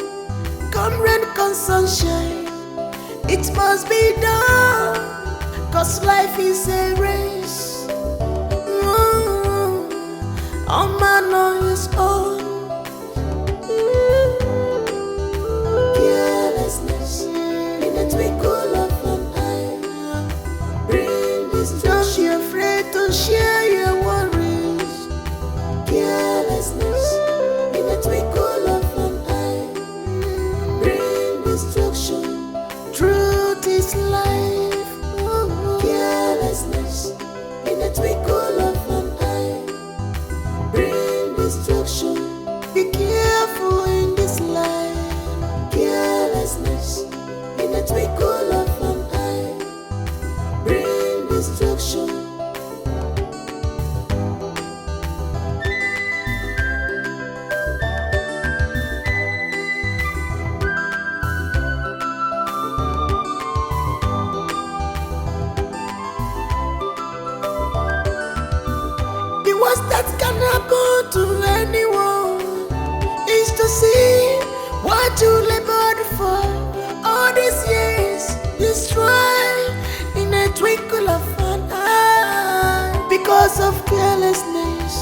Come rain, come sunshine, it must be done, 'cause life is a race. All man on his own. Carelessness in a twinkle of an eye. Bring this. Don't be afraid to share your worries. Carelessness in a twinkle of an eye. Bring destruction. Truth is life. Carelessness in a twinkle of an eye. Bring destruction. Be careful in this life. Carelessness in a twinkle of an eye. Bring destruction. The worst that can happen to anyone is to see what you labored for all these years destroyed in a twinkle of an eye because of carelessness.